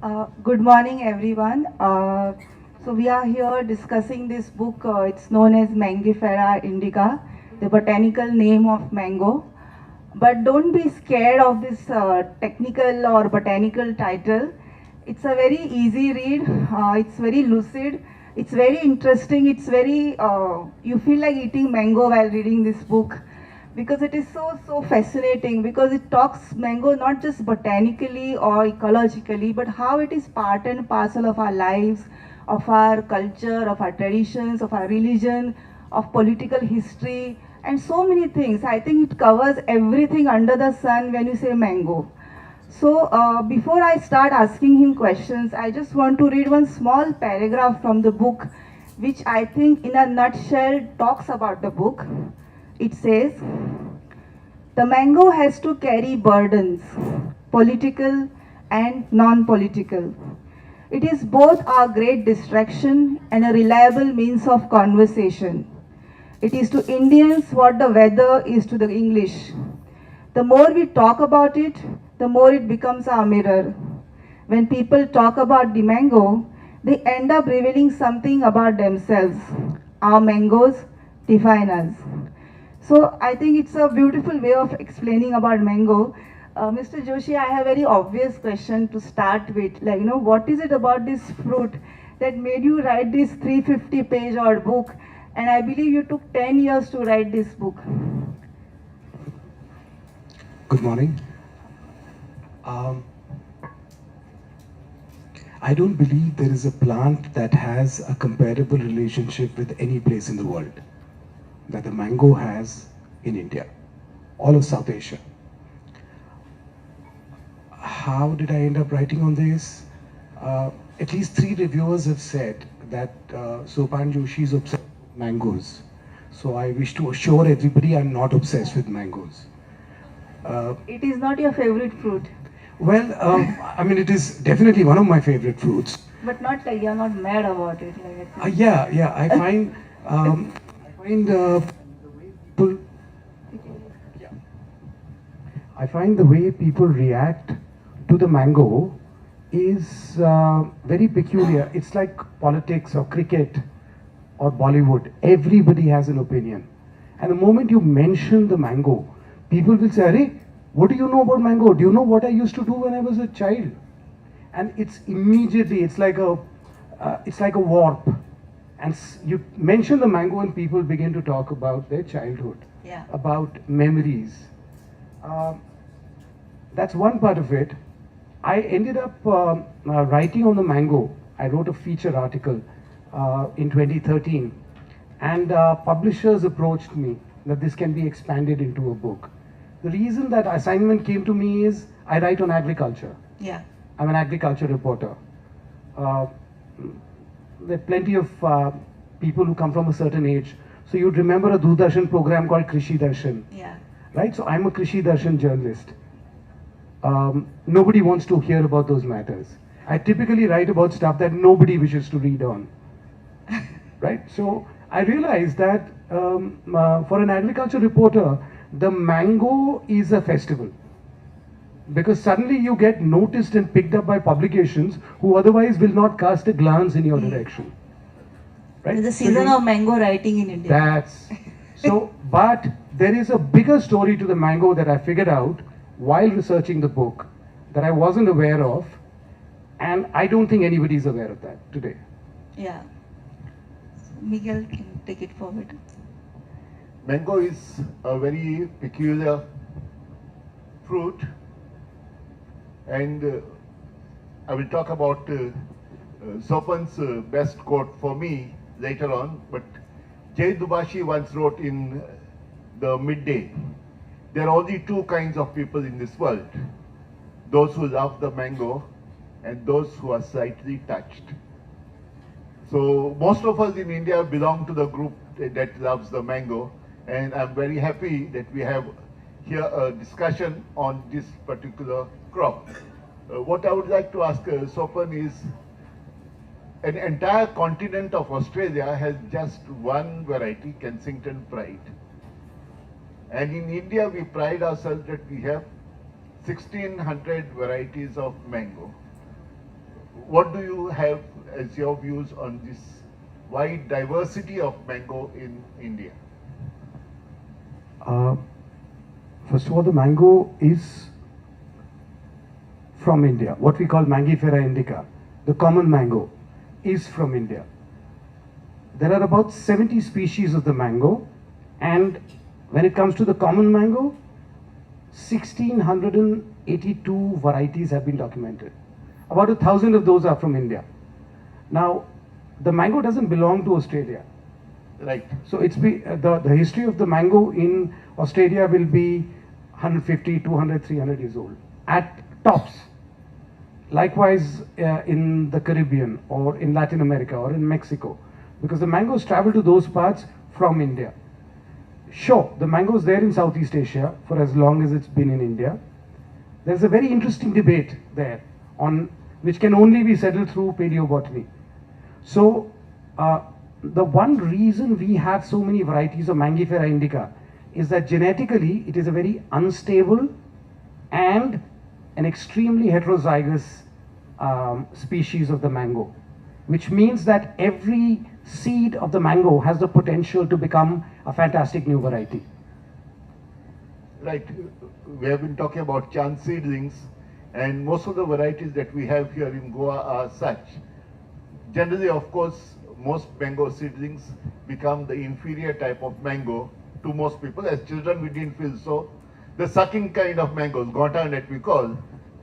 Good morning, everyone. So we are here discussing this book. It's known as Mangifera indica, the botanical name of mango. But don't be scared of this technical or botanical title. It's a very easy read. It's very lucid. It's very interesting. It's very, you feel like eating mango while reading this book because it is so fascinating, because it talks mango not just botanically or ecologically, but how it is part and parcel of our lives, of our culture, of our traditions, of our religion, of political history, and so many things. I think it covers everything under the sun when you say mango. So before I start asking him questions, I just want to read one small paragraph from the book, which I think in a nutshell talks about the book. It says, the mango has to carry burdens, political and non-political. It is both a great distraction and a reliable means of conversation. It is to Indians what the weather is to the English. The more we talk about it, the more it becomes our mirror. When people talk about the mango, they end up revealing something about themselves. Our mangoes define us. So I think it's a beautiful way of explaining about mango. Mr. Joshi, I have a very obvious question to start with. Like, what is it about this fruit that made you write this 350-page odd book? And I believe you took 10 years to write this book. Good morning. Um, I don't believe there is a plant that has a comparable relationship with any place in the world that the mango has in India, all of South Asia. How did I end up writing on this? At least 3 reviewers have said that Sopan Joshi is obsessed with mangoes. So I wish to assure everybody I'm not obsessed with mangoes. It is not your favorite fruit. Well, I mean, it is definitely one of my favorite fruits. But not like you're not mad about it. Like Yeah. I find the way people, yeah, I find the way people react to the mango is very peculiar. It's like politics or cricket or Bollywood. Everybody has an opinion, and the moment you mention the mango, people will say, "Arey, what do you know about mango? Do you know what I used to do when I was a child?" And it's immediately, it's like a warp. And you mention the mango and people begin to talk about their childhood, Yeah. about memories. That's one part of it. I ended up writing on the mango. I wrote a feature article in 2013, and publishers approached me that this can be expanded into a book. The reason that assignment came to me is I write on agriculture. Yeah. I'm an agriculture reporter. Uh, there are plenty of people who come from a certain age. So you'd remember a Doordarshan program called Krishi Darshan. Yeah. Right? So I'm a Krishi Darshan journalist. Nobody wants to hear about those matters. I typically write about stuff that nobody wishes to read on. Right? So I realized that for an agriculture reporter, the mango is a festival. Because suddenly you get noticed and picked up by publications who otherwise will not cast a glance in your direction. Right? There's a season of mango writing in India. That's so, but there is a bigger story to the mango that I figured out while researching the book that I wasn't aware of, and I don't think anybody is aware of that today. Yeah. So Miguel can take it forward. Mango is a very peculiar fruit, and I will talk about Sopan's best quote for me later on, but Jay Dubashi once wrote in the Midday, there are only two kinds of people in this world, those who love the mango and those who are slightly touched. So most of us in India belong to the group that loves the mango, and I'm very happy that we have here a discussion on this particular crop. What I would like to ask Sopan is, an entire continent of Australia has just one variety, Kensington Pride. And in India, we pride ourselves that we have 1600 varieties of mango. what do you have as your views on this wide diversity of mango in India? Uh, First of all, the mango is from India. What we call Mangifera indica, the common mango, is from India. There are about 70 species of the mango, and when it comes to the common mango, 1682 varieties have been documented. About 1,000 of those are from India. Now, the mango doesn't belong to Australia. Right. So the history of the mango in Australia will be 150, 200, 300 years old at tops. Likewise in the Caribbean or in Latin America or in Mexico, because the mangoes travel to those parts from India. Sure, the mango is there in Southeast Asia for as long as it's been in India. There's a very interesting debate there on which can only be settled through paleobotany. So the one reason we have so many varieties of Mangifera indica is that genetically it is a very unstable and an extremely heterozygous species of the mango, which means that every seed of the mango has the potential to become a fantastic new variety. Right. We have been talking about chance seedlings, and most of the varieties that we have here in Goa are such. Generally, of course, most mango seedlings become the inferior type of mango to most people. As children, we didn't feel so. The sucking kind of mangoes, gotan that we call,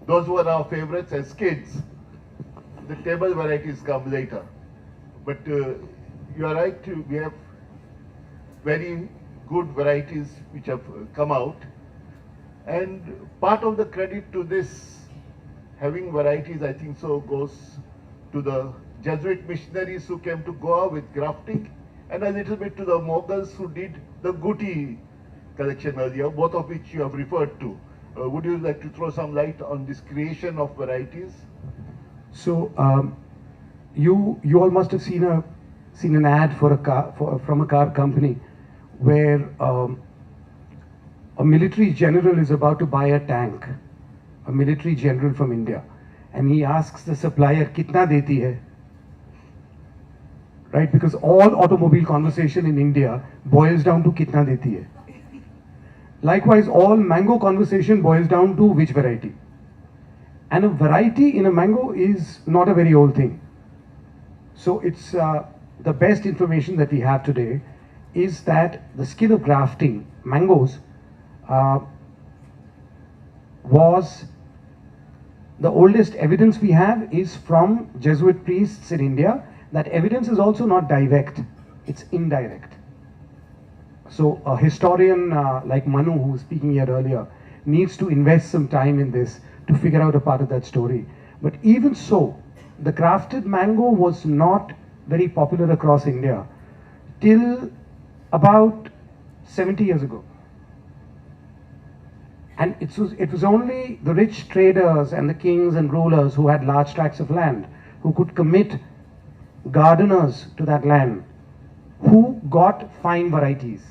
those were our favorites as kids. The table varieties come later. But you are right, we have very good varieties which have come out. And part of the credit to this having varieties, I think so, goes to the Jesuit missionaries who came to Goa with grafting, and a little bit to the Mughals who did the Guti collection earlier, both of which you have referred to. Would you like to throw some light on this creation of varieties? So you all must have seen an ad for a car from a car company where a military general is about to buy a tank, a military general from India, and he asks the supplier, "Kitna deti hai?" Right, because all automobile conversation in India boils down to "Kitna deti hai." Likewise, all mango conversation boils down to which variety. And a variety in a mango is not a very old thing. So it's the best information that we have today is that the skill of grafting mangoes was the oldest evidence we have is from Jesuit priests in India. That evidence is also not direct, it's indirect. So a historian like Manu, who was speaking here earlier, needs to invest some time in this to figure out a part of that story. But even so, the grafted mango was not very popular across India till about 70 years ago. And it was only the rich traders and the kings and rulers who had large tracts of land, who could commit gardeners to that land, who got fine varieties.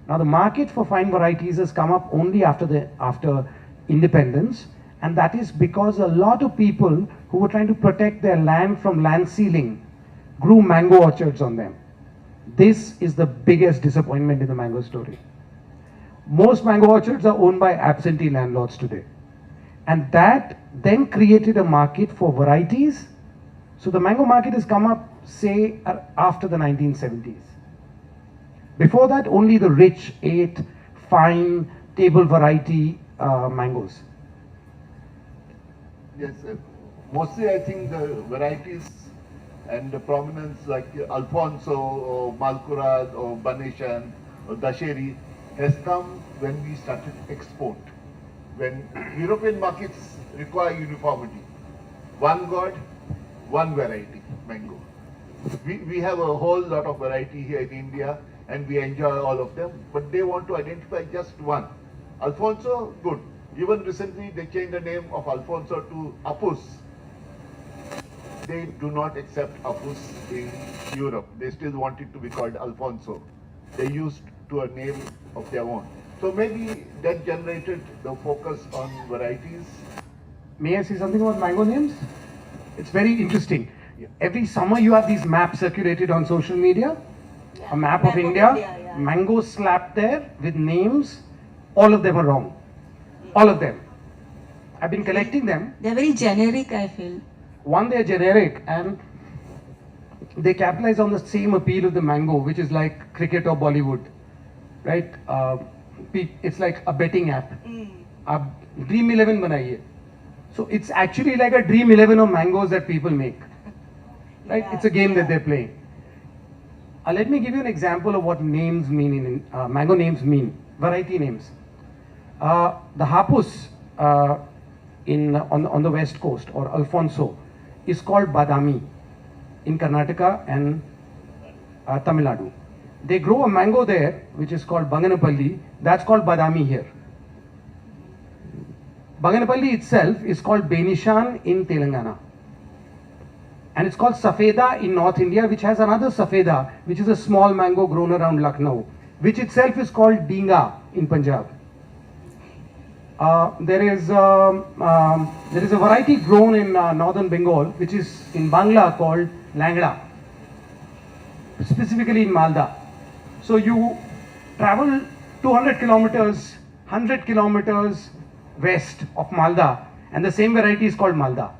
Now the market for fine varieties has come up only after independence, and that is because a lot of people who were trying to protect their land from land sealing grew mango orchards on them. This is the biggest disappointment in the mango story. Most mango orchards are owned by absentee landlords today. And that then created a market for varieties. So the mango market has come up, say, after the 1970s. Before that, only the rich ate fine table variety mangoes. Yes, mostly I think the varieties and the prominence like Alfonso or Malkurad or Baneshan or Dasheri has come when we started export. When European markets require uniformity. One god, one variety, mango. We have a whole lot of variety here in India and we enjoy all of them, but they want to identify just one. Alfonso, good. Even recently they changed the name of Alfonso to Apus. They do not accept Apus in Europe. They still want it to be called Alfonso. They used to a name of their own. So maybe that generated the focus on varieties. May I say something about mango names? It's very interesting. Every summer you have these maps circulated on social media. A map of India, yeah. mangoes slapped there with names. All of them are wrong. All of them. I've been collecting them. They're very generic, I feel. One, they're generic and they capitalize on the same appeal of the mango, which is like cricket or Bollywood, right? It's like a betting app. आप Dream 11 बनाइए. So it's actually like a Dream 11 of mangoes that people make, right? Yeah, It's a game that yeah. they're playing. Let me give you an example of what names mean in mango names mean. Variety names. The hapus on the west coast, or Alfonso, is called Badami in Karnataka and Tamil Nadu. They grow a mango there which is called Banganapalli. That's called Badami here. Banganapalli itself is called Benishan in Telangana. And it's called Safeda in North India, which has another Safeda, which is a small mango grown around Lucknow, which itself is called Dinga in Punjab. There is a variety grown in northern Bengal, which is in Bangla called Langda, specifically in Malda. So you travel 200 kilometers, 100 kilometers west of Malda, and the same variety is called Malda.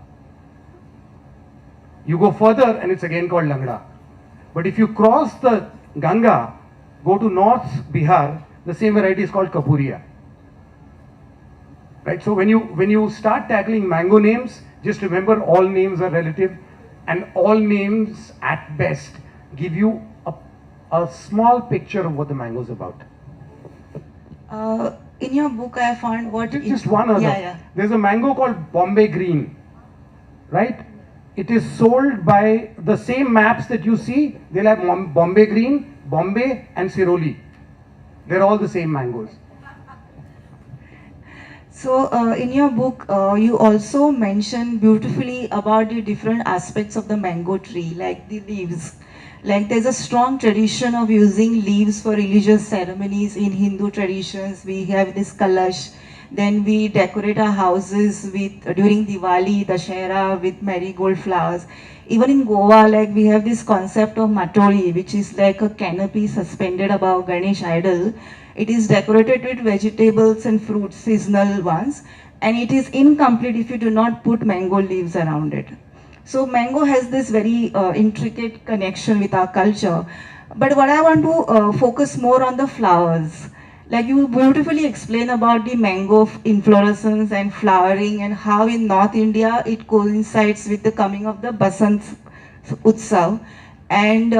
You go further and it's again called Langda. But if you cross the Ganga, go to North Bihar, the same variety is called Kapuria. Right? So when you start tackling mango names, just remember all names are relative, and all names at best give you a small picture of what the mango is about. In your book, I found what... Just one other. Yeah. There's a mango called Bombay Green, right? It is sold by the same maps that you see. They'll have Bombay Green, Bombay and Siroli. They're all the same mangoes. So, in your book, you also mention beautifully about the different aspects of the mango tree, like the leaves. Like there's a strong tradition of using leaves for religious ceremonies in Hindu traditions. We have this kalash. Then we decorate our houses with during Diwali, Dashera with marigold flowers. Even in Goa, like we have this concept of matori, which is like a canopy suspended above Ganesh idol. It is decorated with vegetables and fruits, seasonal ones, and it is incomplete if you do not put mango leaves around it. So mango has this very intricate connection with our culture. But what I want to focus more on the flowers. Like you beautifully explain about the mango inflorescence and flowering and how in North India it coincides with the coming of the Basant Utsav. And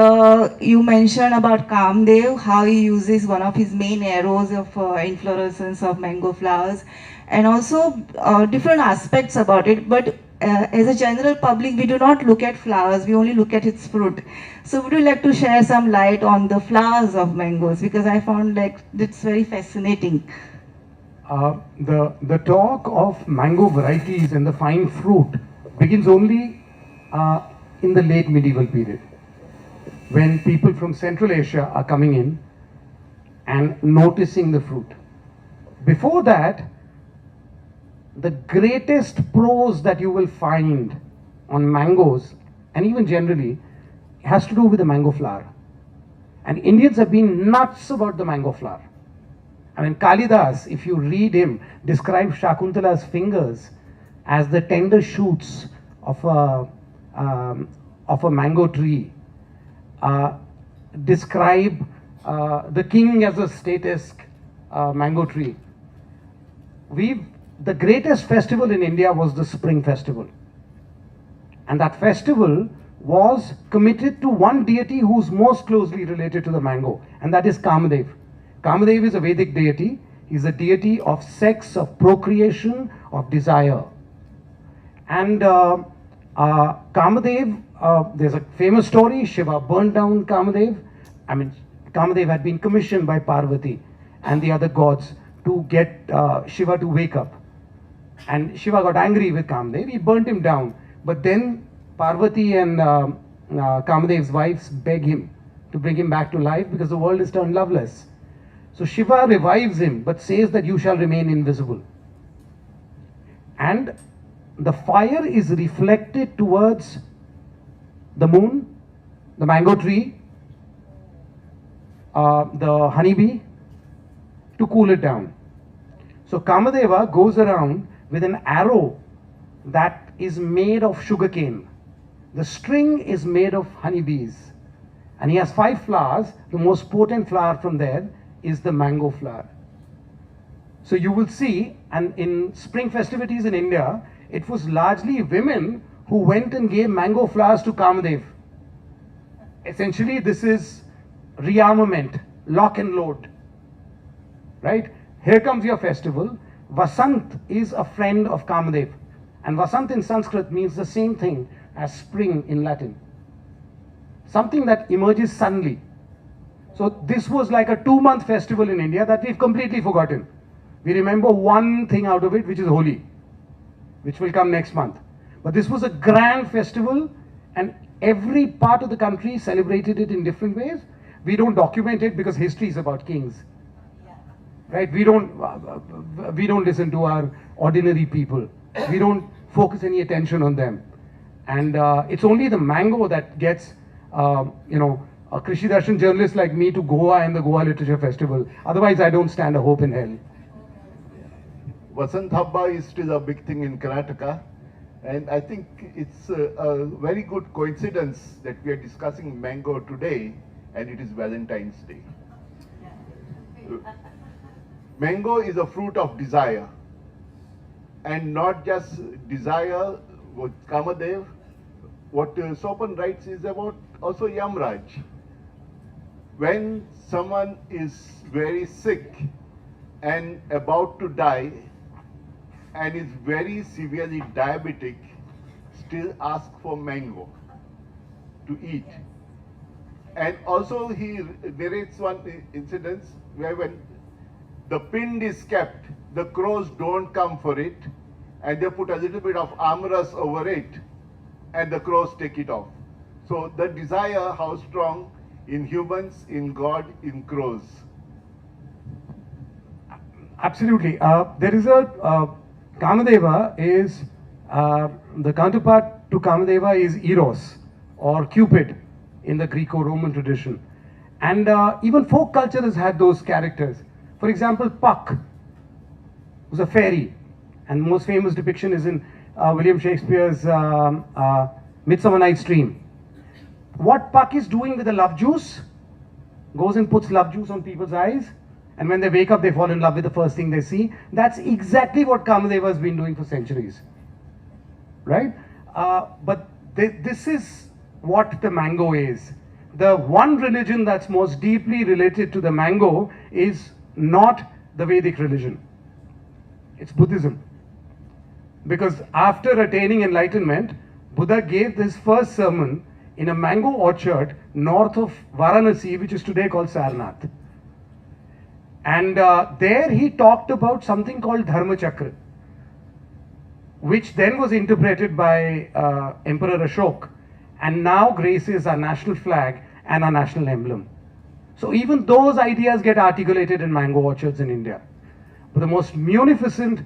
you mentioned about Kamdev, how he uses one of his main arrows of inflorescence of mango flowers, and also different aspects about it. But as a general public, we do not look at flowers, we only look at its fruit. So would you like to share some light on the flowers of mangoes? Because I found like it's very fascinating. The talk of mango varieties and the fine fruit begins only in the late medieval period, when people from Central Asia are coming in and noticing the fruit. Before that, the greatest prose that you will find on mangoes, and even generally, has to do with the mango flower. And Indians have been nuts about the mango flower. I mean, Kalidas, if you read him, describes Shakuntala's fingers as the tender shoots of a mango tree. Describe the king as a statesque mango tree. The greatest festival in India was the Spring Festival. And that festival was committed to one deity who's most closely related to the mango, and that is Kamadev. Kamadev is a Vedic deity. He's a deity of sex, of procreation, of desire. And Kamadev, there's a famous story, Shiva burned down Kamadev. I mean, Kamadev had been commissioned by Parvati and the other gods to get Shiva to wake up. And Shiva got angry with Kamadev, he burnt him down. But then Parvati and Kamadev's wives beg him to bring him back to life because the world is turned loveless. So Shiva revives him but says that you shall remain invisible. And the fire is reflected towards the moon, the mango tree, the honeybee, to cool it down. So Kamadeva goes around with an arrow that is made of sugarcane. The string is made of honeybees. And he has 5 flowers. The most potent flower from there is the mango flower. So you will see, and in spring festivities in India, it was largely women who went and gave mango flowers to Kamadev. Essentially, this is rearmament, lock and load. Right? Here comes your festival. Vasant is a friend of Kamadev. And Vasant in Sanskrit means the same thing as spring in Latin. Something that emerges suddenly. So this was like a 2-month festival in India that we've completely forgotten. We remember one thing out of it, which is Holi, which will come next month. But this was a grand festival, and every part of the country celebrated it in different ways. We don't document it because history is about kings. Right? We don't listen to our ordinary people. We don't focus any attention on them. And it's only the mango that gets, a Krishi Darshan journalist like me to Goa and the Goa Literature Festival. Otherwise, I don't stand a hope in hell. Vasant Habba is still a big thing in Karnataka, and I think it's a very good coincidence that we are discussing mango today, and it is Valentine's Day. Mango is a fruit of desire, and not just desire with Kamadev. What Sopan writes is about also Yamraj. When someone is very sick and about to die and is very severely diabetic, still ask for mango to eat. And also he narrates one incident where when the pind is kept, the crows don't come for it, and they put a little bit of amras over it, and the crows take it off. So the desire, how strong in humans, in God, in crows. Absolutely. There is a Kamadeva is the counterpart to Kamadeva is Eros or Cupid in the Greco-Roman tradition, and even folk culture has had those characters. For example, Puck was a fairy, and the most famous depiction is in William Shakespeare's Midsummer Night's Dream. What Puck is doing with the love juice, goes and puts love juice on people's eyes, and when they wake up, they fall in love with the first thing they see. That's exactly what Kamadeva has been doing for centuries. Right? But this is what the mango is. The one religion that's most deeply related to the mango is not the Vedic religion. It's Buddhism. Because after attaining enlightenment, Buddha gave this first sermon in a mango orchard north of Varanasi, which is today called Sarnath. And there he talked about something called Dharma Chakra, which then was interpreted by Emperor Ashok, and now graces our national flag and our national emblem. So even those ideas get articulated in mango orchards in India. But the most munificent,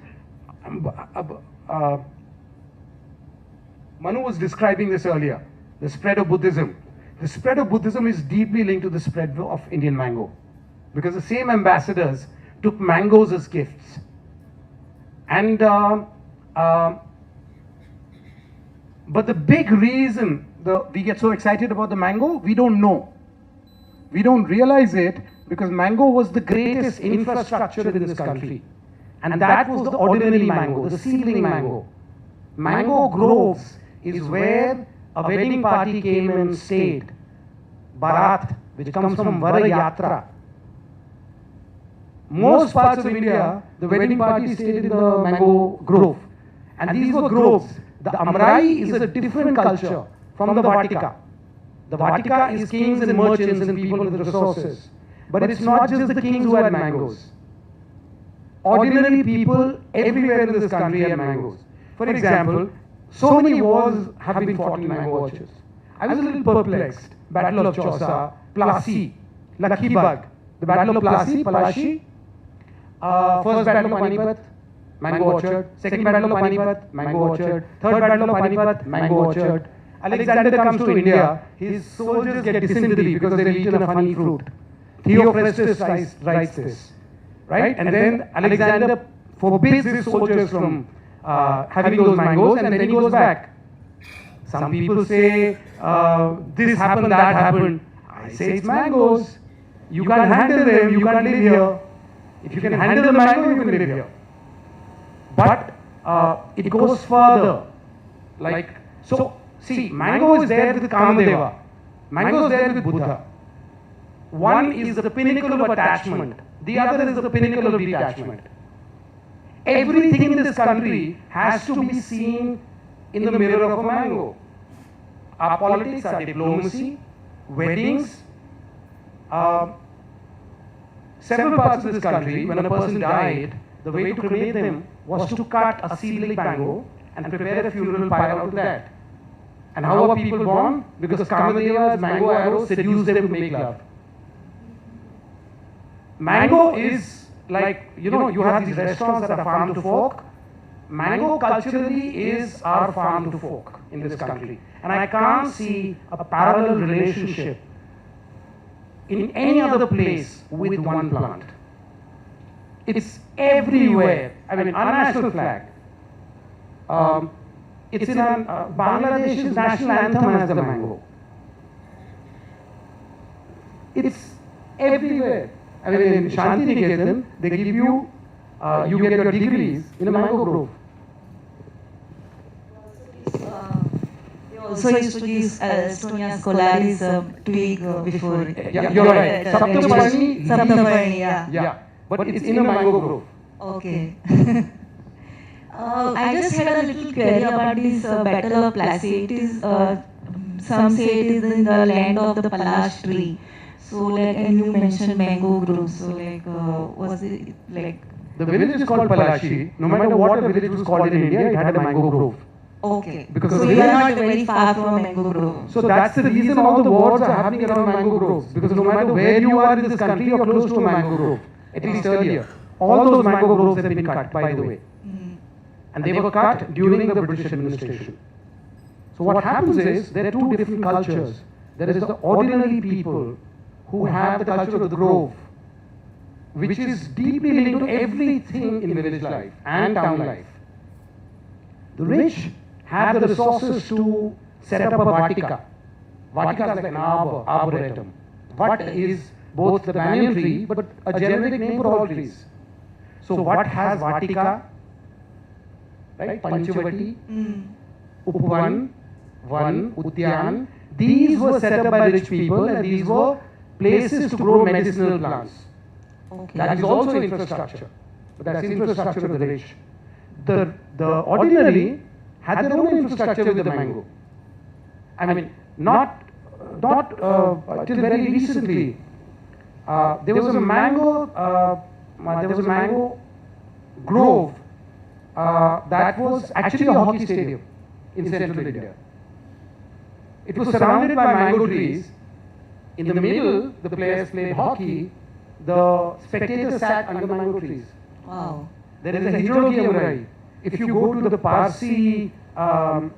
Manu was describing this earlier, the spread of Buddhism. The spread of Buddhism is deeply linked to the spread of Indian mango, because the same ambassadors took mangoes as gifts. And but the big reason we get so excited about the mango, we don't know. We don't realize it because mango was the greatest infrastructure in this country. And that was the ordinary mango, the seedling mango. Mango groves is where a wedding party came and stayed. Barat, which comes from Vara Yatra. Most parts of India, the wedding party stayed in the mango grove. And these were groves. The Amrai is a different culture from the Vatika. The Vatika is kings and merchants and people with resources. But it's not just the kings who had mangoes. Ordinary people everywhere in this country had mangoes. For example, so many wars have been fought in mango orchards. I was a little perplexed. Battle of Chausa, Plassey, Lakhibag, the Battle of Plassey, Palashi, First Battle of Panipat, mango orchard. Second battle of Panipat, mango orchard. Third battle of Panipat, mango orchard. Alexander comes to India, his soldiers get dysentery because they've eaten a funny fruit. Theophrastus writes this, right? And then Alexander forbids his soldiers from having those mangoes, and then he goes back. Some people say this happened, that happened. I say it's mangoes. You can't handle them, you can't live here. If you can handle the mango, you can live here. But it goes further. Like, so, see, mango is there with Kamadeva. Mango is there with Buddha. One is the pinnacle of attachment. The other is the pinnacle of detachment. Everything in this country has to be seen in the mirror of a mango. Our politics, our diplomacy, weddings, several parts of this country, when a person died, the way to cremate them was to cut a seedling mango and prepare a funeral pyre out of that. And how are people born? Because Kamadeva's mango arrows seduce them to make love. Mango is like, you know, you have these restaurants that are farm to fork. Mango culturally is our farm to fork in this country. And I can't see a parallel relationship in any other place with one plant. It's everywhere. I mean, our national flag. It's in Bangladesh's national anthem has the mango. It's everywhere. I mean, in Shantiniketan, they give you, you get your degrees in a mango grove. They also used to give Estonia Scholaris twig before. Yeah, you're right. Saptaparni. Saptaparni, yeah. Yeah, but it's in a mango grove. Okay. I just had a little query about this Battle of Plassey. It is, some say it is in the land of the Palash tree. So, like, and you mentioned mango groves. So, like, was it like? The village is called Palashi. No matter what the village was called in India, it had a mango grove. Okay. Because so you are not very far from mango grove. So that's the reason all the wars are happening around mango groves. Because no matter where you are in this country, you're close to a mango grove. At least earlier. All those mango groves have been cut, by the way. And they were cut during the British administration. So what happens is, there are two different cultures. There is the ordinary people who have the culture of the grove, which is deeply linked to everything in village life and town life. The rich have the resources to set up a vatika. Vatika is like an arbor, arboretum. Vat is both the banyan tree, but a generic name for all trees. So Vat has vatika, right? Panchavati, Upvan, Van, Udyan. These were set up by rich people, and these were places to grow medicinal plants. Okay. That is also infrastructure, but that's infrastructure of the rich. The ordinary had their own infrastructure with the mango. I mean, not till very recently. There was a mango grove that was actually a hockey stadium in central India. It was surrounded by mango trees. In the middle, the players played hockey. The spectators sat under mango trees. Wow. There is a hydrogeometry. If you go to the Parsi Tower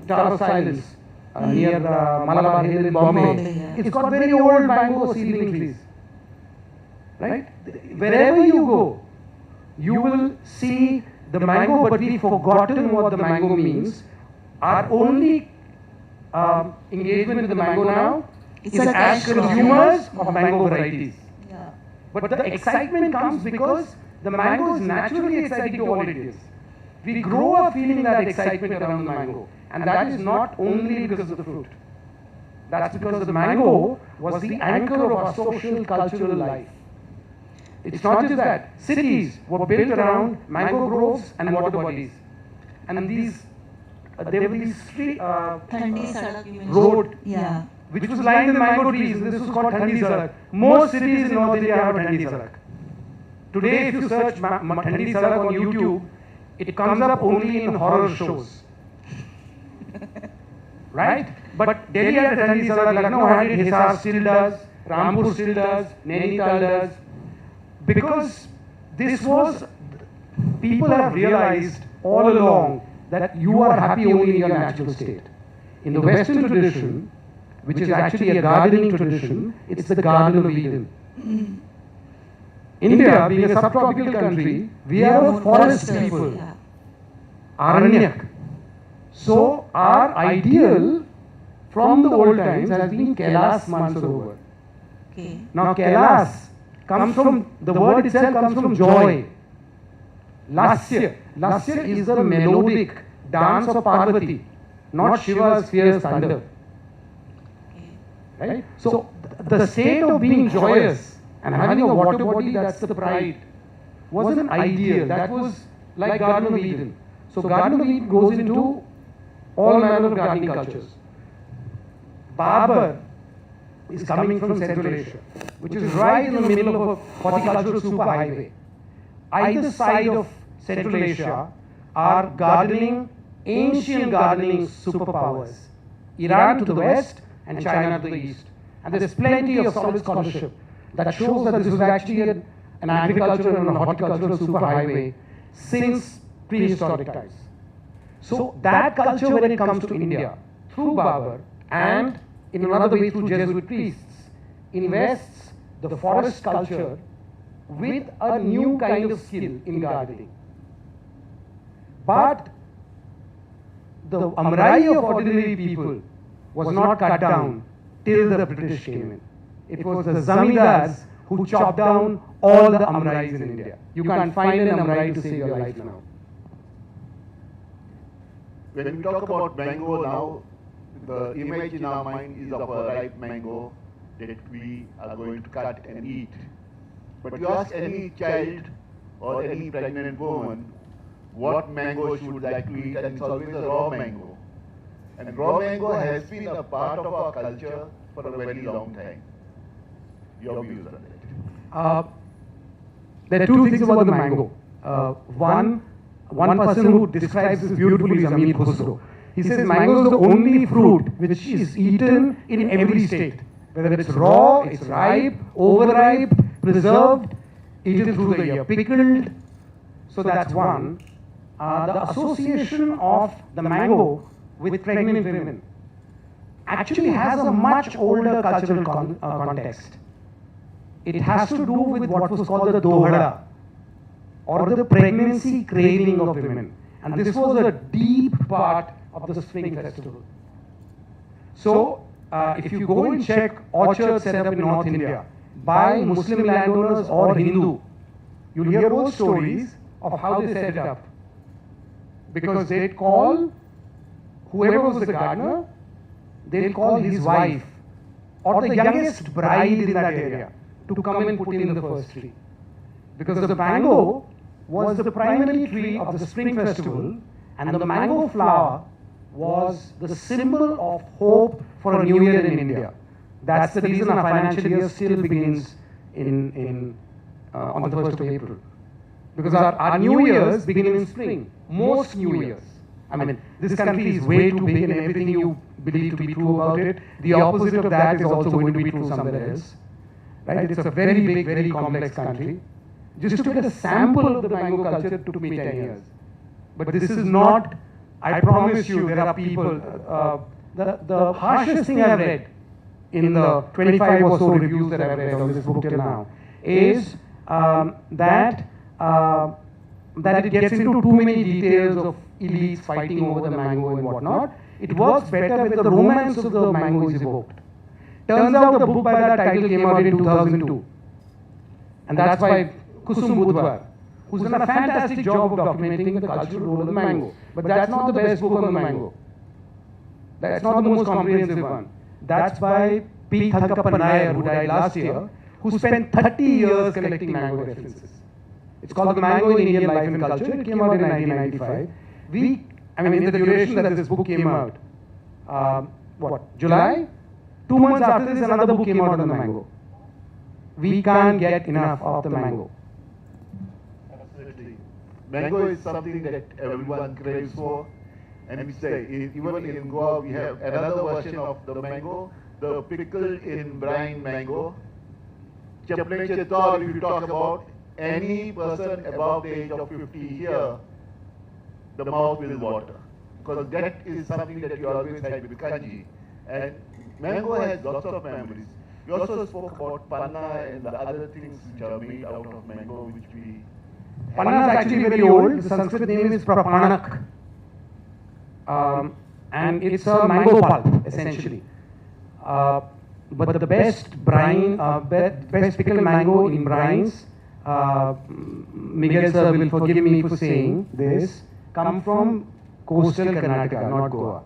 of Silence near Malabar Hill in Bombay, yeah. it's got very old mango seedling trees. Right? Wherever you go, you will see the mango, but we've forgotten what the mango means. Our only engagement with the mango now is as consumers of mango varieties. Yeah. But the excitement comes because the mango is naturally exciting to all it is. We grow up feeling that excitement around the mango. And that is not only because of the fruit. That's because the mango was the anchor of our social, cultural life. It's not just that. Cities were built around mango groves and water bodies. And these, there were these street, Thandi Sadak you mentioned. road, Yeah. which was lined with mango trees. And this was called Thandi Sadak. Most cities in North India have a Thandi Sadak. Today, if you search Thandi Sadak on YouTube, it comes up only in horror shows. Right? But Delhi had a Thandi Sadak, Lucknow had it, Hisar still does, Rampur still does, Nainital does. Because this was people have realized all along that you are happy only in your natural state. In the Western tradition, which is actually a gardening tradition, it's the Garden of Eden. India, being a subtropical country, we are a forest people. Yeah. Aranyak. So our ideal from the old times has been Kailas Mansarovar. Okay. Now Kailas comes from, the word itself comes from joy. Lasya. Lasya is the melodic dance of Parvati, not Shiva's fierce thunder. Right? So the state of being joyous and having a water body, that's the pride, wasn't ideal. That was like Garden of Eden. So Garden of Eden goes into all manner of gardening cultures. Barber is coming from Central Asia, which is right in the middle of a horticultural superhighway. Either side of Central Asia are gardening, ancient gardening superpowers. Iran to the west and China to the east. And there is plenty of solid scholarship that shows that this was actually an agricultural and a horticultural superhighway since prehistoric times. So that culture, when it comes to India, through Babur and in another way through Jesuit priests, invests the forest culture with a new kind of skill in gardening. But the Amrai of ordinary people was not cut down till the British came in. It was the Zamindars who chopped down all the Amrais in India. You can't find an Amrai to save your life now. When we talk about mango now, the image in our mind is of a ripe mango that we are going to cut and eat. But you ask any child or any pregnant woman what mango she would like to eat, and it's always a raw mango. And raw mango has been a part of our culture for a very long time. Your views on that? There are two things about the mango. One person who describes this beautifully is Amir Khusro. He says mango is the only fruit which is eaten in every state. Whether it's raw, it's ripe, overripe, preserved, eaten through the year, pickled. So that's one. The association of the mango with pregnant women actually has a much older cultural context. It has to do with what was called the dohada, or the pregnancy craving of women. And this was a deep part of the spring festival. So, if you go and check orchards set up in North India by Muslim landowners or Hindu, you'll hear old stories of how they set it up. Because they'd call whoever was the gardener, they'd call his wife or the youngest bride in that area to come and put in the first tree. Because the mango was the primary tree of the spring festival, and the mango flower was the symbol of hope for a new year in India. That's the reason our financial year still begins on the 1st of April. Because our New Years begin in spring. Most New Years. I mean, this country is way too big and everything you believe to be true about it, the opposite of that is also going to be true somewhere else. Right? It's a very big, very complex country. Just to get a sample of the mango culture took me 10 years. But this is not, I promise you, there are people, the harshest thing I've read in the 25 or so reviews that I've read on this book till now is that it gets into too many details of elites fighting over the mango and whatnot. It works better when the romance of the mango is evoked. Turns out the book by that title came out in 2002. And that's by Kusum Budhwar, who's done a fantastic job of documenting the cultural role of the mango. But that's not the best book on the mango. That's not the most comprehensive one. That's by P. Thalkappan Nair, who died last year, who spent 30 years collecting mango references. It's called The Mango in Indian Life and Culture. It came out in 1995. In the duration that this book came out, July? 2 months after this, another book came out on the mango. We can't get enough of the mango. Absolutely. Mango is something that everyone craves for. And we say, even in Goa, we have another version of the mango, the pickled in brine mango. Chaple chetor, if you talk about, any person above the age of 50 here, the mouth will water. Because that is something that you always had with kanji. And mango has lots of memories. You also spoke about panna and the other things which are made out of mango, which we... Panna is actually very old. The Sanskrit name is prapanak. And it's a mango pulp, essentially. But the best brine, best pickled mango in brines, Miguel sir will forgive me for saying this, come from coastal Karnataka, not Goa.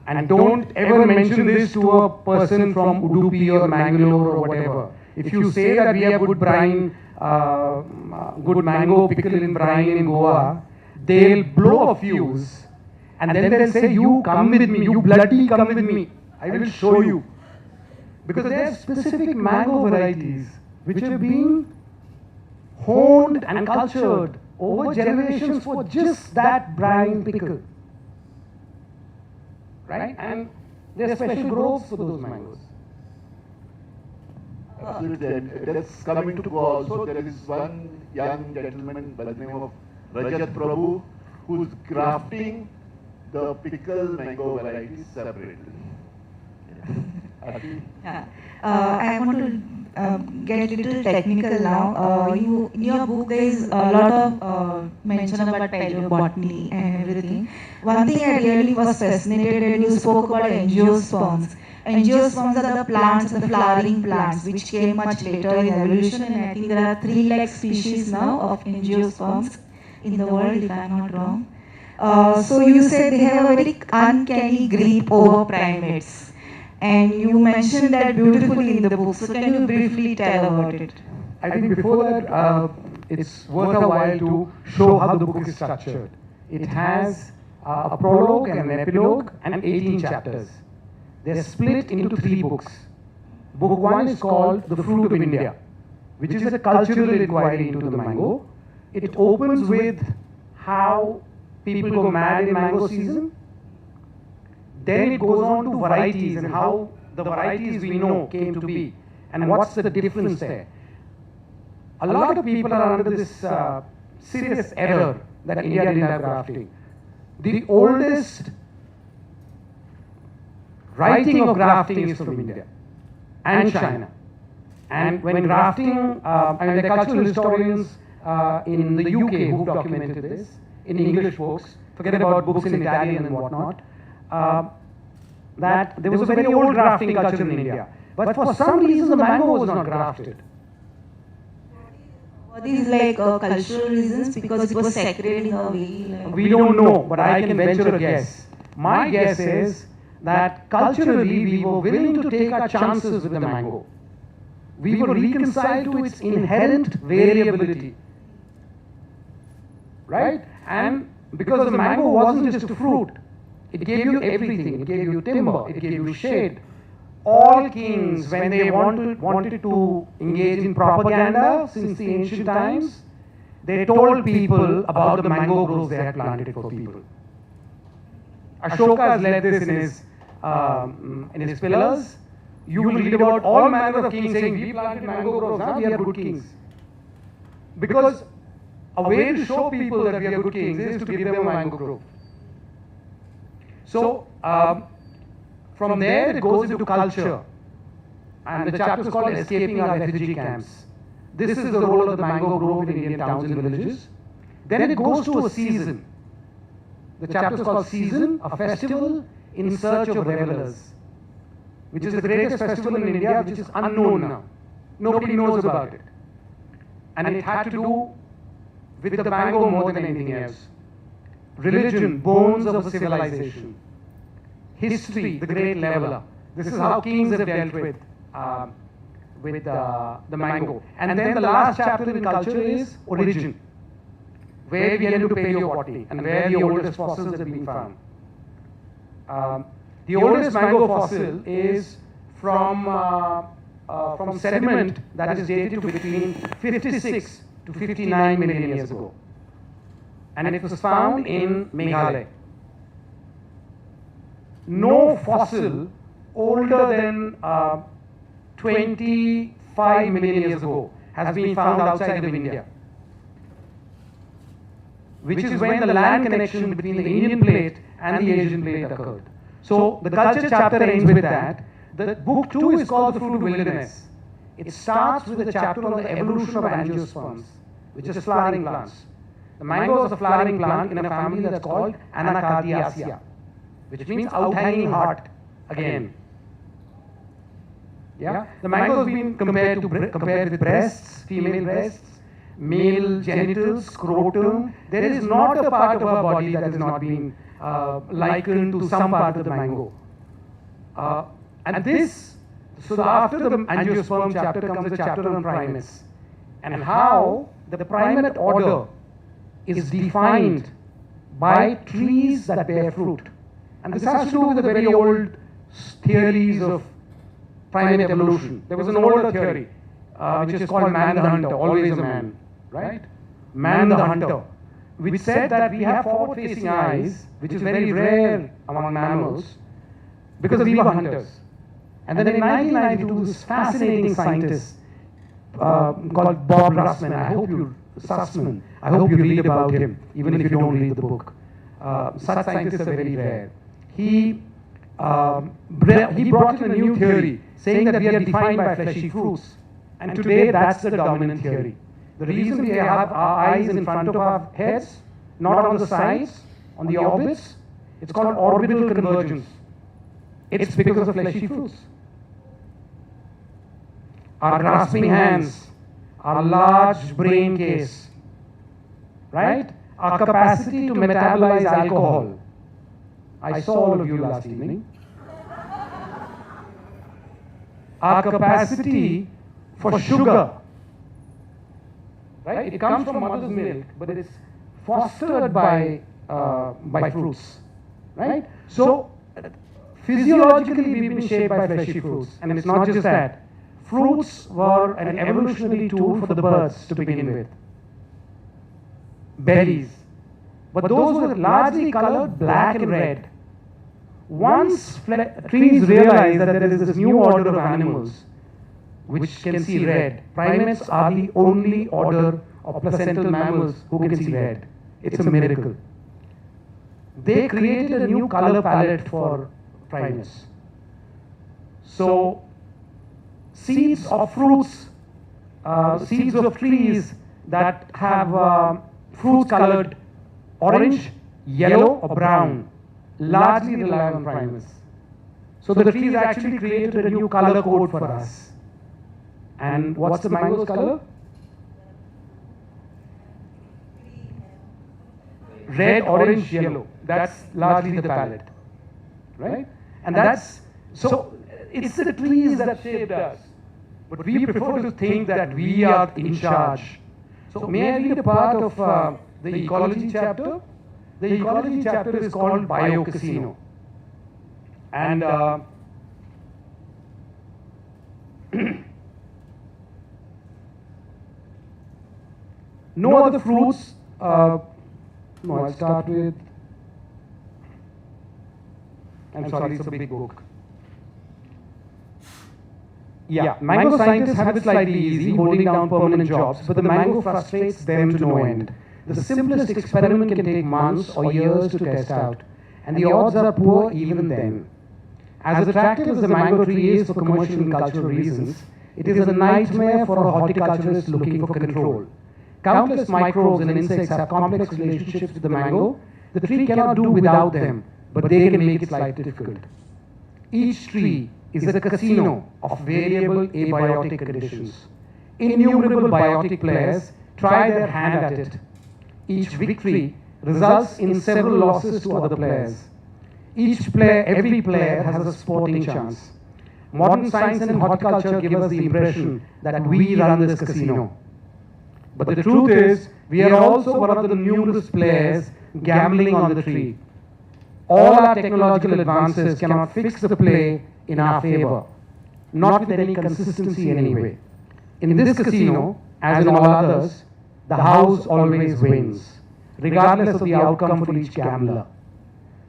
And don't ever mention this to a person from Udupi or Mangalore or whatever. If you say that we have good brine, good mango pickle in brine in Goa, they'll blow a fuse. And then they'll say, you come with me, you bloody come with me. I will show you. Because there are specific mango varieties which have been honed and cultured over generations for just that brine pickle. Right? And there are special groves for those mangoes. Absolutely. And that's coming to Goa also. There is one young gentleman by the name of Rajat Prabhu who's grafting the pickle mango varieties separately. Yeah. I want to get a little technical now. In your book there is a lot of mention about paleobotany and everything. One thing I really was fascinated when you spoke about angiosperms. Angiosperms are the plants, the flowering plants, which came much later in evolution, and I think there are 3 lakh species now of angiosperms in the world, if I'm not wrong. So you said they have a very uncanny grip over primates. And you mentioned that beautifully in the book. So can you briefly tell about it? I think before that, it's worth a while to show how the book is structured. It has a prologue and an epilogue and 18 chapters. They're split into 3 books. Book 1 is called The Fruit of India, which is a cultural inquiry into the mango. It opens with how people go mad in mango season. Then it goes on to varieties and how the varieties we know came to be and what's the difference there. A lot of people are under this serious error that India didn't have grafting. The oldest writing of grafting is from India and China. And when grafting, there are cultural historians in the UK who've documented this in English books, forget about books in Italian and whatnot. That there was a very old grafting culture in India. But for some reason the mango was not grafted. Were these like cultural reasons because it was sacred in a way? Like We don't know, but I can venture a guess. My guess is that culturally we were willing to take our chances with the mango. We were reconciled to its inherent variability. Right? And because the mango wasn't just a fruit, it gave you everything. It gave you timber. It gave you shade. All kings, when they wanted to engage in propaganda since the ancient times, they told people about the mango groves they had planted for people. Ashoka has led this in his pillars. You will read about all manner of kings saying, we planted mango groves, huh? We are good kings. Because a way to show people that we are good kings is to give them a mango grove. So, from there it goes into culture. And the chapter is called Escaping Our Refugee Camps. This is the role of the mango grove in Indian towns and villages. Then it goes to a season. The chapter is called Season, a festival in search of revelers, which is the greatest festival in India, which is unknown now. Nobody knows about it. And it had to do with the mango more than anything else. Religion, bones of a civilization. History, the great leveler. This is how kings have dealt with the mango. And then the last chapter in culture is origin, where we get into paleobotany and where the oldest fossils have been found. The oldest mango fossil is from sediment that is dated to between 56 to 59 million years ago. And it was found in Meghalaya. No fossil older than 25 million years ago has been found outside of India, which is when the land connection between the Indian plate and the Asian plate occurred. So the culture chapter ends with that. The book 2 is called The Fruit Wilderness. It starts with a chapter on the evolution of angiosperms, which is flowering plants. The mango is a flowering plant in a family that's called Anacardiaceae, which means out-hanging heart again. Yeah? The mango has been compared with breasts, female breasts, male genitals, scrotum. There is not a part of our body that has not been likened to some part of the mango. And this, so after the angiosperm chapter comes a chapter on primates, and how the primate order is defined by trees that bear fruit. And this has to do with the very old theories of primate evolution. There was an older theory, which is called man the hunter, always a man, right? Man the hunter, which said that we have forward-facing eyes, which is very rare among mammals, because we were hunters. And then in 1992, this fascinating scientist called Bob Sussman, I hope you read about him, even if you don't read the book. Such scientists are very rare. He brought in a new theory, saying that we are defined by fleshy fruits. And today, that's the dominant theory. The reason we have our eyes in front of our heads, not on the sides, on the orbits, it's called orbital convergence. It's because of fleshy fruits. Our grasping hands, our large brain case, right? Our capacity to metabolize alcohol. I saw all of you last evening. Our capacity for sugar, right? It comes from mother's milk, but it's fostered by fruits, right? So physiologically we've been shaped by fleshy fruits, and it's not just that. Fruits were an evolutionary tool for the birds to begin with. Berries. But those were largely colored black and red. Once trees realized that there is this new order of animals which can see red, primates are the only order of placental mammals who can see red. It's a miracle. They created a new color palette for primates. So, seeds of fruits, seeds of trees that have fruits colored orange, yellow or brown, largely rely on primates. So the trees actually created a new color code for us. And what's the mango's color? Red, orange, yellow. That's largely the palette, right? And that's, so it's the trees that shaped us. But we prefer to think that we are in charge. So may I read a part of the ecology chapter? The ecology chapter is called Biocasino. And no other fruits, no, I'll start with, I'm sorry, it's a big book. Yeah, mango scientists have it slightly easy, holding down permanent jobs, but the mango frustrates them to no end. The simplest experiment can take months or years to test out, and the odds are poor even then. As attractive as the mango tree is for commercial and cultural reasons, it is a nightmare for a horticulturist looking for control. Countless microbes and insects have complex relationships with the mango. The tree cannot do without them, but they can make its life difficult. Each tree is a casino of variable abiotic conditions. Innumerable biotic players try their hand at it. Each victory results in several losses to other players. Every player has a sporting chance. Modern science and horticulture give us the impression that we run this casino. But the truth is, we are also one of the numerous players gambling on the tree. All our technological advances cannot fix the play in our favor, not with any consistency anyway. In this casino, as in all others, the house always wins, regardless of the outcome for each gambler.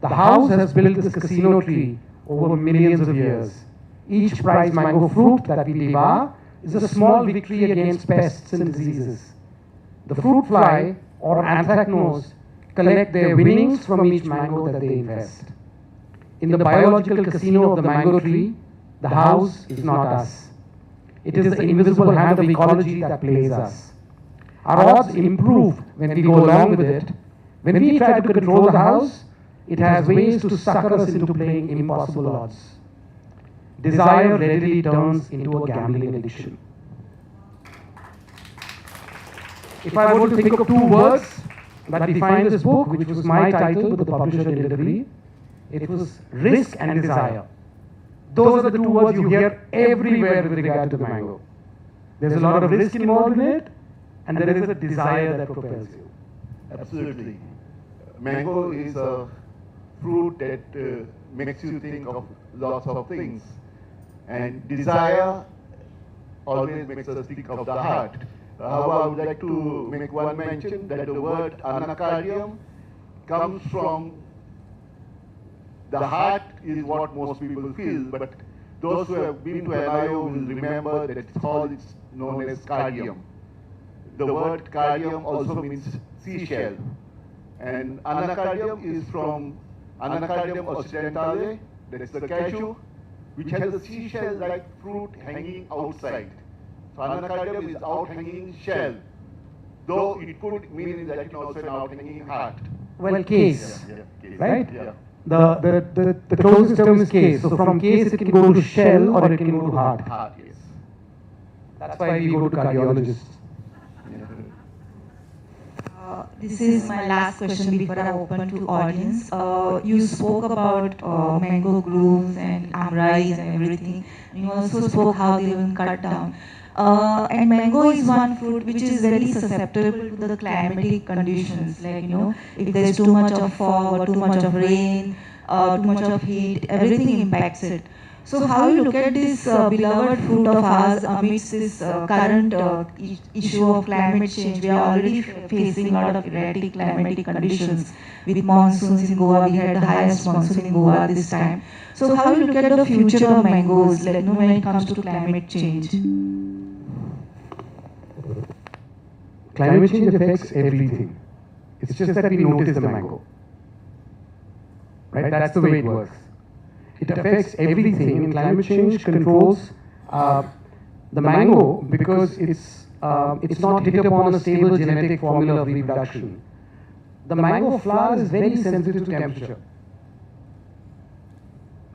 The house has built this casino tree over millions of years. Each prize mango fruit that we devour is a small victory against pests and diseases. The fruit fly or anthracnose collect their winnings from each mango that they infest. In the biological casino of the mango tree, the house is not us. It is the invisible hand of ecology that plays us. Our odds improve when we go along with it. When we try to control the house, it has ways to sucker us into playing impossible odds. Desire readily turns into a gambling addiction. If I were to think of two words that define this book, which was my title, but the publisher didn't agree, it was risk and desire. Those are the two words you hear everywhere with regard to the mango. There's a lot of risk involved in it, and there is a desire that propels you. Absolutely. Mango is a fruit that makes you think of lots of things. And desire always makes us think of the heart. However, I would like to make one mention that the word anacardium comes from the heart is what most people feel, but those who have been to NIO will remember that it's known as cardium. The word cardium also means seashell. And anacardium is from Anacardium occidentale, that's the cashew, which has a seashell-like fruit hanging outside. So anacardium is out-hanging shell, though it could mean that it's also an out-hanging heart. Well, case, Case. right? Yeah. The closest term is case. So from case it can go to shell or it can go to heart. Heart, yes. That's why we go to cardiologists. This is my last question before I open to audience. You spoke about mango grooves and amrais and everything. You also spoke how they will cut down. And mango is one fruit which is very susceptible to the climatic conditions. Like, if there's too much of fog or too much of rain, too much of heat, everything impacts it. So how you look at this beloved fruit of ours amidst this current issue of climate change? We are already facing a lot of erratic climatic conditions. With monsoons in Goa, we had the highest monsoon in Goa this time. So how you look at the future of mangoes, like, when it comes to climate change? Climate change affects everything. It's just that we notice the mango. Right? That's the way it works. It affects everything, and climate change controls the mango because it's not hit upon a stable genetic formula of reproduction. The mango flower is very sensitive to temperature.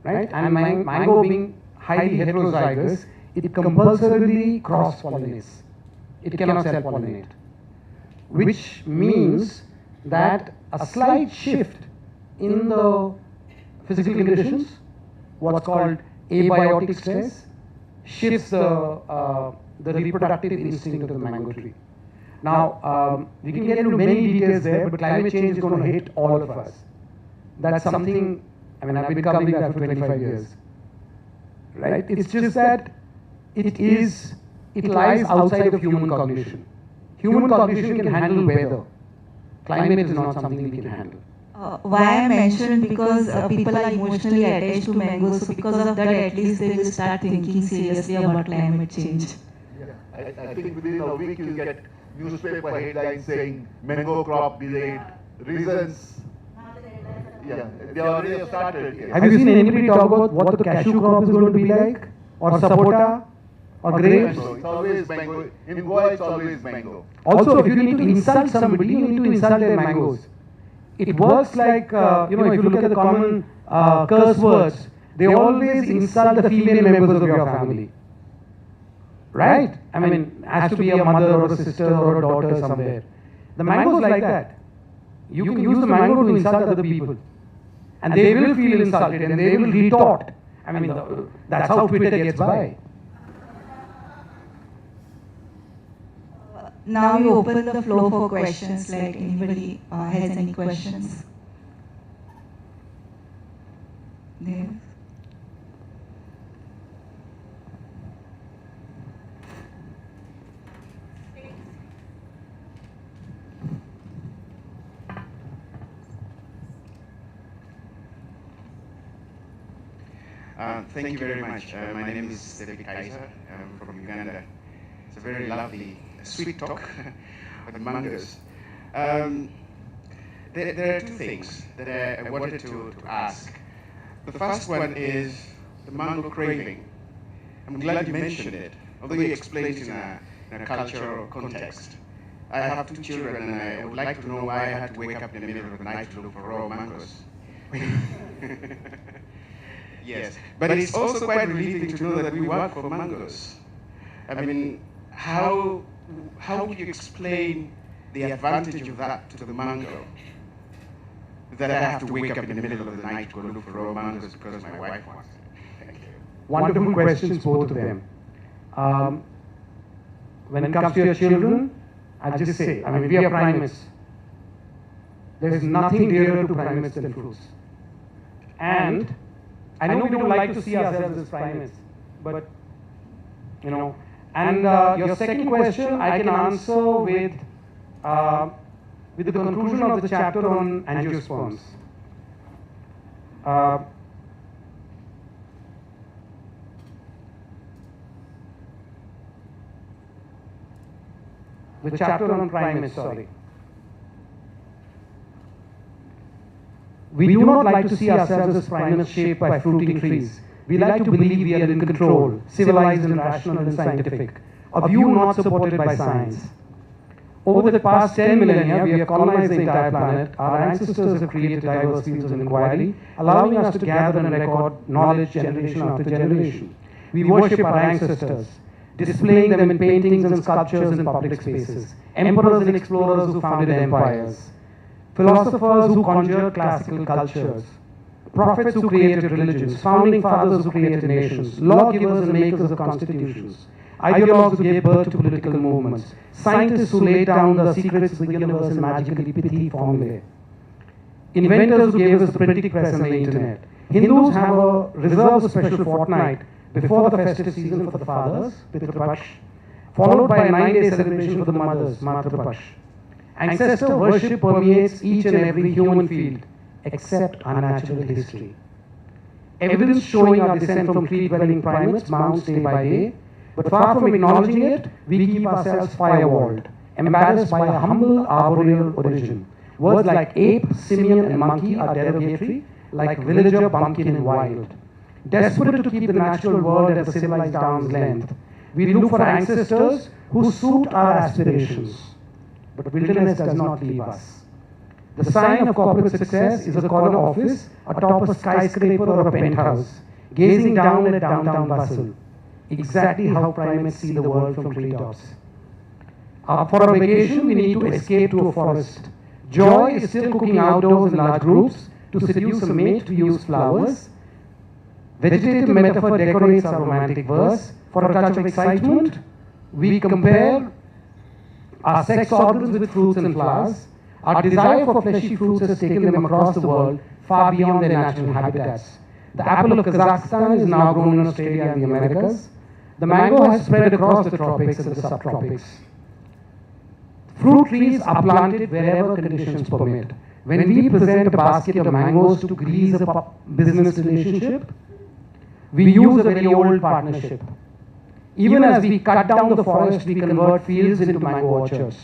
Right? And mango being highly heterozygous, it compulsorily cross-pollinates. It cannot self-pollinate. Which means that a slight shift in the physical conditions, what's called abiotic stress, shifts the reproductive instinct of the mango tree. Now, we can get into many details there, but climate change is going to hit all of us. That's something, I've been covering that for 25 years. Right? It's just that it lies outside of human cognition. Human cognition can handle weather. Climate is not something we can handle. Why I mentioned because people are emotionally attached to mangoes, so because of that at least they will start thinking seriously about climate change. Yeah. I think within a week you'll get newspaper headlines saying mango crop delayed, reasons. Yeah, they already have started. Yes. Have you seen anybody talk about what the cashew crop is going to be like? Or sapota? Or grapes? It's always mango. In Goa it's always mango. Also, if you need to insult somebody, you need to insult their mangoes. It works like, if you look at the common curse words, they always insult the female members of your family. Right? Has to be a mother or a sister or a daughter somewhere. The mango is like that. You can use the mango to insult other people. And they will feel insulted and they will retort. That's how Twitter gets by. Now we open the floor for questions, like anybody has any questions? There. Thank you very much. My name is David Kaiser. I'm from Uganda. It's a very lovely, sweet talk with mangoes. There are two things that I wanted to ask. The first one is the mango craving. I'm glad you mentioned it, although you explained it in a cultural context. I have two children, and I would like to know why I had to wake up in the middle of the night to look for raw mangoes. Yes, but it's also quite relieving to know that we work for mangoes. I mean, how would you explain the advantage of that to the mango? That I have to wake up in the middle of the night to go look for raw mangoes because my wife wants it. Thank you. Wonderful questions, both of them. When it comes to your children, I'll just say, I mean, we are primates. There is nothing dearer to primates than fruits. And I know we don't like to see ourselves as primates, but, you know, and your second question I can answer with the conclusion of the chapter on angiosperms. The chapter on primates, sorry. We do not like to see ourselves as primates shaped by fruiting trees. We like to believe we are in control, civilized and rational and scientific, a view not supported by science. Over the past 10 millennia, we have colonized the entire planet. Our ancestors have created diverse fields of inquiry, allowing us to gather and record knowledge generation after generation. We worship our ancestors, displaying them in paintings and sculptures in public spaces, emperors and explorers who founded empires, philosophers who conjured classical cultures, prophets who created religions, founding fathers who created nations, lawgivers and makers of constitutions, ideologues who gave birth to political movements, scientists who laid down the secrets of the universe in magically pithy formulae, inventors who gave us the printing press and the internet. Hindus have a reserved special fortnight before the festive season for the fathers, Pitrupaksha, followed by a 9-day celebration for the mothers, Matrapaksha. Ancestor worship permeates each and every human field, except our natural history. Evidence showing our descent from tree-dwelling primates mounts day by day, but far from acknowledging it, we keep ourselves firewalled, embarrassed by a humble arboreal origin. Words like ape, simian, and monkey are derogatory, like villager, bumpkin, and wild. Desperate to keep the natural world at a civilized arm's length, we look for ancestors who suit our aspirations. But wilderness does not leave us. The sign of corporate success is a corner office atop a skyscraper or a penthouse, gazing down at downtown bustle. Exactly how primates see the world from treetops. For a vacation, we need to escape to a forest. Joy is still cooking outdoors in large groups to seduce a mate to use flowers. Vegetative metaphor decorates our romantic verse. For a touch of excitement, we compare our sex organs with fruits and flowers. Our desire for fleshy fruits has taken them across the world, far beyond their natural habitats. The apple of Kazakhstan is now grown in Australia and the Americas. The mango has spread across the tropics and the subtropics. Fruit trees are planted wherever conditions permit. When we present a basket of mangoes to grease a business relationship, we use a very old partnership. Even as we cut down the forest, we convert fields into mango orchards.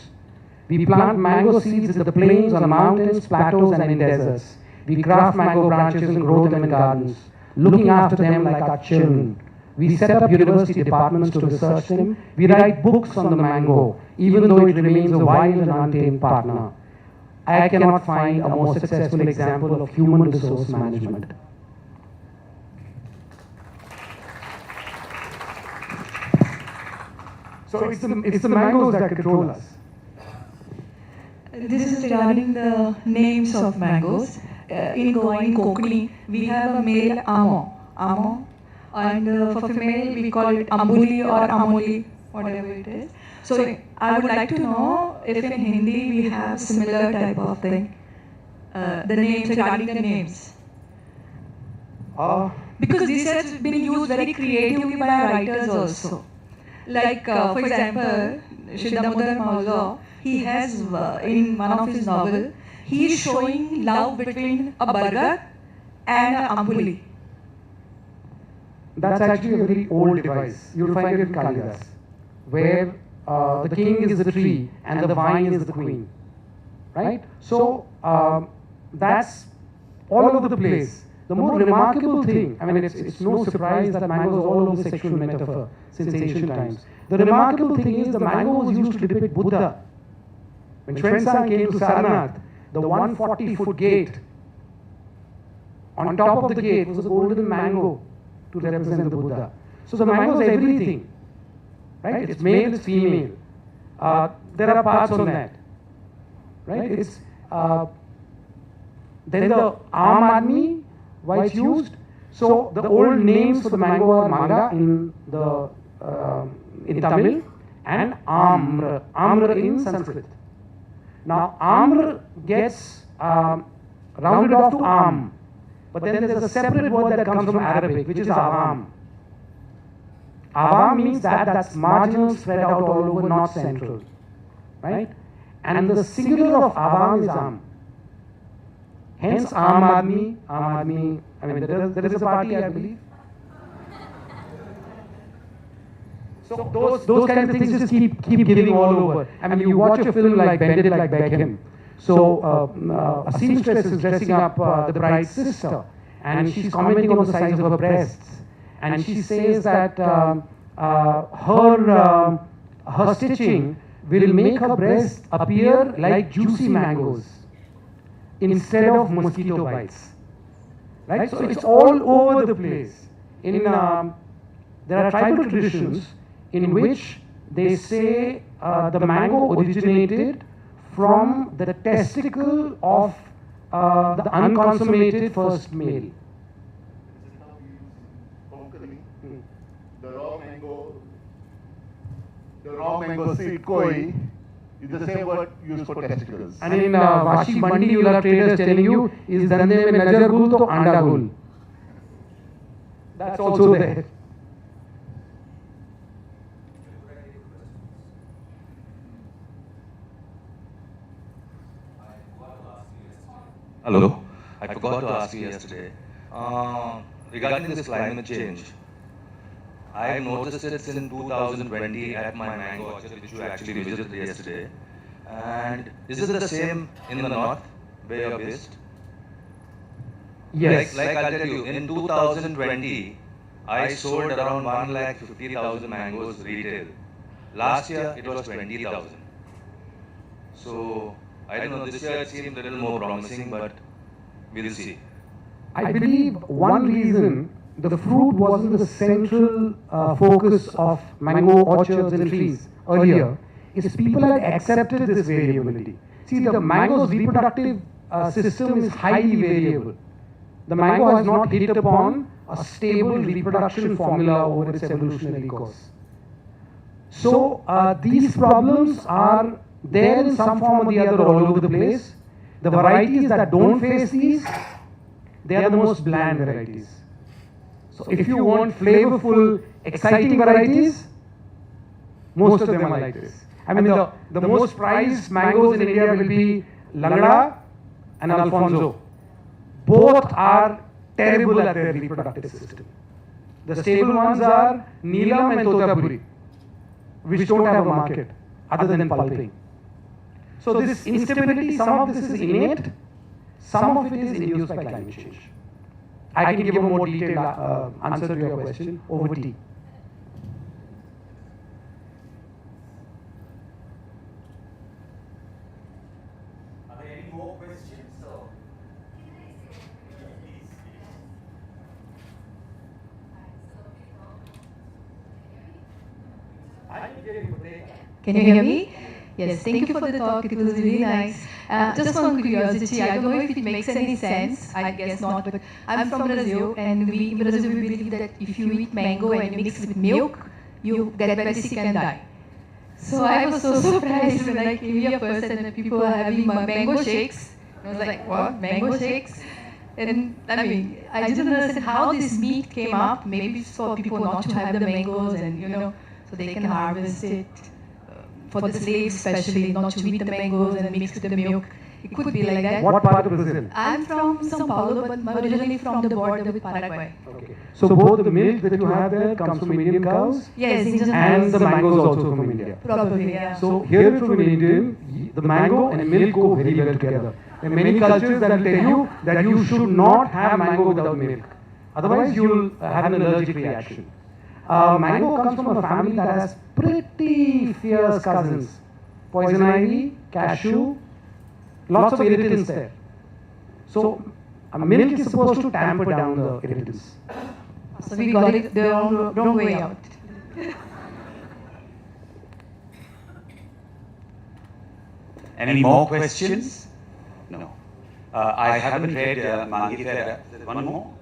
We plant mango seeds in the plains, on the mountains, plateaus, and in deserts. We graft mango branches and grow them in gardens, looking after them like our children. We set up university departments to research them. We write books on the mango, even though it remains a wild and untamed partner. I cannot find a more successful example of human resource management. So it's the mangoes that control us. This is regarding the names of mangoes. In Goa, in Konkani, we have a male amo, and for female we call it ambuli or amoli, whatever it is. So I would like to know if in Hindi we have similar type of thing, the names, regarding the names. Because this has been used very creatively by writers also. Like, for example, Damodar Mauzo, he has, in one of his novels, he is showing love between a burger and an ambuli. That's actually a very old device. You'll find it in Kalidas. where the king is the tree and the vine is the queen, right? So that's all over the place. The more remarkable thing, I mean, it's no surprise that mango is all over sexual metaphor since ancient times. The remarkable thing is the mango was used to depict Buddha. When Xuanzang came to Sarnath, the 140-foot gate, on top of the gate was a golden mango to represent the Buddha. So the mango is everything, right? It's male, it's female. There are parts on that, right? It's then the Aam Aadmi, why it's used. So the old names for the mango are manga in Tamil and amra in Sanskrit. Now amr gets rounded off to am, but then there's a separate word that comes from Arabic, which is awam. Awam means that's marginal, spread out all over, not central, right? And the singular of awam is am. Hence, Aam Aadmi, I mean, there is a party, I believe. So those kind of things just keep giving all over. I mean, you watch a film like Bend It Like Beckham. So a seamstress is dressing up the bride's sister, and she's commenting on the size of her breasts, and she says that her stitching will make her breasts appear like juicy mangoes instead of mosquito bites, right? So it's all over the place. There are tribal traditions in which they say the mango originated from the testicle of the unconsummated first male. The raw mango seed koi is the same word used for testicles. And in Vashi Mandi, you will have traders telling you, is dande mein najar gul to anda gul. That's also there. Hello, I forgot to ask you yesterday. Regarding this climate change, I noticed it in 2020 at my mango orchard, which you actually visited yesterday. And is it the same in the north, where you're based? Yes. Like I'll tell you, in 2020, I sold around 1,50,000 mangoes retail. Last year, it was 20,000. So, I don't know, this year it seemed a little more promising, but we'll see. I believe one reason the fruit wasn't the central focus of mango orchards and trees earlier is people had accepted this variability. See, the mango's reproductive system is highly variable. The mango has not hit upon a stable reproduction formula over its evolutionary course. So these problems are there in some form or the other all over the place. The varieties that don't face these, they are the most bland varieties. So if you want flavorful, exciting varieties, most of them are like this. I mean, the most prized mangoes in India will be Langda and Alfonso. Both are terrible at their reproductive system. The stable ones are Neelam and Totapuri, which don't have a market other than pulping. So this instability, some of this is innate, some of it is induced by climate change. I can give a more detailed answer to your question over tea. Are there any more questions? Can you hear me? Yes, thank you for the talk. It was really nice. Just one curiosity. I don't know if it makes any sense. I guess not, but I'm from Brazil, and we in Brazil we believe that if you eat mango and you mix it with milk, you get very sick and die. So I was so surprised when I came here first and people are having mango shakes. I was like, what? Mango shakes? And I mean, I didn't understand how this meat came up. Maybe it's for people not to have the mangoes and, so they can harvest it. For the slaves especially, not to eat the mangoes and mix with the milk. It could be like that. What part of Brazil? I'm from São Paulo, but originally from the border with Paraguay. Okay. So both the milk that you have there comes from Indian cows? Yes, Indian And the mango is also from India? Probably, yeah. So here from an Indian, the mango and milk go very well together. There are many cultures that will tell you that you should not have mango without milk. Otherwise, you'll have an allergic reaction. Mango comes from a family that has pretty fierce cousins. Poison ivy, cashew, lots of irritants there. So, milk is supposed to tamper down the irritants. So we got it the wrong way out. Any more questions? No. I haven't read Mangifera. One more?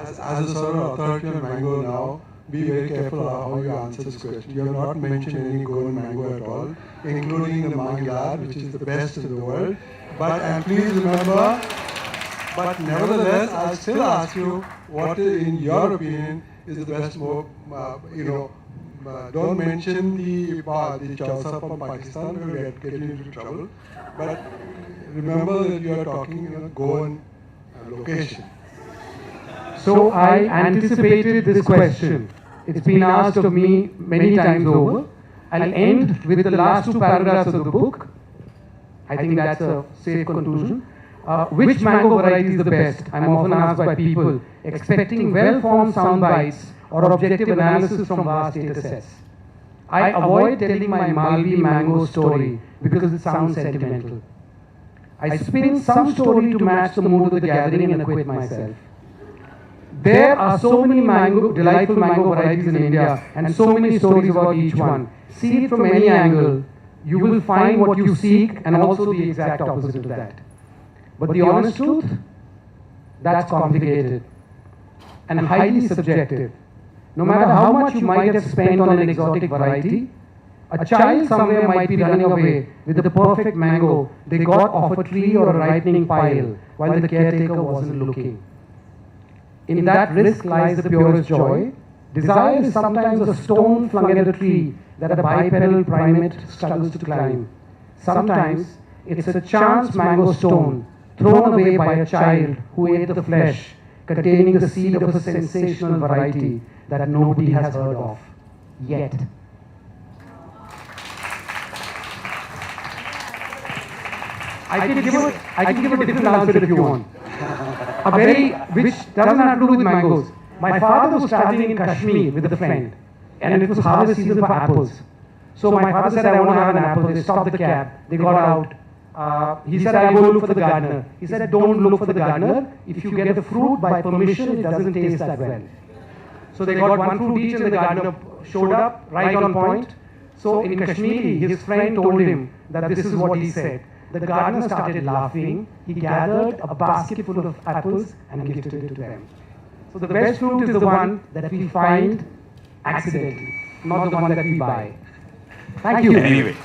As a sort of authority on mango now, be very careful how you answer this question. You have not mentioned any golden mango at all, including the Mangilar, which is the best in the world. And please remember, but nevertheless, I'll still ask you, what in your opinion is the best don't mention the Chausa from Pakistan, we will get into trouble. But remember that you are talking Goan location. So I anticipated this question. It's been asked of me many times over. I'll end with the last two paragraphs of the book. I think that's a safe conclusion. Which mango variety is the best? I'm often asked by people expecting well-formed sound bites or objective analysis from vast data sets. I avoid telling my Malvi mango story because it sounds sentimental. I spin some story to match the mood of the gathering and acquit myself. There are so many delightful mango varieties in India and so many stories about each one. See it from any angle, you will find what you seek and also the exact opposite of that. But the honest truth, that's complicated and highly subjective. No matter how much you might have spent on an exotic variety, a child somewhere might be running away with the perfect mango they got off a tree or a ripening pile while the caretaker wasn't looking. In that risk lies the purest joy. Desire is sometimes a stone flung at a tree that a bipedal primate struggles to climb. Sometimes it's a chance mango stone thrown away by a child who ate the flesh containing the seed of a sensational variety that nobody has heard of yet. I can give a different answer if you want. Which doesn't have to do with mangoes. My father was traveling in Kashmir with a friend, and it was harvest season for apples. So my father said, I want to have an apple. They stopped the cab. They got out. He said, I'll go look for the gardener. He said, don't look for the gardener. If you get the fruit by permission, it doesn't taste that well. So they got one fruit each, and the gardener showed up right on point. So in Kashmiri, his friend told him that this is what he said. The gardener started laughing. He gathered a basket full of apples and gifted it to them. So the best fruit is the one that we find accidentally, not the one that we buy. Thank you. Anyway,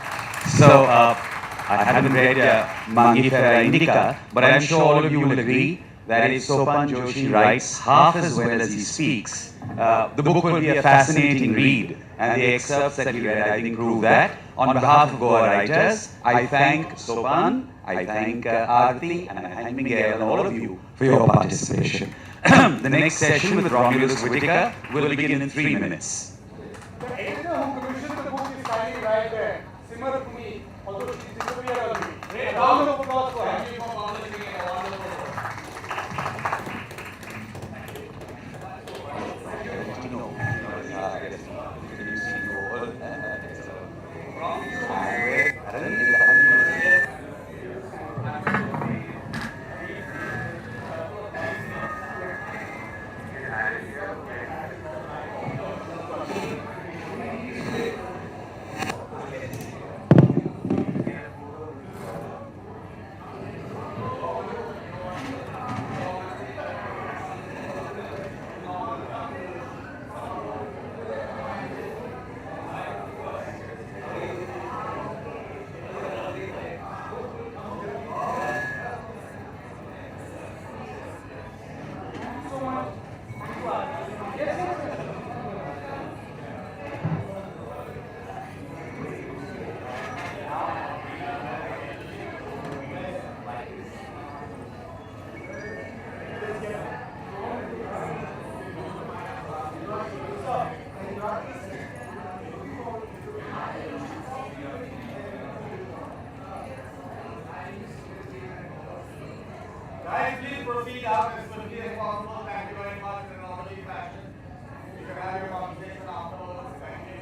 so I haven't read Mangifera indica, but I'm sure all of you will agree that if Sopan Joshi writes half as well as he speaks, the book will be a fascinating read, and the excerpts that we read, I think, prove that. On behalf of Goa writers, I thank Sopan, I thank Aarti, and I thank Miguel and all of you for your participation. The next session with Romulus Whittaker will begin in 3 minutes. The editor who commissioned the book is standing right there. Simmer to me, although she disappeared already. A round of applause for Henry for publishing a wonderful book. proceed out as quickly as possible. Thank you very much in an orderly fashion. You can have your conversation afterwards. Thank you.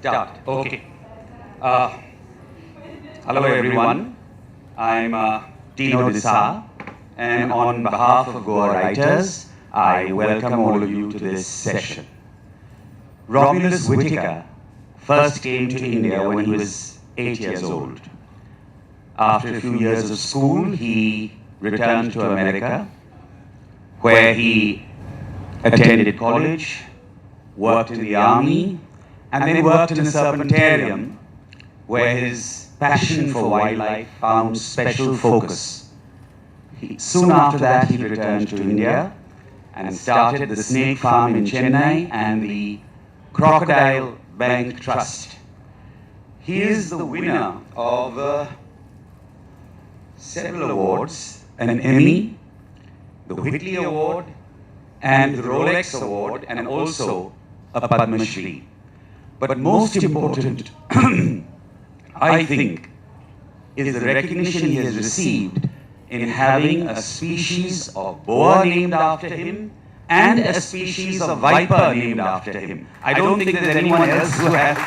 Start. Okay. Hello everyone. I'm Tino Disa, and on behalf of Goa writers, I welcome all of you to this session. Romulus Whittaker first came to India when he was 8 years old. After a few years of school, he returned to America, where he attended college, worked in the army, and then worked in a serpentarium, where his passion for wildlife found special focus. Soon after that, he returned to India and started the snake farm in Chennai and the Crocodile Bank Trust. He is the winner of several awards, an Emmy, the Whitley Award, and the Rolex Award, and also a Padma Shri. But most important, I think, is the recognition he has received in having a species of boa named after him and a species of viper named after him. I don't think there's anyone else who has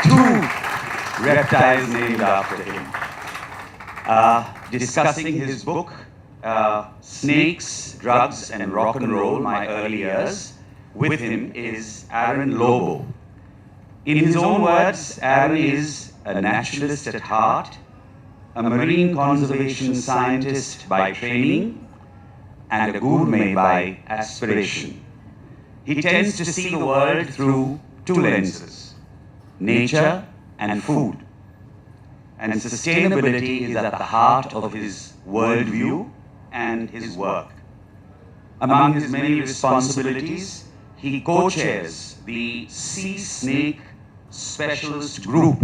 two reptiles named after him. Discussing his book, Snakes, Drugs and Rock and Roll, My Early Years, with him is Aaron Lobo. In his own words, Aaron is a naturalist at heart, a marine conservation scientist by training, and a gourmet by aspiration. He tends to see the world through two lenses, nature and food. And sustainability is at the heart of his worldview and his work. Among his many responsibilities, he co-chairs the Sea Snake Specialist Group.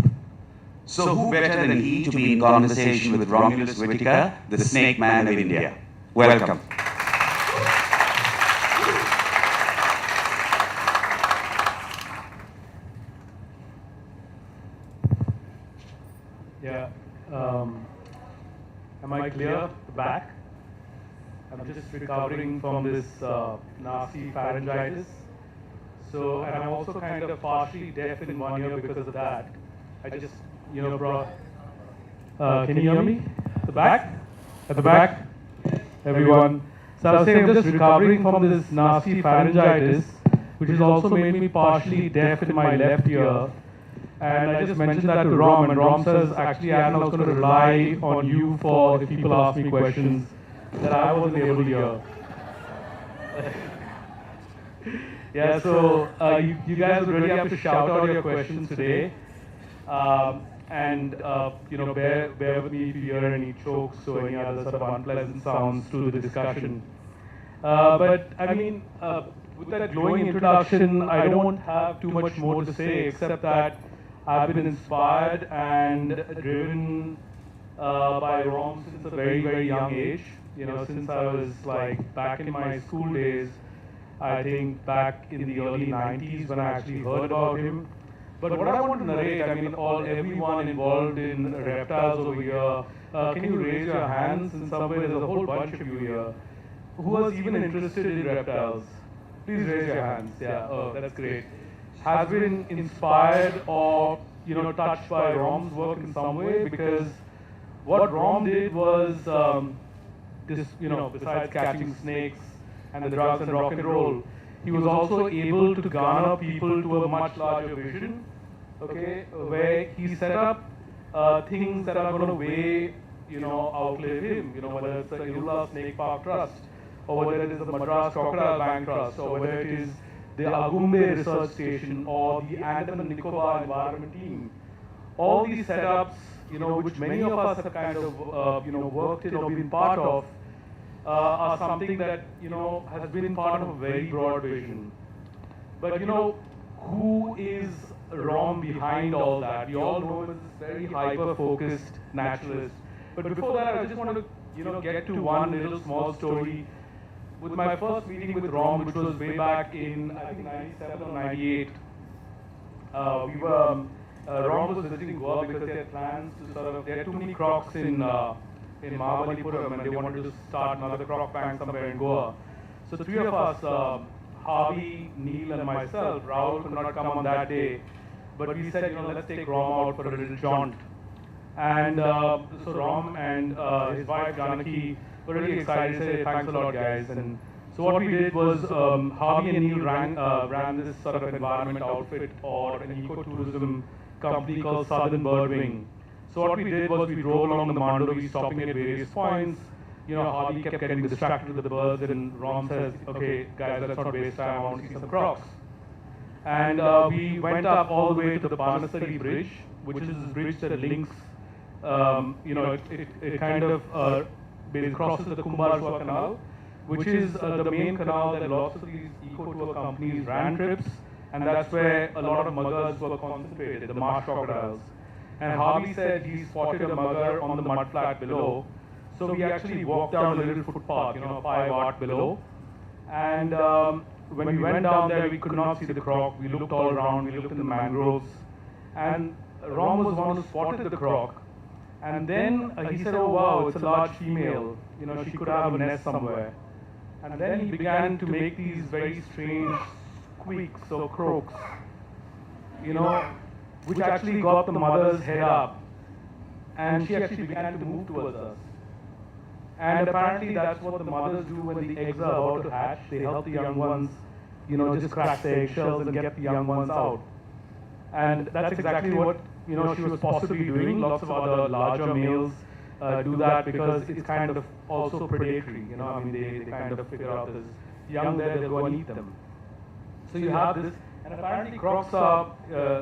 So who better than he to be in conversation with Romulus Whittaker, the snake man of India? Welcome. Yeah. Am I clear? The back? I'm just recovering from this nasty pharyngitis. So, and I'm also kind of partially deaf in one ear because of that. I just, brought. Can you hear me? The back? At the back? Everyone. So I was saying I'm just recovering from this nasty pharyngitis, which has also made me partially deaf in my left ear. And I just mentioned that to Rom, and Rom says, actually, Aaron, I was going to rely on you for if people ask me questions that I wasn't able to hear. Yeah, so you guys would really have to shout out your questions today. And bear with me if you hear any chokes or any other sort of unpleasant sounds to the discussion. But I mean, with that glowing introduction, I don't have too much more to say except that I've been inspired and driven by Rom since a very, very young age. Since I was like back in my school days, I think back in the early 90s when I actually heard about him. But what I want to narrate, I mean, everyone involved in reptiles over here, can you raise your hands in some way? There's a whole bunch of you here. Who was even interested in reptiles? Please raise your hands. Yeah, oh, that's great. Has been inspired or, touched by Rom's work in some way, because what Rom did was, besides catching snakes and the drugs and rock and roll, he was also able to garner people to a much larger vision, okay, where he set up things that are going to way, outlive him, whether it's the Irula Snake Park Trust, or whether it is the Madras Crocodile Bank Trust, or whether it is the Agumbe Research Station, or the Andaman and Nicobar Environment Team. All these setups, which many of us have kind of, worked in or been part of, are something that, has been part of a very broad vision. But, who is Rom behind all that? We all know him as this very hyper-focused naturalist. But before that, I just want to, get to one little small story. With my first meeting with Rom, which was way back in, I think, 97 or 98, Rom was visiting Goa because they had plans to there had too many crocs in Mahabalipuram, and they wanted to start another croc bank somewhere in Goa. So three of us, Harvey, Neil and myself, Rahul could not come on that day, but we said, let's take Rom out for a little jaunt. And so Rom and his wife Janaki were really excited. Said, thanks a lot, guys. And so what we did was Harvey and Neil ran this sort of environment outfit or an ecotourism company called Southern Birdwing. So what we did was we drove along the Mandovi, stopping at various points. Harvey kept getting distracted with the birds, and Rom says, "Okay, guys, let's not waste time. I want to see some crocs." And we went up all the way to the Parnasari Bridge, which is this bridge that links. It kind of crosses the Kumbharswa Canal, which is the main canal that lots of these eco-tour companies ran trips, and that's where a lot of muggers were concentrated, the marsh crocodiles. And Harvey said he spotted a mugger on the mud flat below, so we actually walked down a little footpath, 5 art below, and when we went down there, we could not see the croc. We looked all around, we looked in the mangroves, and Rom was the one who spotted the croc. And then he said, "Oh wow, it's a large female. She could have a nest somewhere." And then he began to make these very strange squeaks or croaks, which actually got the mother's head up, and she actually began to move towards us. And apparently that's what the mothers do when the eggs are about to hatch. They help the young ones, just crack the eggshells and get the young ones out. And that's exactly what she was possibly doing. Lots of other larger males do that because it's kind of also predatory. They kind of figure out there's young there, they'll go and eat them. So you have this, and apparently crocs are,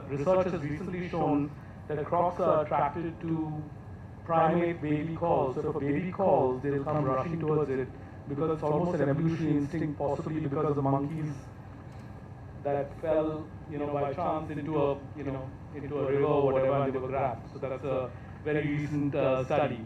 research has recently shown that crocs are attracted to primate baby calls. So if a baby calls, they'll come rushing towards it because it's almost an evolutionary instinct, possibly because the monkeys that fell, by chance into a river or whatever, and they were grabbed. So that's a very recent study.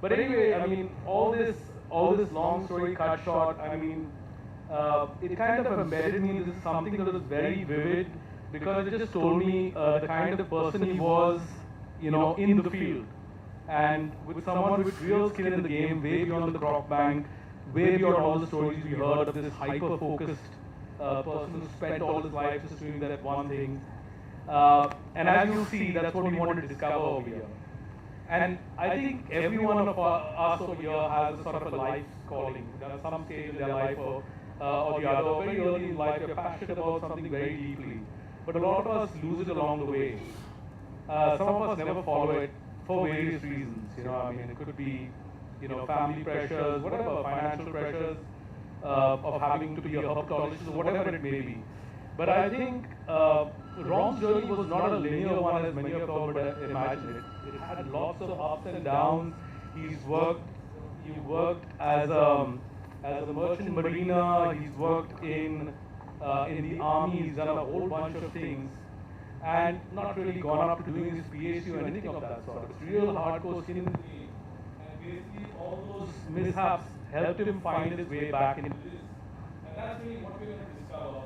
But anyway, all this long story cut short, it kind of embedded me in something that was very vivid because it just told me the kind of person he was, in the field. And with someone with real skin in the game, way beyond the croc bank, way beyond all the stories we heard of this hyper-focused person who spent all his life just doing that one thing. And as you'll see, that's what we wanted to discover over here. And I think every one of us over here has a sort of a life calling. At some stage in their life or the other, very early in life, you're passionate about something very deeply. But a lot of us lose it along the way. Some of us never follow it for various reasons. It could be, family pressures, whatever, financial pressures, of having to be a herpetologist, or whatever it may be. But I think Rom's journey was not a linear one as many of you would imagine it. It had lots of ups and downs. He worked as a merchant mariner. He's worked in the army. He's done a whole bunch of things, and not really gone up to doing his PhD or anything of that sort. It's real hardcore skin in the game, and basically all those mishaps helped him find his way back into this. And that's really what we're going to discover.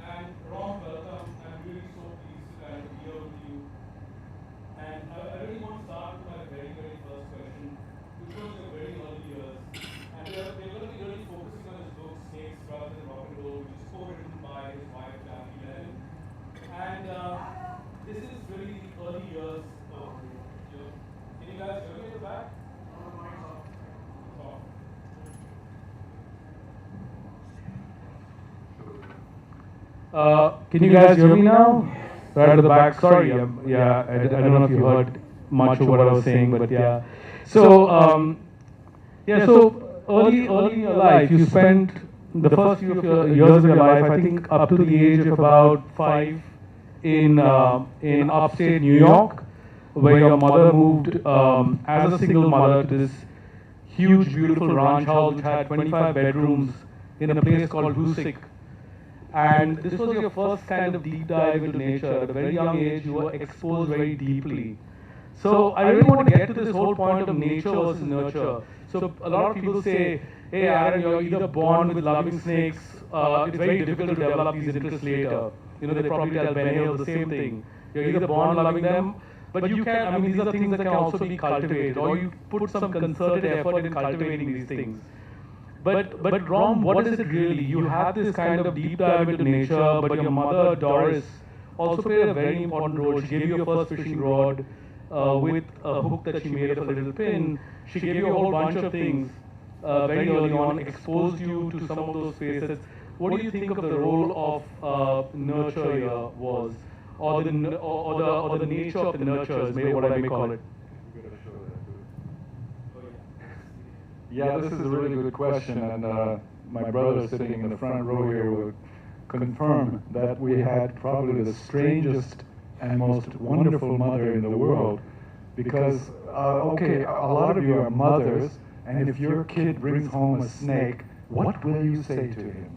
And Rom, welcome. I'm really so pleased to kind of be here with you. And I really want to start with my very, very first question, which was your very early years. And we're going to be really focusing on his book, Snakes, Drugs, and Rock and Roll, which is co-written by his wife, Jackie Lennon. And this is really the early years of your. Can you guys hear me at the back? Can you guys hear me now? Right at the back. Sorry, I don't know if you heard much of what I was saying, but yeah. So, so early in your life, you spent the first few of your years of your life, I think, up to the age of about 5 in upstate New York, where your mother moved as a single mother to this huge, beautiful ranch house which had 25 bedrooms in a place called Husick. And this was your first kind of deep dive into nature. At a very young age, you were exposed very deeply. So I really want to get to this whole point of nature versus nurture. So a lot of people say, hey Aaron, you're either born with loving snakes, it's very difficult to develop these interests later. They probably tell Ben Hale the same thing. You're either born loving them, but you can, these are things that can also be cultivated, or you put some concerted effort in cultivating these things. But Rom, what is it really? You had this kind of deep dive into nature, but your mother, Doris, also played a very important role. She gave you your first fishing rod with a hook that she made of a little pin. She gave you a whole bunch of things very early on, exposed you to some of those spaces. What do you think of the role of nurture here was, or the nature of the nurtures, maybe what I may call it? Yeah, this is a really good question, and my brother sitting in the front row here will confirm that we had probably the strangest and most wonderful mother in the world. Because, okay, a lot of you are mothers, and if your kid brings home a snake, what will you say to him?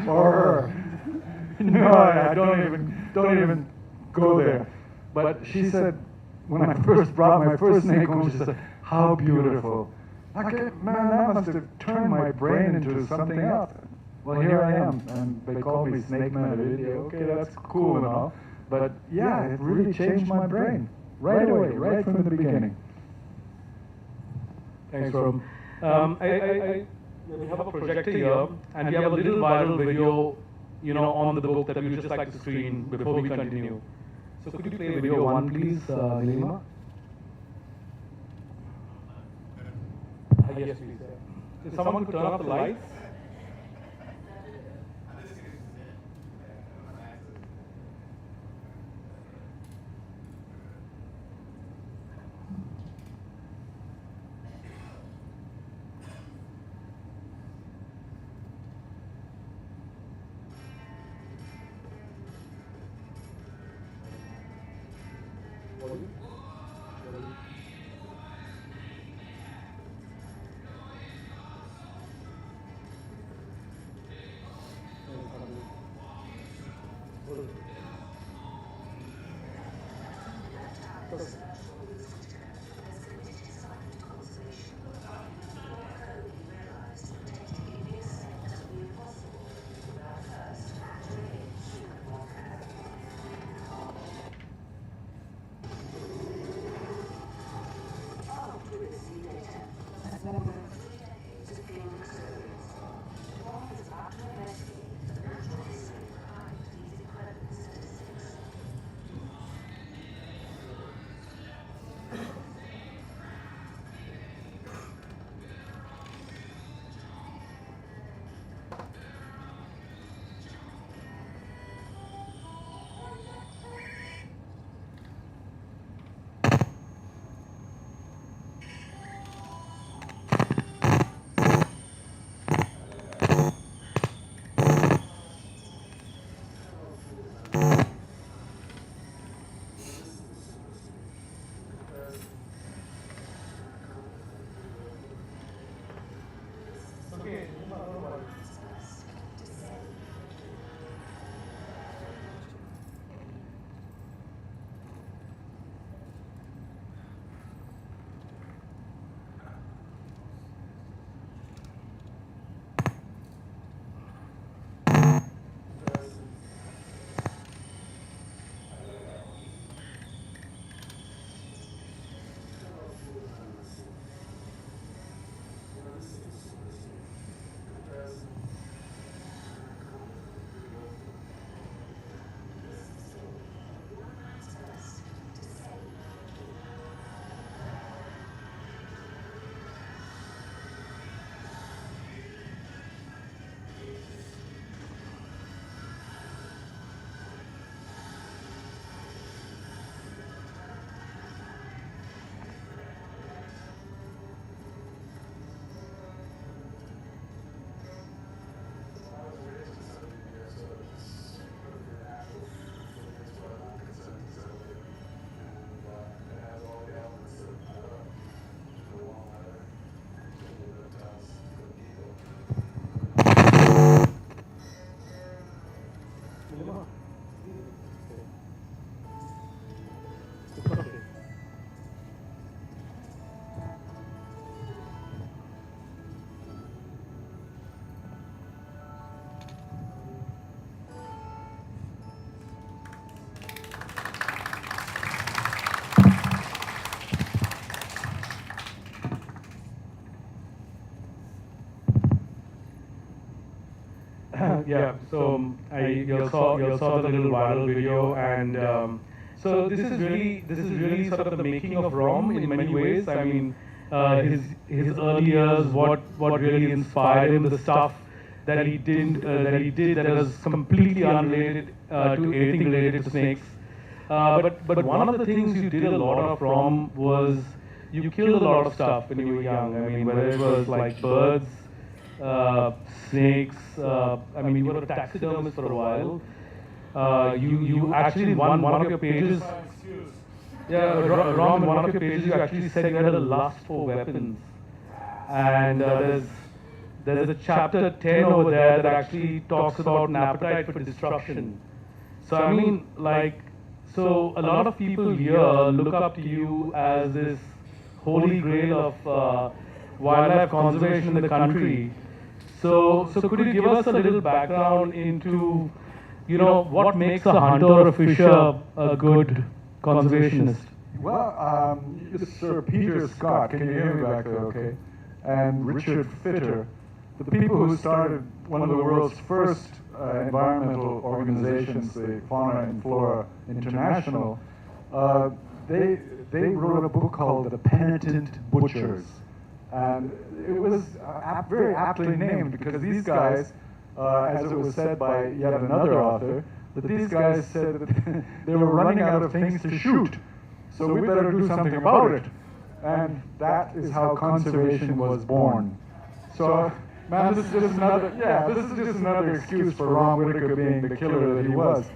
Or her? No, I don't even go there. But she said, when I first brought my first snake home, she said, how beautiful. Okay, man, that must have turned my brain into something else. Well, here I am, and they call me Snake Man of India. Okay, that's cool and all, but yeah, it really changed my brain right away, right from the beginning. Thanks, Rob. We have a projector here, and we have a little viral video, on the book that we would just like to screen before we continue. So could you play video 1, please, Nilima? Yes, please. If someone could turn off the lights. Yeah, so you saw the little viral video, and so this is really sort of the making of Rom in many ways. I mean, his early years, what really inspired him, the stuff that he did that was completely unrelated to anything related to snakes. But one of the things you did a lot of, Rom, was you killed a lot of stuff when you were young. I mean, whether it was like birds, snakes. I mean, you were a taxidermist for a while. You actually, one of your pages. Yeah, Rom, in one of your pages, you actually said you had a lust for weapons. And there's a chapter 10 over there that actually talks about an appetite for destruction. So I mean, like, so a lot of people here look up to you as this holy grail of wildlife conservation in the country. So could you give us a little background into, what makes a hunter or a fisher a good conservationist? Well, it's Sir Peter Scott, can you hear me back there, okay? And Richard Fitter, the people who started one of the world's first environmental organizations, the Fauna and Flora International, they wrote a book called The Penitent Butchers. And it was very aptly named because these guys, as it was said by yet another author, that these guys said that they were running out of things to shoot, so we better do something about it. And that is how conservation was born. So, man, this is just another excuse for Ron Whitaker being the killer that he was.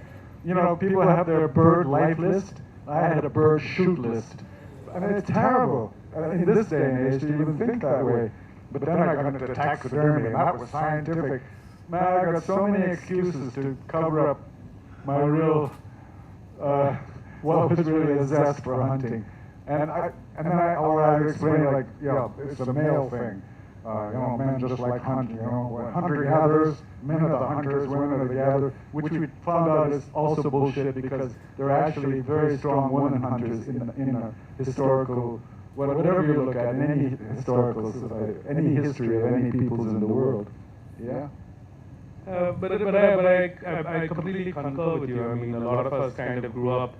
People have their bird life list. I had a bird shoot list. I mean, it's terrible in this day and age to even think that way. But then I got into taxidermy, and that was scientific. Man, I got so many excuses to cover up my real, what was really a zest for hunting. And then I explained, like, it's a male thing. Men just like hunting, hunter-gatherers, men are the hunters, women are the gatherers, which we found out is also bullshit because there are actually very strong women hunters in a historical, whatever you look at, in any historical, any history of any peoples in the world. Yeah? But I completely concur with you. I mean, a lot of us kind of grew up.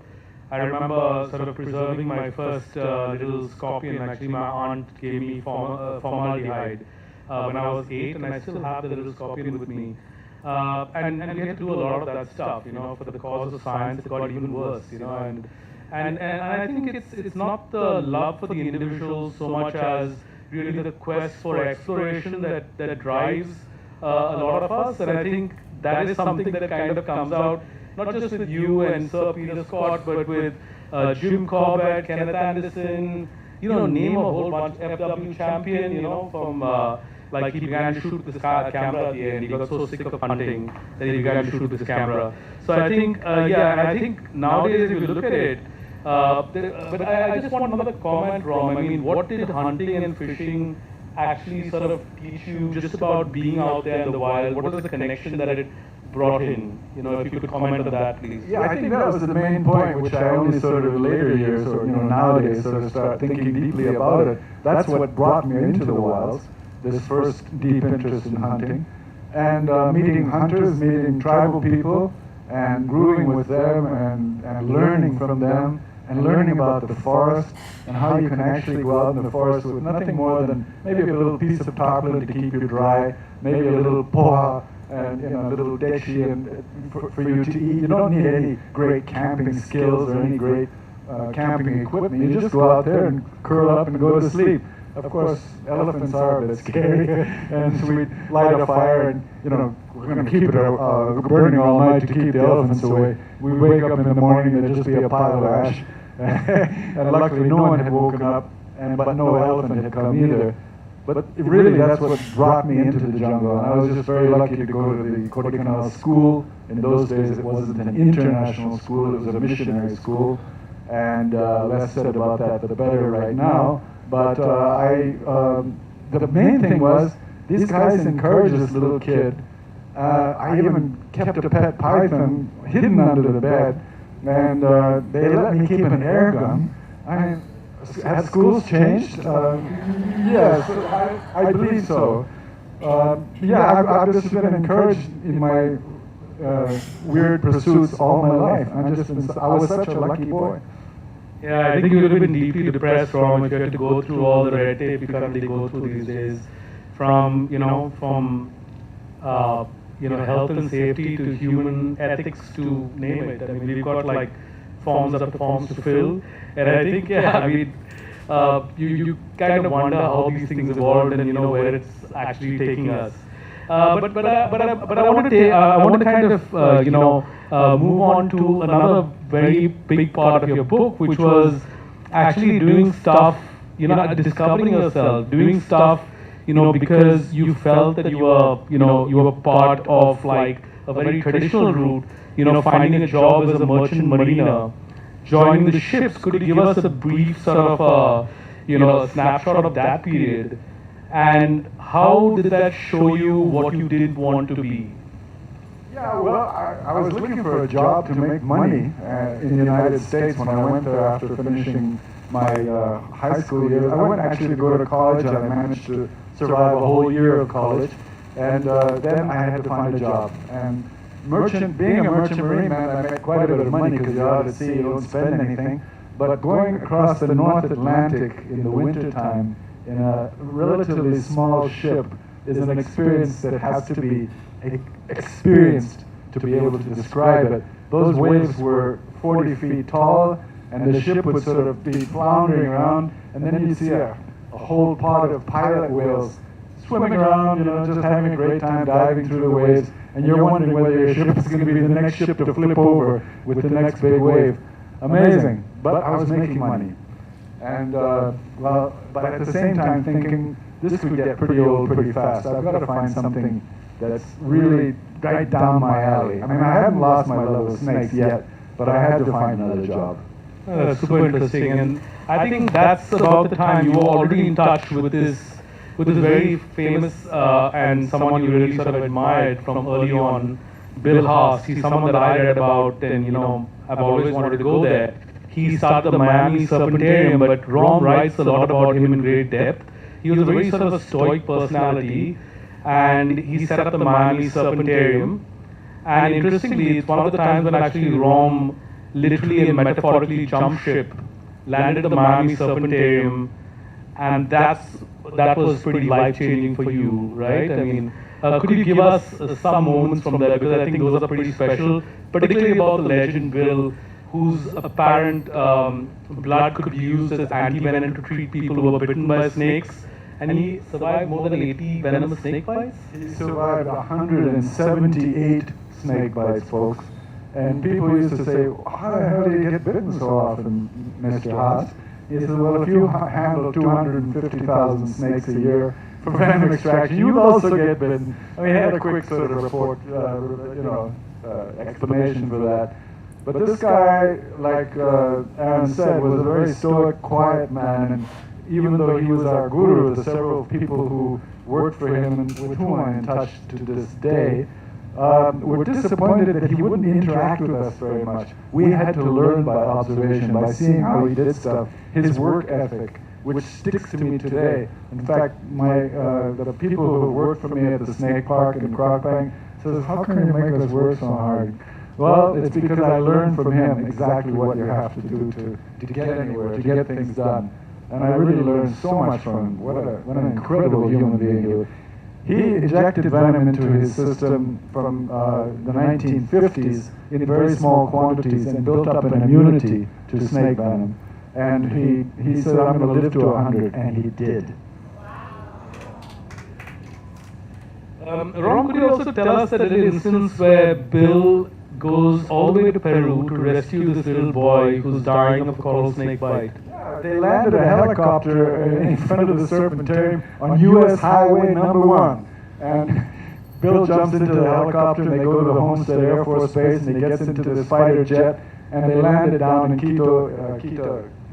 I remember sort of preserving my first little scorpion. Actually, my aunt gave me formaldehyde when I was 8, and I still have the little scorpion with me. And we had to do a lot of that stuff, for the cause of science. It got even worse, and I think it's not the love for the individual so much as really the quest for exploration that drives a lot of us. And I think that is something that kind of comes out not just with you and Sir Peter Scott, but with Jim Corbett, Kenneth Anderson, name a whole bunch, F.W. Champion, from, like he began to shoot with his camera at the end. He got so sick of hunting that he began to shoot with his camera. So I think, and I think nowadays if you look at it, but I just want another comment, Rom. I mean, what did hunting and fishing actually sort of teach you just about being out there in the wild? What was the connection that it brought in? If you could comment on that, please. Yeah, I think that was the main point, which I only sort of later years, or nowadays, sort of start thinking deeply about it. That's what brought me into the wilds, this first deep interest in hunting, and meeting hunters, meeting tribal people, and growing with them, and learning from them, and learning about the forest, and how you can actually go out in the forest with nothing more than maybe a little piece of tarpaulin to keep you dry, maybe a little poha, and a little dekshi for you to eat. You don't need any great camping skills or any great camping equipment. You just go out there and curl up and go to sleep. Of course, elephants are a bit scary, and so we light a fire, and we're going to keep it burning all night to keep the elephants away. We wake up in the morning, there'd just be a pile of ash, and luckily no one had woken up, but no elephant had come either. But really, that's what brought me into the jungle. And I was just very lucky to go to the Kodaikanal school. In those days, it wasn't an international school, it was a missionary school. And less said about that, the better right now. But the main thing was, these guys encouraged this little kid. I even kept a pet python hidden under the bed. And they let me keep an air gun. Have schools changed? Yes, I believe so. Yeah, I've just been encouraged in my weird pursuits all my life. I was such a lucky boy. Yeah, I think you would have been deeply depressed from if you had to go through all the red tape you currently go through these days, from health and safety to human ethics to name it. I mean, we've got like forms after forms to fill, and I think you kind of wonder how these things evolved and where it's actually taking us. But I want to kind of move on to another very big part of your book, which was actually doing stuff, discovering yourself, doing stuff, because you felt that you were part of like a very traditional route, finding a job as a merchant mariner, joining the ships. Could you give us a brief sort of a snapshot of that period? And how did that show you what you did want to be? Yeah, well, I was looking for a job to make money in the United States when I went there after finishing my high school years. I went actually to go to college, and I managed to survive a whole year of college, and then I had to find a job. And being a merchant marine meant I made quite a bit of money because you're out at sea, you don't spend anything. But going across the North Atlantic in the wintertime in a relatively small ship is an experience that has to be experienced to be able to describe it. Those waves were 40 feet tall, and the ship would sort of be floundering around, and then you'd see a whole pod of pilot whales swimming around, just having a great time diving through the waves, and you're wondering whether your ship is going to be the next ship to flip over with the next big wave. Amazing, but I was making money. And, but at the same time thinking, this could get pretty old pretty fast. I've got to find something that's really right down my alley. I mean, I hadn't lost my love of snakes yet, but I had to find another job. That's super interesting, and I think that's about the time you were already in touch with this very famous and someone you really sort of admired from early on, Bill Haas. He's someone that I read about, and I've always wanted to go there. He started the Miami Serpentarium, but Rom writes a lot about him in great depth. He was a very sort of a stoic personality, and he set up the Miami Serpentarium. And interestingly, it's one of the times when actually Rom literally and metaphorically jumped ship, landed at the Miami Serpentarium, and that was pretty life-changing for you, right? I mean, could you give us some moments from there, because I think those are pretty special, particularly about the legend Bill, whose apparent blood could be used as anti-venom to treat people who were bitten by snakes, and he survived more than 80 venomous snake bites? He survived 178 snake bites, folks. And people used to say, how the hell do you get bitten so often, Mr. Haas? He said, well, if you handle 250,000 snakes a year for venom extraction, you'll also get bitten. I mean, he had a quick sort of report, explanation for that. But this guy, like Aaron said, was a very stoic, quiet man, and even though he was our guru, the several people who worked for him and with whom I'm in touch to this day, were disappointed that he wouldn't interact with us very much. We had to learn by observation, by seeing how he did stuff, his work ethic, which sticks to me today. In fact, the people who worked for me at the snake park and Croc Bank says, how can you make us work so hard? Well, it's because I learned from him exactly what you have to do to get anywhere, to get things done. And I really learned so much from him. What an incredible human being he was. He injected venom into his system from the 1950s in very small quantities and built up an immunity to snake venom. And he said, I'm going to live to 100, and he did. Ron, could you also tell us that little instance where Bill goes all the way to Peru to rescue this little boy who's dying of a coral snake bite? They landed a helicopter in front of the Serpentarium on U.S. Highway number 1. And Bill jumps into the helicopter, and they go to the Homestead Air Force Base, and he gets into this fighter jet, and they landed down in Quito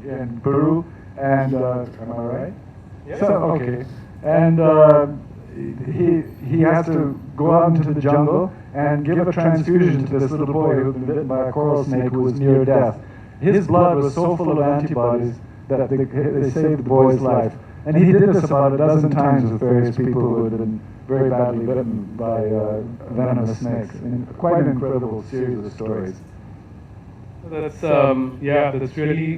in Peru. And, am I right? Yeah. So, okay. And he has to go out into the jungle and give a transfusion to this little boy who had been bitten by a coral snake who was near death. His blood was so full of antibodies that they saved the boy's life. And he did this about a dozen times with various people who had been very badly bitten by venomous snakes. I mean, quite an incredible series of stories. That's that's really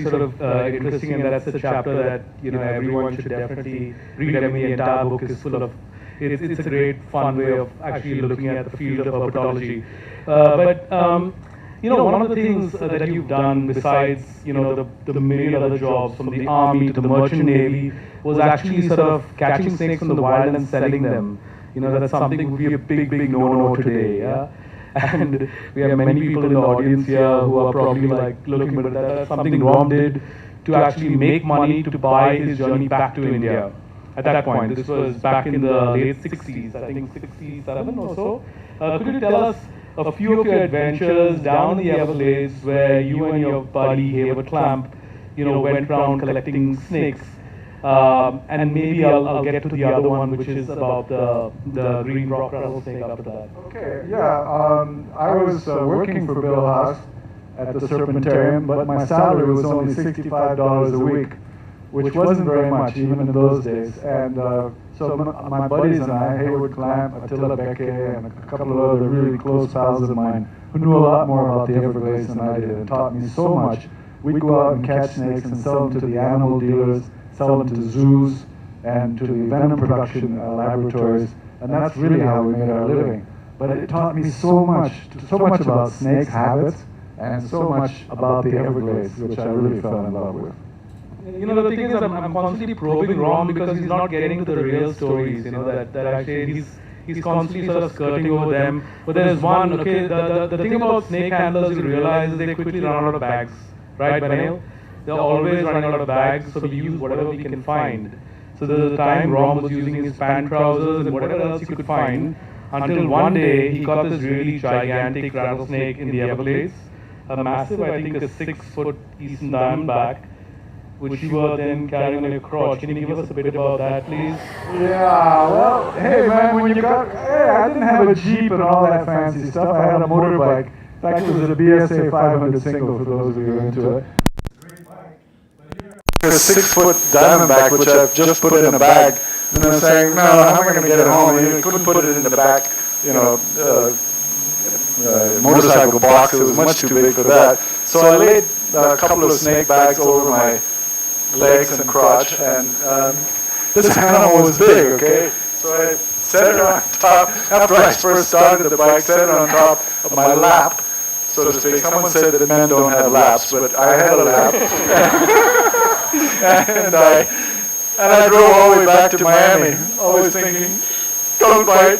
sort of interesting, and that's a chapter that everyone should definitely read. I mean, the entire book is full of. It's a great fun way of actually looking at the field of herpetology. One of the things that you've done besides the million other jobs, from the army to the merchant navy, was actually sort of catching snakes from the wild and selling them. That's something would be a big no-no today. Yeah. And we have many people in the audience here who are probably like looking, but that's something Rom did to actually make money to buy his journey back to India. At that point, this was back in the late 60s, I think 67 or so. Could you tell us a few of your adventures down the Everglades where you and your buddy Hayward Clamp, went around collecting snakes? And maybe I'll get to the other one, which is about the green rock rattlesnake after that. Okay, yeah. I was working for Bill Haas at the Serpentarium, but my salary was only $65 a week, which wasn't very much even in those days. And so my buddies and I, Hayward Clamp, Attila Becke, and a couple of other really close pals of mine who knew a lot more about the Everglades than I did and taught me so much, we'd go out and catch snakes and sell them to the animal dealers, sell them to zoos and to the venom production laboratories, and that's really how we made our living. But it taught me so much about snakes' habits and so much about the Everglades, which I really fell in love with. The thing is, I'm constantly probing Rom because he's not getting to the real stories, that actually he's constantly sort of skirting over them. But there's one, okay, the thing about snake handlers, you realize, is they quickly run out of bags, right, Benil? They're always running out of bags, so we use whatever we can find. So there was a time Rom was using his pant trousers and whatever else he could find, until one day he got this really gigantic rattlesnake in the Everglades, a massive, I think a 6-foot Eastern Diamondback, which you were then carrying on your crotch. Can you give us a bit about that, please? Yeah, well, hey man, I didn't have a Jeep and all that fancy stuff. I had a motorbike. In fact, it was a BSA 500 single, for those of you who are into it. A 6-foot Diamondback, which I've just put in a bag, and I'm saying, no, how am I going to get it home? You couldn't put it in the back, motorcycle box. It was much too big for that. So I laid a couple of snake bags over my legs and crotch, and this animal was big, okay? So I set it on top, after I first started the bike, set it on top of my lap, so to speak. Someone said that men don't have laps, but I had a lap. and I drove all the way back to Miami, always thinking, don't bite.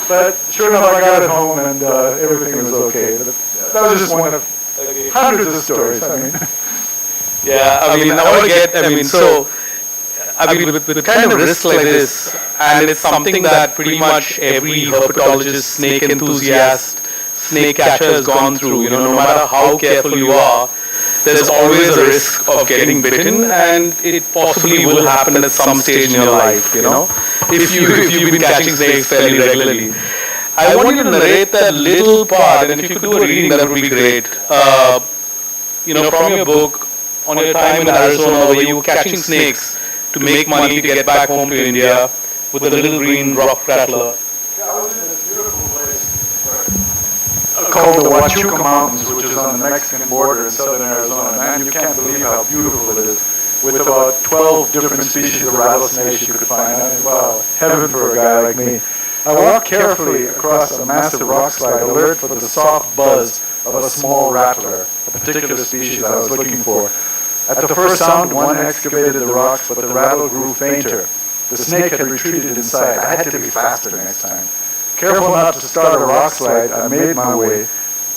But sure enough, I got it home and everything was okay. But that was just one of hundreds of stories. I mean. Yeah, I want to get, with kind of risk like this, and it's something that pretty much every herpetologist, snake enthusiast, snake catcher has gone through, no matter how careful you are, there's always a risk of getting bitten, and it possibly will happen at some stage in your life, if you've been catching snakes fairly regularly. I want you to narrate that little part, and if you could do a reading, that would be great. From your book, on your time in Arizona, where you were catching snakes to make money to get back home to India with the little green rock rattler. Yeah, I was in this beautiful place called the Huachuca Mountains, which is on the Mexican border in southern Arizona. Man, you can't believe how beautiful it is. With about 12 different species of rattlesnakes you could find. I mean, wow, heaven for a guy like me. I walked carefully across a massive rock slide, alert for the soft buzz of a small rattler, a particular species I was looking for. At the first sound, one excavated the rocks, but the rattle grew fainter. The snake had retreated inside. I had to be faster next time. Careful not to start a rock slide, I made my way.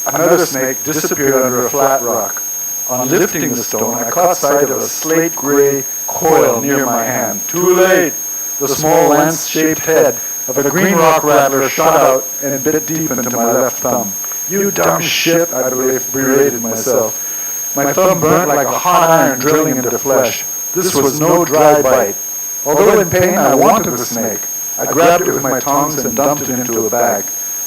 Another snake disappeared under a flat rock. On lifting the stone, I caught sight of a slate-gray coil near my hand. Too late! The small lance-shaped head of a green rock rattler shot out and bit deep into my left thumb. You dumb shit, I berated myself. My thumb burnt like a hot iron drilling into flesh. This was no dry bite. Although in pain, I wanted the snake. I grabbed it with my tongs and dumped it into a bag.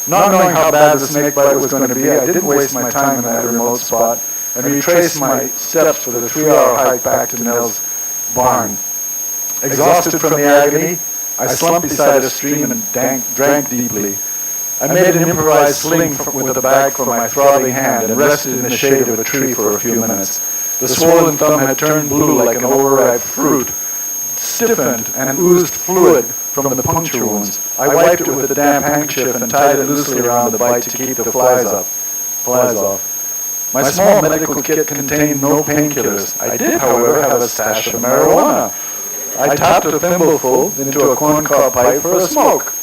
Not knowing how bad the snake bite was going to be, I didn't waste my time in that remote spot and retraced my steps for the 3-hour hike back to Nell's barn. Exhausted from the agony, I slumped beside a stream and drank deeply. I made an improvised sling with a bag for my throbbing hand and rested in the shade of a tree for a few minutes. The swollen thumb had turned blue like an overripe fruit, stiffened and oozed fluid from the puncture wounds. I wiped it with a damp handkerchief and tied it loosely around the bite to keep the flies off. My small medical kit contained no painkillers. I did, however, have a stash of marijuana. I tapped a thimbleful into a corncob pipe for a smoke.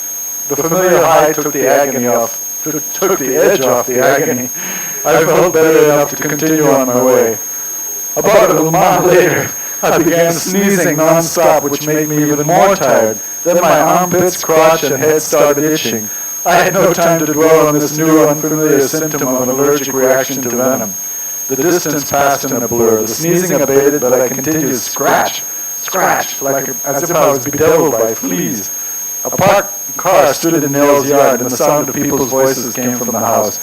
The familiar high took the edge off the agony. I felt better enough to continue on my way. About a month later, I began sneezing non-stop, which made me even more tired. Then my armpits, crotch, and head started itching. I had no time to dwell on this new unfamiliar symptom of an allergic reaction to venom. The distance passed in a blur. The sneezing abated, but I continued to scratch, as if I was bedeviled by fleas. A parked car stood in Nell's yard, and the sound of people's voices came from the house.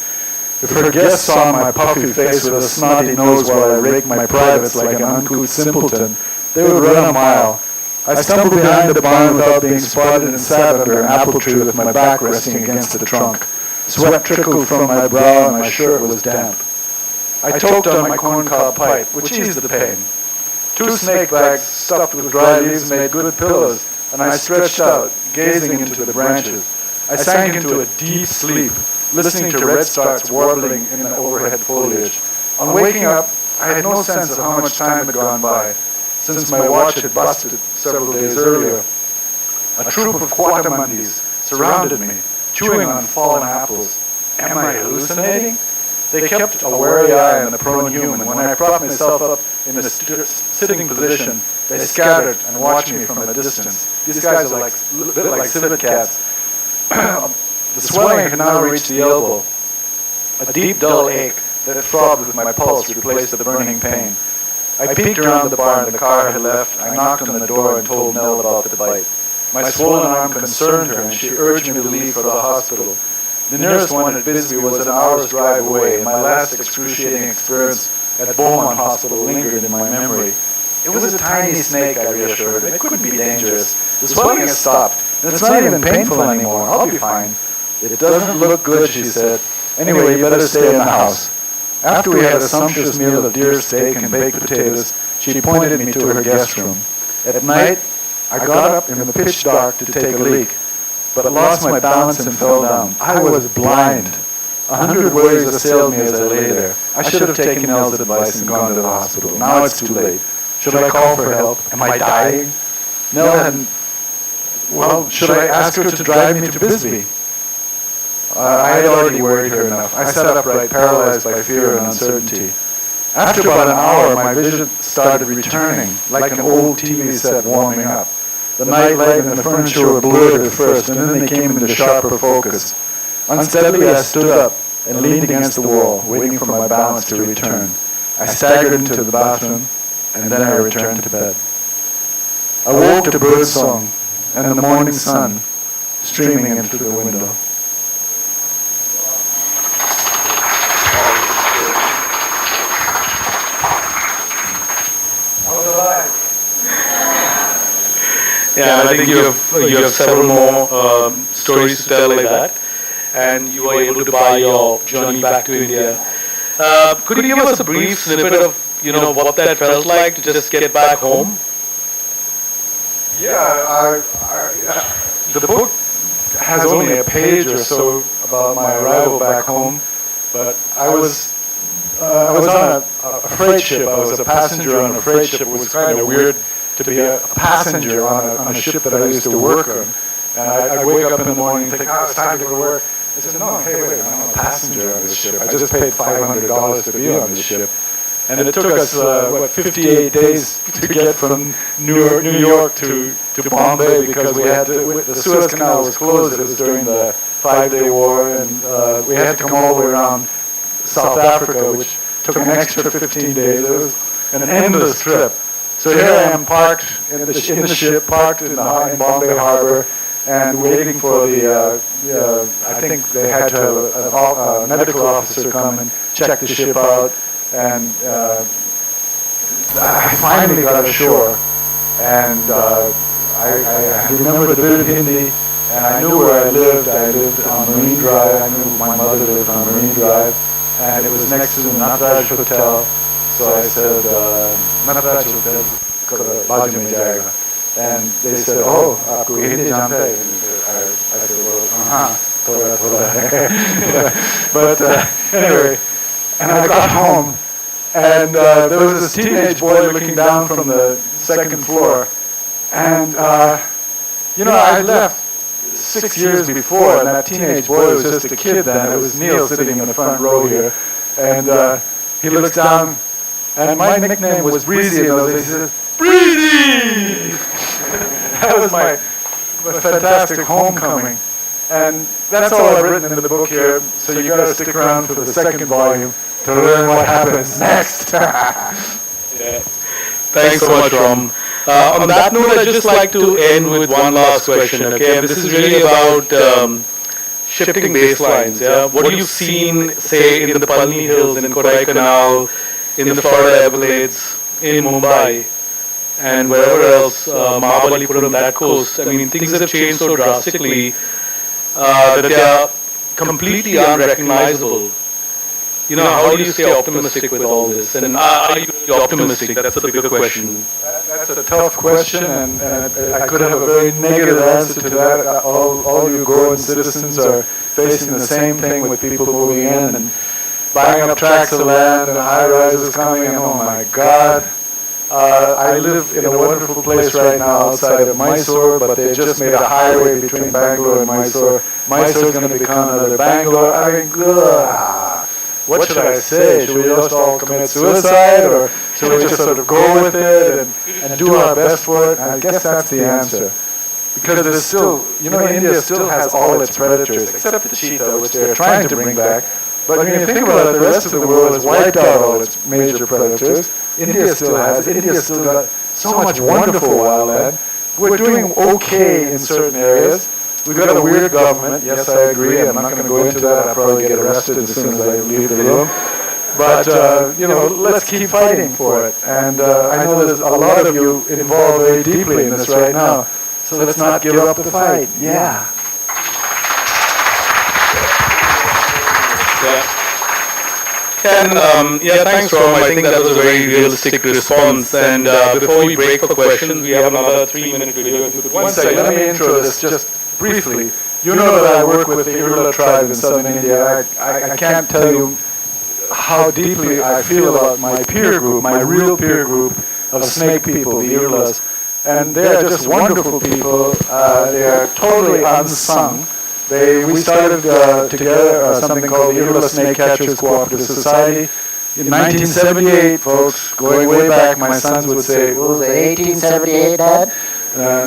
If her guests saw my puffy face with a snotty nose while I raked my privates like an uncouth simpleton, they would run a mile. I stumbled behind the barn without being spotted and sat under an apple tree with my back resting against the trunk. Sweat trickled from my brow and my shirt was damp. I toked on my corncob pipe, which eased the pain. 2 snake bags stuffed with dry leaves made good pillows, and I stretched out, gazing into the branches. I sank into a deep sleep, listening to redstarts warbling in the overhead foliage. On waking up, I had no sense of how much time had gone by, since my watch had busted several days earlier. A troop of Quatamundis surrounded me, chewing on fallen apples. Am I hallucinating? They kept a wary eye on the prone human. When I propped myself up in a sitting position, they scattered and watched me from a distance. These guys are a bit like civet cats. The swelling had now reached the elbow. A deep, dull ache that throbbed with my pulse replaced the burning pain. I peeked around the barn. The car had left. I knocked on the door and told Nell about the bite. My swollen arm concerned her, and she urged me to leave for the hospital. The nearest one at Bisbee was an hour's drive away, and my last excruciating experience at Beaumont Hospital lingered in my memory. It was a tiny snake, I reassured her. It couldn't be dangerous. The swelling has stopped, and it's not even painful anymore. I'll be fine. It doesn't look good, she said. Anyway, you better stay in the house. After we had a sumptuous meal of deer steak and baked potatoes, she pointed me to her guest room. At night, I got up in the pitch dark to take a leak, but lost my balance and fell down. I was blind. 100 worries assailed me as I lay there. I should have taken Nell's advice and gone to the hospital. Now it's too late. Should I call for help? Am I dying? Nell hadn't... Well, should I ask her to drive me to Bisbee? I had already worried her enough. I sat upright, paralyzed by fear and uncertainty. After about an hour, my vision started returning, like an old TV set warming up. The night light and the furniture were blurred at first, and then they came into sharper focus. Unsteadily, I stood up and leaned against the wall, waiting for my balance to return. I staggered into the bathroom, and then I returned to bed. I woke to birdsong and the morning sun streaming in through the window. Yeah, I think you have several more stories to tell like that, and you were able to buy your journey back to India. Could you give us a brief snippet of what that felt like to just get back home? Yeah, the book has only a page or so about my arrival back home, but I was on a freight ship. I was a passenger on a freight ship. It was kind of weird to be a passenger on a ship that I used to work on. And I'd wake up in the morning and think, it's time to go to work. I said, no, hey, wait, I'm a passenger on this ship. I just paid $500 to be on this ship. And it took us, 58 days to get from New York to Bombay because we had to, the Suez Canal was closed. It was during the 5-day war, and we had to come all the way around South Africa, which took an extra 15 days. It was an endless trip. So here I am parked in the ship, parked in Bombay Harbor, and waiting for I think they had to have a medical officer come and check the ship out. And I finally got ashore, and I remembered a bit of Hindi, and I knew where I lived. I lived on Marine Drive. I knew my mother lived on Marine Drive, and it was next to the Nataraj Hotel. So I said, Nataraj Hotel, Baaju mein jayega. And they said, oh, aapko Hindi janta hai? I said, well, thoda. But anyway, and I got home, and there was this teenage boy looking down from the second floor. And, you know, I left 6 years before, and that teenage boy was just a kid then. It was Neil sitting in the front row here. And he looks down, and my nickname was Breezy in those days. He says, Breezy! That was my fantastic homecoming. And that's all I've written in the book here, so you got to stick around for the second volume to learn what happens next. Yeah. Thanks so much, Ram. On that note, I'd just like to end with one last question, okay? And this is really about shifting baselines, yeah? What have you seen, say, in the Palni Hills, in Kodaikanal, in the Florida Everglades, in Mumbai, and wherever else, Mahabalipuram, that coast? I mean, things have changed so drastically that they are completely unrecognizable. You know, how do you stay optimistic with all this? And are you really optimistic? That's a bigger question. That's a tough question, and I could have a very negative answer to that. All you Goan citizens are facing the same thing with people moving in and buying up tracts of land and high-rises coming in. Oh my God. I live in a wonderful place right now outside of Mysore, but they just made a highway between Bangalore and Mysore. Mysore is going to become another Bangalore. I mean, what should I say? Should we just all commit suicide, or should we just sort of go with it and do our best for it? I guess that's the answer. Because there's still, you know, India still has all its predators, except the cheetah, which they're trying to bring back. But when you think about it, the rest of the world has wiped out all its major predators. India still has. India's still got so much wonderful wildland. We're doing okay in certain areas. We've got a weird government. Yes, I agree. I'm not going to go into that. I'll probably get arrested as soon as I leave the room. But, you know, let's keep fighting for it. And I know there's a lot of you involved very deeply in this right now. So let's not give up the fight. Yeah. Yeah, thanks, Ram. I think that was a very realistic response. And before we break for questions, we have another 3-minute video. One second, let me intro this just briefly. You know that I work with the Irula tribe in southern India. I can't tell you how deeply I feel about my peer group, my real peer group of snake people, the Irulas. And they are just wonderful people. They are totally unsung. We started together something called the Irula Snake Catchers Cooperative Society in 1978, folks, going way back. My sons would say, what was it, 1878, Dad?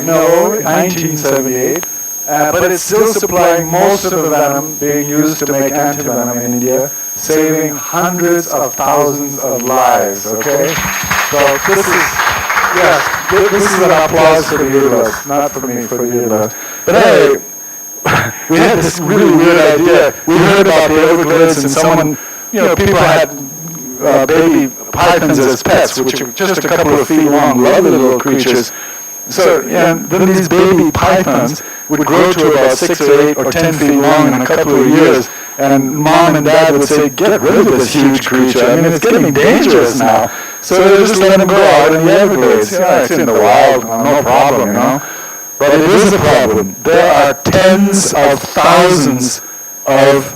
No, 1978. But it's still supplying most of the venom being used to make antivenom in India, saving hundreds of thousands of lives, okay? So this is, yes, this is an applause for the Irulas, not for me, for the Irulas. But anyway, we had this really weird idea. We heard about the Everglades and someone, you know, people had baby pythons as pets, which are just a couple of feet long, lovely little creatures. So, yeah, then these baby pythons would grow to about 6 or 8 or 10 feet long in a couple of years, and mom and dad would say, get rid of this huge creature. I mean, it's getting dangerous now. So they just let them go out in the Everglades. Yeah, it's in the wild, no problem, you know. But it is a problem. There are tens of thousands of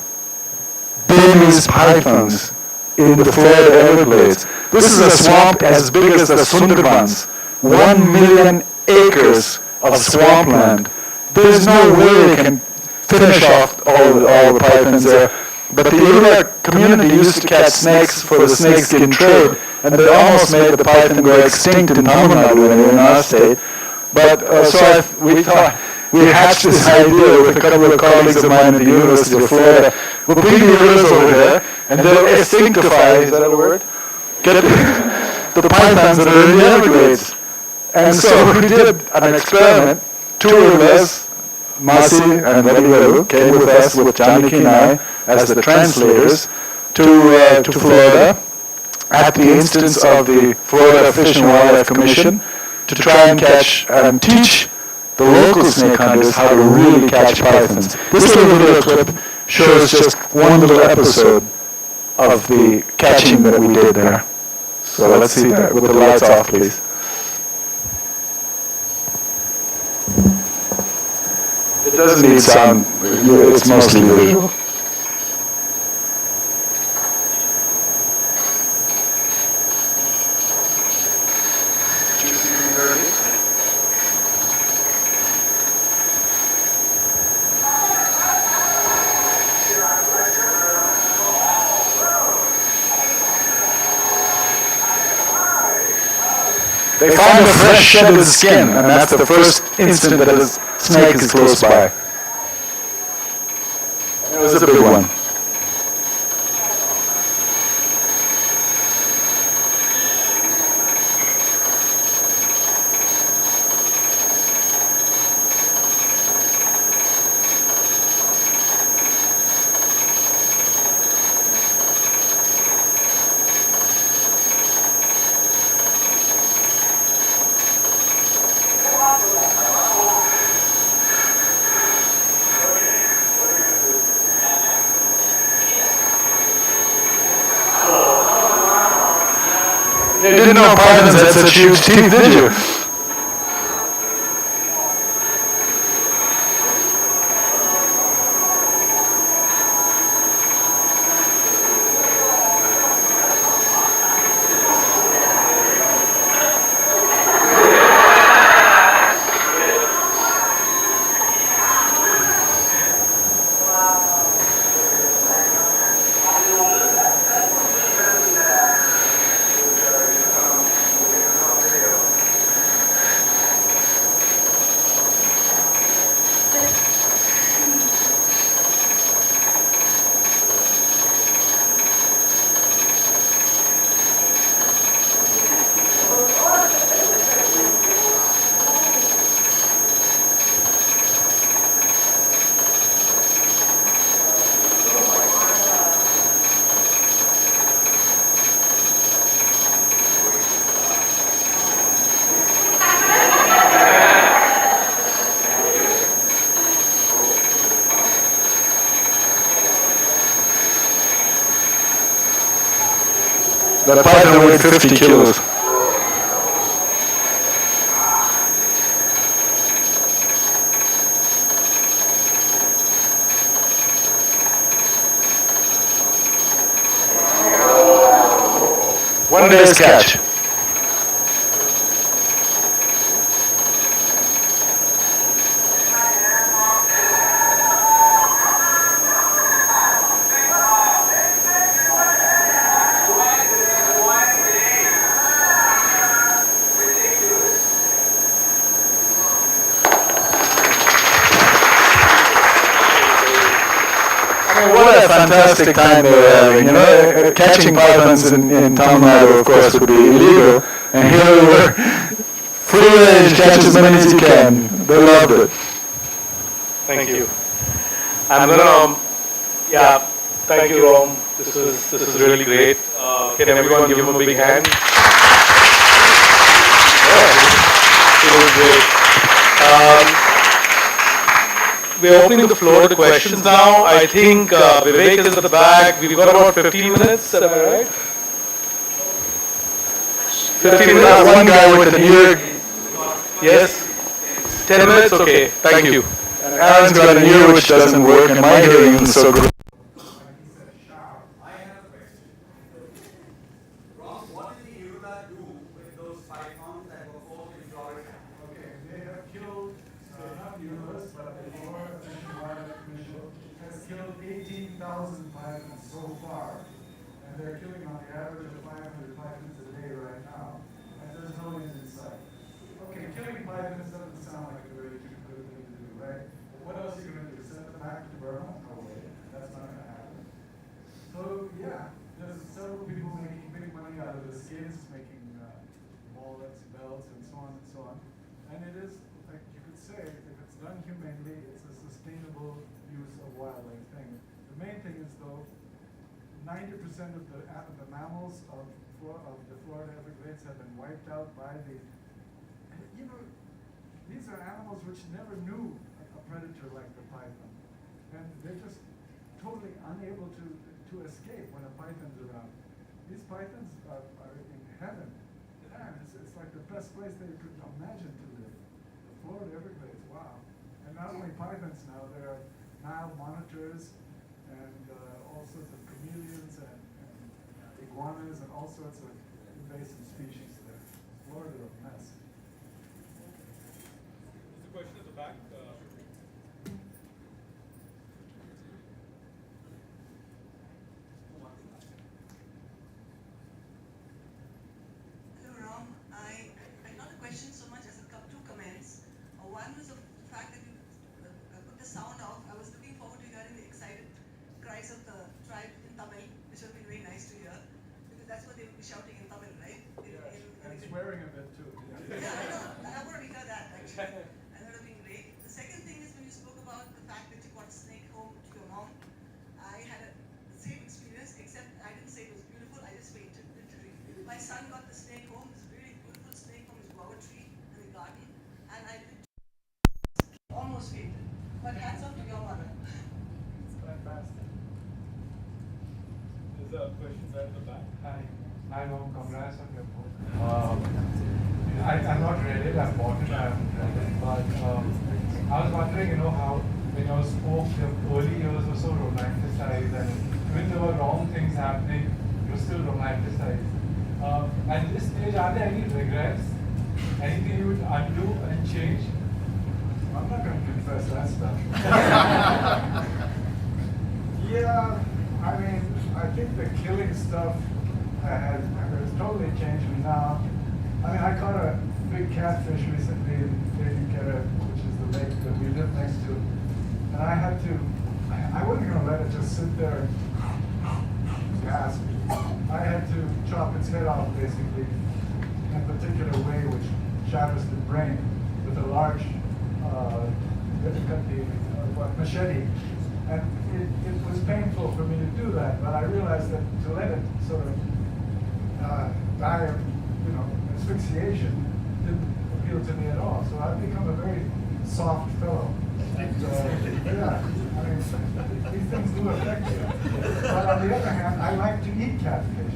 baby pythons in the Florida Everglades. This is a swamp as big as the Sundarbans. 1 million acres of swampland. There's no way they can finish off all the pythons there. But the Irula community used to catch snakes for the snakeskin trade, and they almost made the python go extinct in Tamil Nadu in our state. But we thought, we hatched this idea with a couple of colleagues of mine at the University of Florida. We'll bring the Irulas over there, and they'll extinctify, is that a word? Get the pythons that are in the Everglades. And so we did an experiment. 2 Irulas, Masi and Vedivaru, came with us, with Janaki and I, as the translators, to Florida, at the instance of the Florida Fish and Wildlife Commission, to try and catch and teach the local snake hunters how to really catch pythons. This little video clip shows just one little episode of the catching that we did there. So let's see that with the lights off, please. It doesn't need sound, it's mostly visual. They find a fresh shedded skin, and that's the first instant that a snake is close by. It was a big one. You didn't know pythons had such huge teeth, did you? That python weighed 50 kilos. One day's catch. What a fantastic time they were having, you know, catching pythons in Tamil Nadu, of course, would be illegal, and here we were, free range, catch as many as you can. They loved it. Thank you. I'm gonna, thank you, Rom. This is really great. Can everyone give him a big hand? Yeah, it was great. We're opening the floor to questions now. I think Vivek is at the back. We've got about 15 minutes, am I right? 15 minutes. One guy with an ear. Yes? 10 minutes? Okay, thank you. And Aaron's got an ear which doesn't work, and my hearing isn't so good. Pythons so far, and they're killing on the average of 500 pythons a day right now, and there's no end in sight. Okay, killing pythons doesn't sound like a very good thing to do, right? But what else are you going to do? Send them back to Burma? No way. That's not going to happen. So, yeah, there's several people making big money out of the skins, making wallets, belts, and so on and so on. And it is, like you could say, if it's done humanely, it's a sustainable use of wildlife thing. The main thing is, though, 90% of the mammals of the Florida Everglades have been wiped out by the, you know, these are animals which never knew a predator like the python. And they're just totally unable to escape when a python's around. These pythons are in heaven. Man, it's like the best place they could imagine to live. The Florida Everglades, wow. And not only pythons now, there are Nile monitors and all sorts of chameleons and iguanas and all sorts of invasive species there. Florida, a mess. There's a question at the back. Hello, Ram. I not a question so much as two comments. One was the fact that you put the sound off. I was looking forward to hearing the excited cries of the tribe in Tamil, which would be very nice to hear, because that's what they would be shouting in Tamil, right? And swearing a bit too. Yeah, I know. I want to hear that actually. And that would have been great. The second thing is when you spoke about the fact that you got a snake home to your mom, I had the same experience, except I didn't say it was beautiful, I just fainted, literally. My son got the snake home, this really beautiful snake from his guava tree in the garden, and I almost fainted. But hats off to your mother. It's fantastic. There's a question right at the back. Hi, Mom. Congrats on your book. I'm not read it. I've bought it. I haven't read it. But I was wondering, how when you spoke, the early years were so romanticized, and when there were wrong things happening, you were still romanticized. At this stage, are there any regrets? Anything you would undo and change? I'm not going to confess that stuff. Yeah, I mean, I think the killing stuff has totally changed me now. I mean, I caught a big catfish recently in Mangifera, which is the lake that we live next to. And I had to, I wasn't going to let it just sit there and gasp. I had to chop its head off, basically, in a particular way which shatters the brain with a large machete. And it was painful for me to do that, but I realized that to let it sort of die of, asphyxiation didn't appeal to me at all. So I've become a very soft fellow. And, yeah, I mean, these things do affect you. But on the other hand, I like to eat catfish.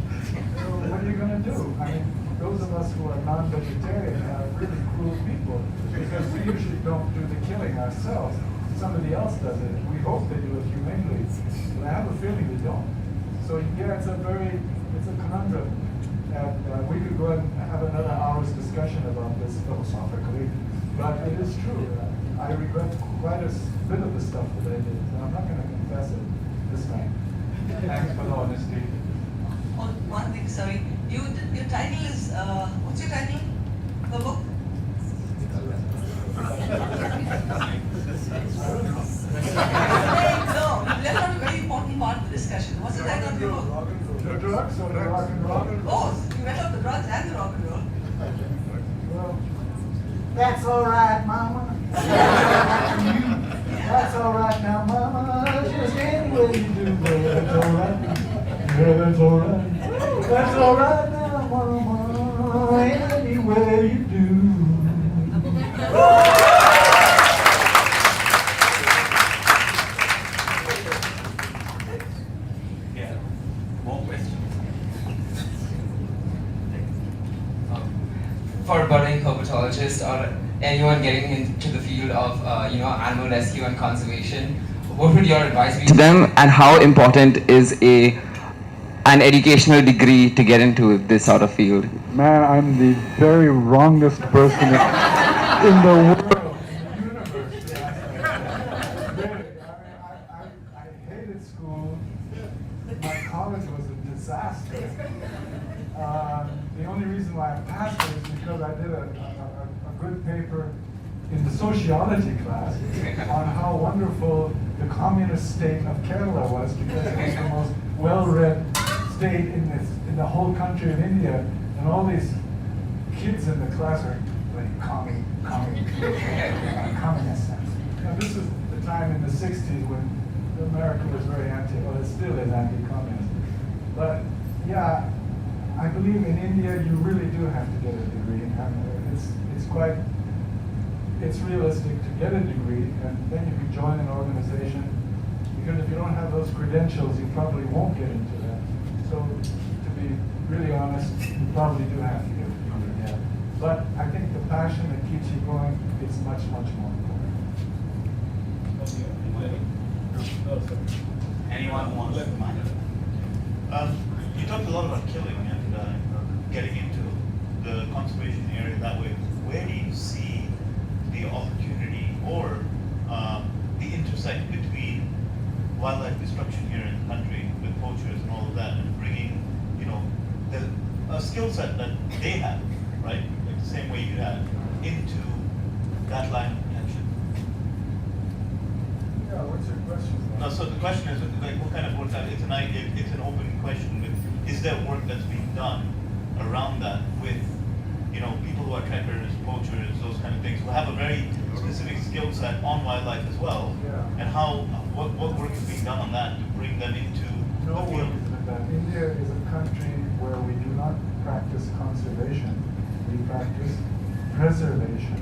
So what are you going to do? I mean, those of us who are non-vegetarian are really cruel people because we usually don't do the killing ourselves. Somebody else does it. We hope they do it humanely, but I have a feeling they don't. So yeah, it's a conundrum. And we could go and have another hour's discussion about this philosophically, but it is true. I regret quite a bit of the stuff that I did, and I'm not going to confess it this time. Thanks for the honesty. Oh, one thing, sorry. Your title is, what's your title? The book? No, you left out a very important part of the discussion. What's the title of your book? The drugs or the rock and roll? Oh, you left out the drugs and the rock and roll. Well, that's all right, Mama. That's all right now, Mama. Just any way you do, that's all right. Yeah, that's all right. That's all right now, Mama. Any way you do. Yeah. More questions? For a budding herpetologist or anyone getting into the field of animal rescue and conservation, what would your advice be to them, and how important is an educational degree to get into this sort of field? Man, I'm the very wrongest person in the world. I hated school. My college was a disaster. The only reason why I passed it is because I did a good paper in the sociology class on how wonderful the communist state of Kerala was, because it was the most well-read state in the whole country of India, and all these kids in the class are like communists. Now, this was the time in the 60s when America was very well, it still is anti-communist. But yeah, I believe in India you really do have to get a degree. It's it's realistic to get a degree, and then you can join an organization, because if you don't have those credentials, you probably won't get into that. So, to be really honest, you probably do have to get a degree, yeah. But I think the passion that keeps you going is much, much more important. Anyone who wants to mind? You talked a lot about killing and getting into the conservation area that way. Where do you see the opportunity or the intersect between wildlife destruction here in the country with poachers and all of that, and bringing, a skill set that they have, right, like the same way you had, into that line of action? Yeah, what's your question? No, so the question is, like, what kind of work that, it's an open question, but is there work that's being done around that with, people who are trekkers, poachers, those kind of things, who have a very specific skill set on wildlife as well, and what work is being done on that to bring them into No the work field? is been done. India is a country where we do not practice conservation, we practice preservation.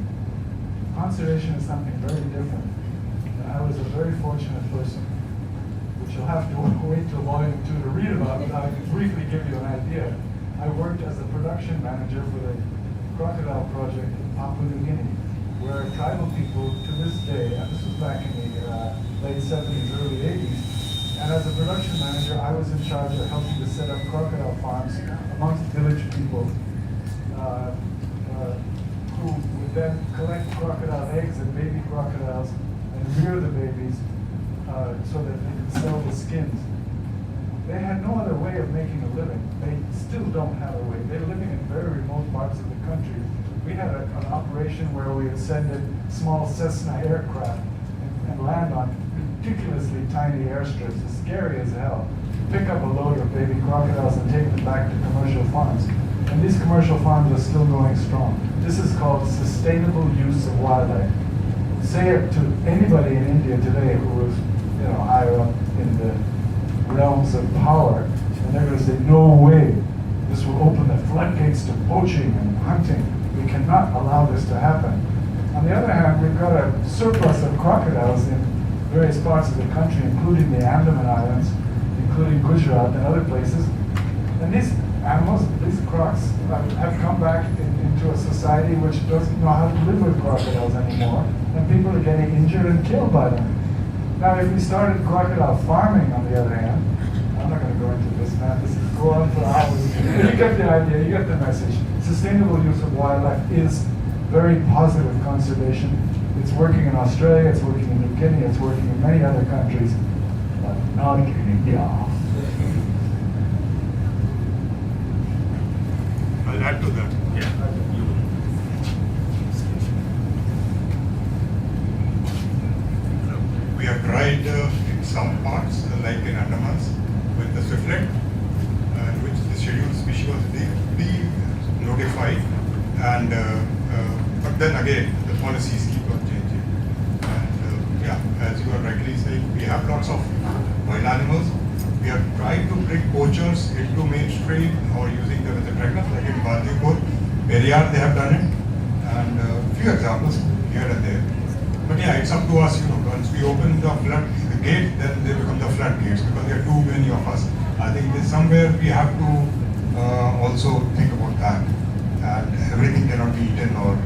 Conservation is something very different. And I was a very fortunate person, which you'll have to wait till volume 2 to read about, but I can briefly give you an idea. I worked as a production manager for the crocodile project in Papua New Guinea, where tribal people to this day, and this was back in the late 70s, early 80s, and as a production manager, I was in charge of helping to set up crocodile farms amongst village people who would then collect crocodile eggs and baby crocodiles and rear the babies so that they could sell the skins. They had no other way of making a living. They still don't have a way. They're living in very remote parts of the country. We had an operation where we would send in small Cessna aircraft and land on ridiculously tiny airstrips, as scary as hell, pick up a load of baby crocodiles and take them back to commercial farms. And these commercial farms are still going strong. This is called sustainable use of wildlife. Say it to anybody in India today who is, higher up in the realms of power, and they're going to say, no way, this will open the floodgates to poaching and hunting. We cannot allow this to happen. On the other hand, we've got a surplus of crocodiles in various parts of the country, including the Andaman Islands, including Gujarat and other places. And these animals, these crocs, have come back into a society which doesn't know how to live with crocodiles anymore, and people are getting injured and killed by them. Now, if we started crocodile farming, on the other hand, I'm not going to go into this, man. This is go on for hours. You get the idea. You get the message. Sustainable use of wildlife is very positive conservation. It's working in Australia. It's working in New Guinea. It's working in many other countries, but not in India. I'll add to that. We have tried in some parts, like in Andamans, with the swiftlet, which the scheduled species was notified, and but then again the policies keep on changing. And as you are rightly saying, we have lots of wild animals. We have tried to bring poachers into mainstream or using them as a tracker, like in Bandipur, Periyar they have done it, and a few examples here and there. But yeah, it's up to us, once we open the gate, then they become the floodgates because there are too many of us. I think somewhere we have to also think about that, and everything cannot be eaten or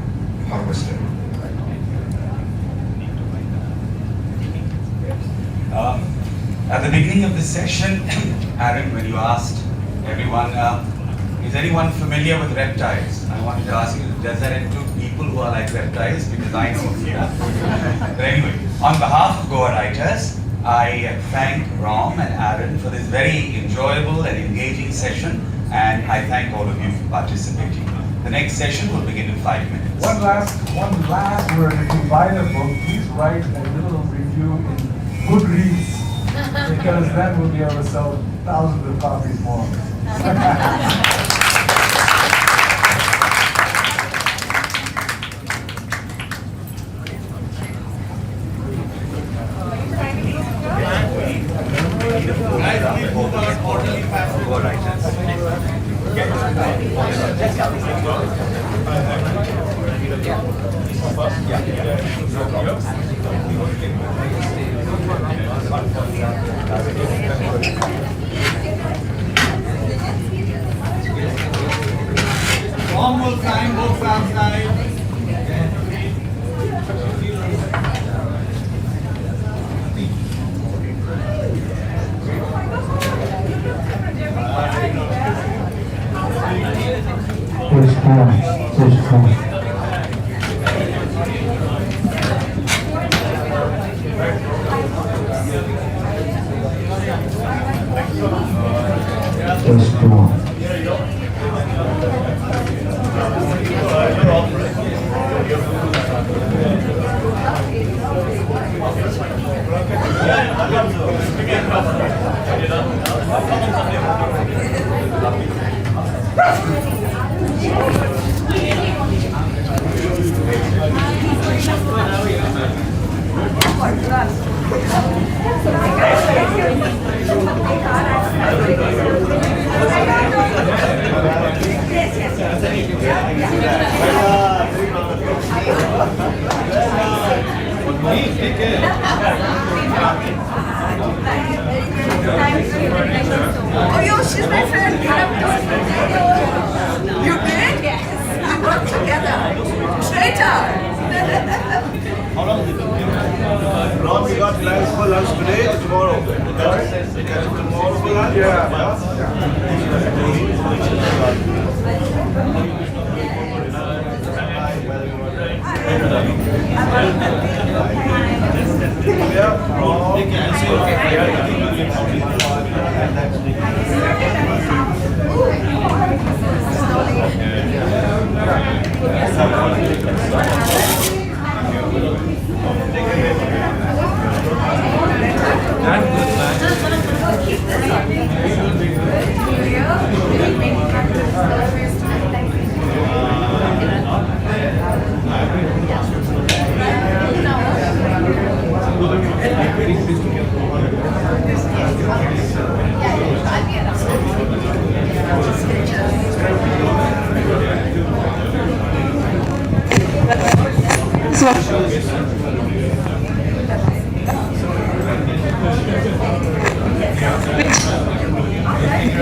harvested. At the beginning of the session, Aaron, when you asked everyone, is anyone familiar with reptiles? I wanted to ask you, does that include people who are like reptiles? Because I know a few. But anyway, on behalf of Goa Writers, I thank Ram and Aaron for this very enjoyable and engaging session, and I thank all of you for participating. The next session will begin in 5 minutes. One last word. If you buy the book, please write a little review in Goodreads, because then we'll be able to sell thousands of copies more. Go right. Warm will sign both outside. Oh, yo, she's my friend. You did? Yes. We worked together. Traitor. Ron, we got plans for lunch today or tomorrow? Tomorrow for lunch?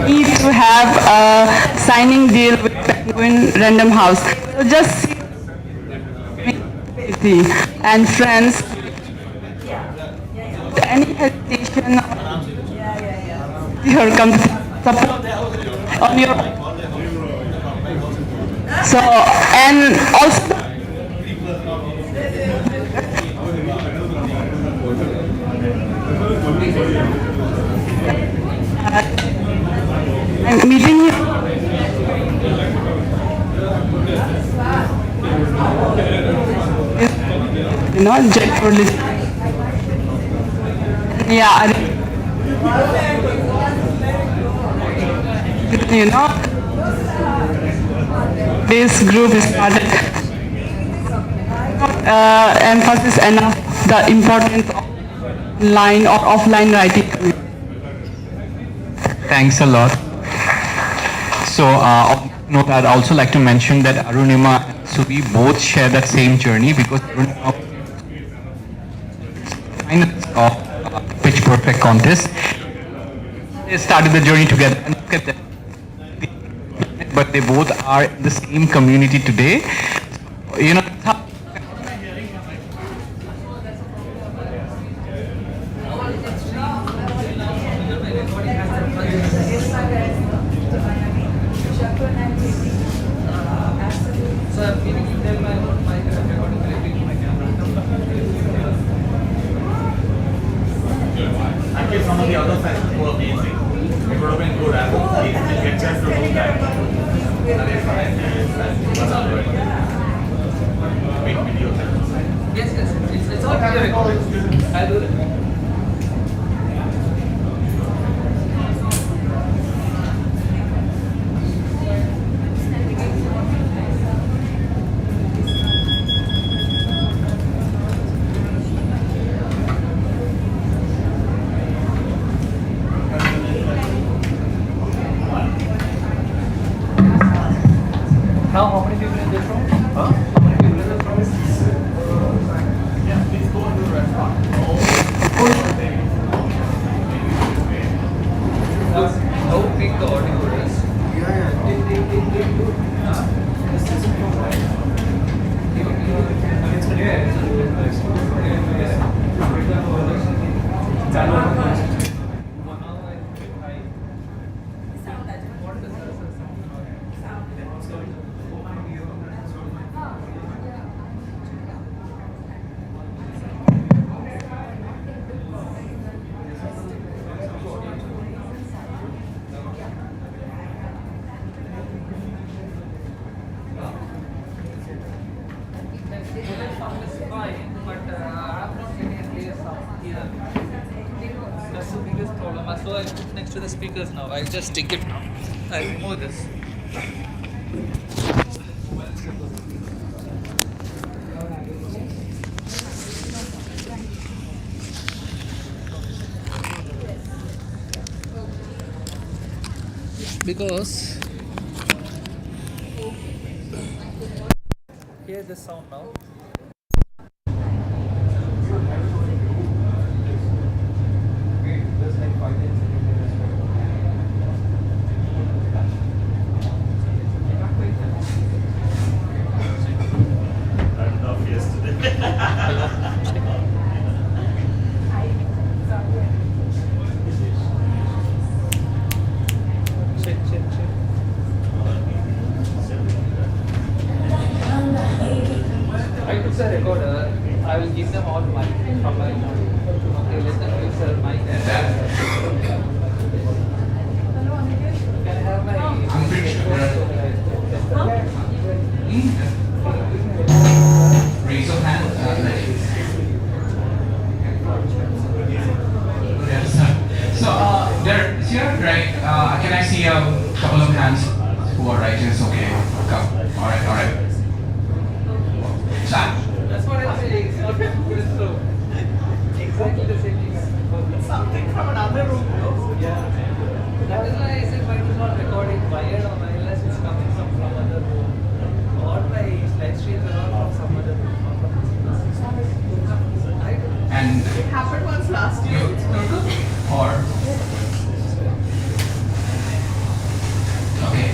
Need to have a signing deal with Penguin Random House. So just see and friends. Any hesitation? Here comes support on your. So and also. And meeting you. You know, Jaipur. Yeah. You know, this group is started. Emphasis enough the importance of line or offline writing. Thanks a lot. So, on that note, I'd also like to mention that Arunima and Subi both share that same journey because Arunima of Pitch Perfect contest. They started the journey together and look at them. But they both are in the same community today. You know, Actually, some of the other sessions were amazing. It would have been good as we get chance to do that. And it's fine. Make video sessions. Yes, it's all recorded. I'll do that. How many many people in this room? Huh? How many people in this room? Yeah, please go into the restaurant. How big the audio is? It's That's the biggest problem. So I put next to the speakers now. I just stick it now. I remove this. Because hear this sound now. I took the recorder. I will give them all mic from my. Okay, let them use their mic. Can I have my? Raise your hand. So, there, is here, right? Can I see a couple of hands who are righteous? Okay, come. All right. Start. That's what I'm saying. It's not true. Exactly the same thing. It's something from another room, no? Yeah. That is why I said why it is not recording wired or wireless. It's coming from other room. Or my live streams are all from some other room. And it happened once last year. It's Bluetooth. or okay.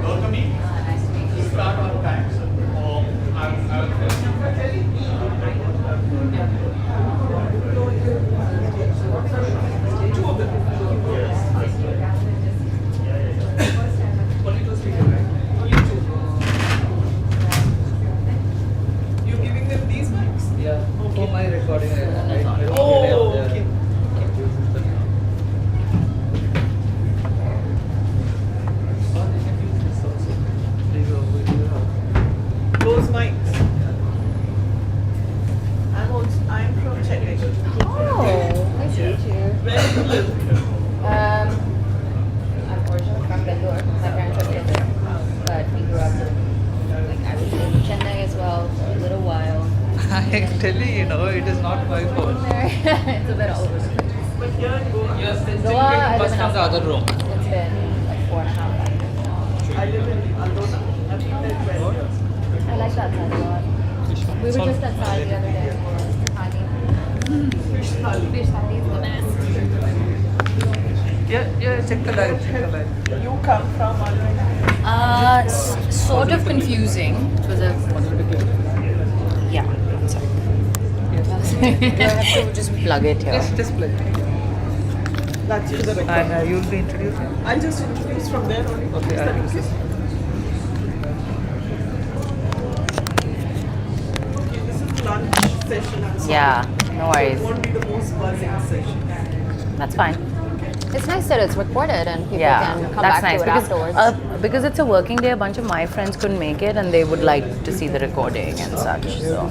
Welcome me. Start on time, sir. Two of them. Only two speakers, right? Only two. You're giving them these mics? Yeah. For my recording. Oh, okay. Those mics. I'm from Chennai. Oh, nice to meet you. Where do you live? I'm originally from Bangalore. My parents are there, but we grew up I was in Chennai as well for a little while. I tell you, it is not my fault. It's a bit all over the place. But here you go. You're still Goa, I getting live bus in from the other room. It's been like 4.5 hours. I live in Aldona. I've been there 12 years. I like that side a lot. We were just outside the other day for thali. Fish thali. Fish thali is the best. Yeah, check the light. You come from Aldona? Sort of confusing. It was a... Yeah, sorry. You have to just plug it here. Just plug it. That's to the record. And you'll be introducing? I'll just introduce from there only. Okay, I'll use this. Okay, this is lunch session. I'm sorry. Yeah, no worries. It won't be the most buzzing session. That's fine. It's nice that it's recorded and people Yeah, can come that's back nice to it afterwards. because it's a working day. A bunch of my friends couldn't make it, and they would like to see the recording and such. So,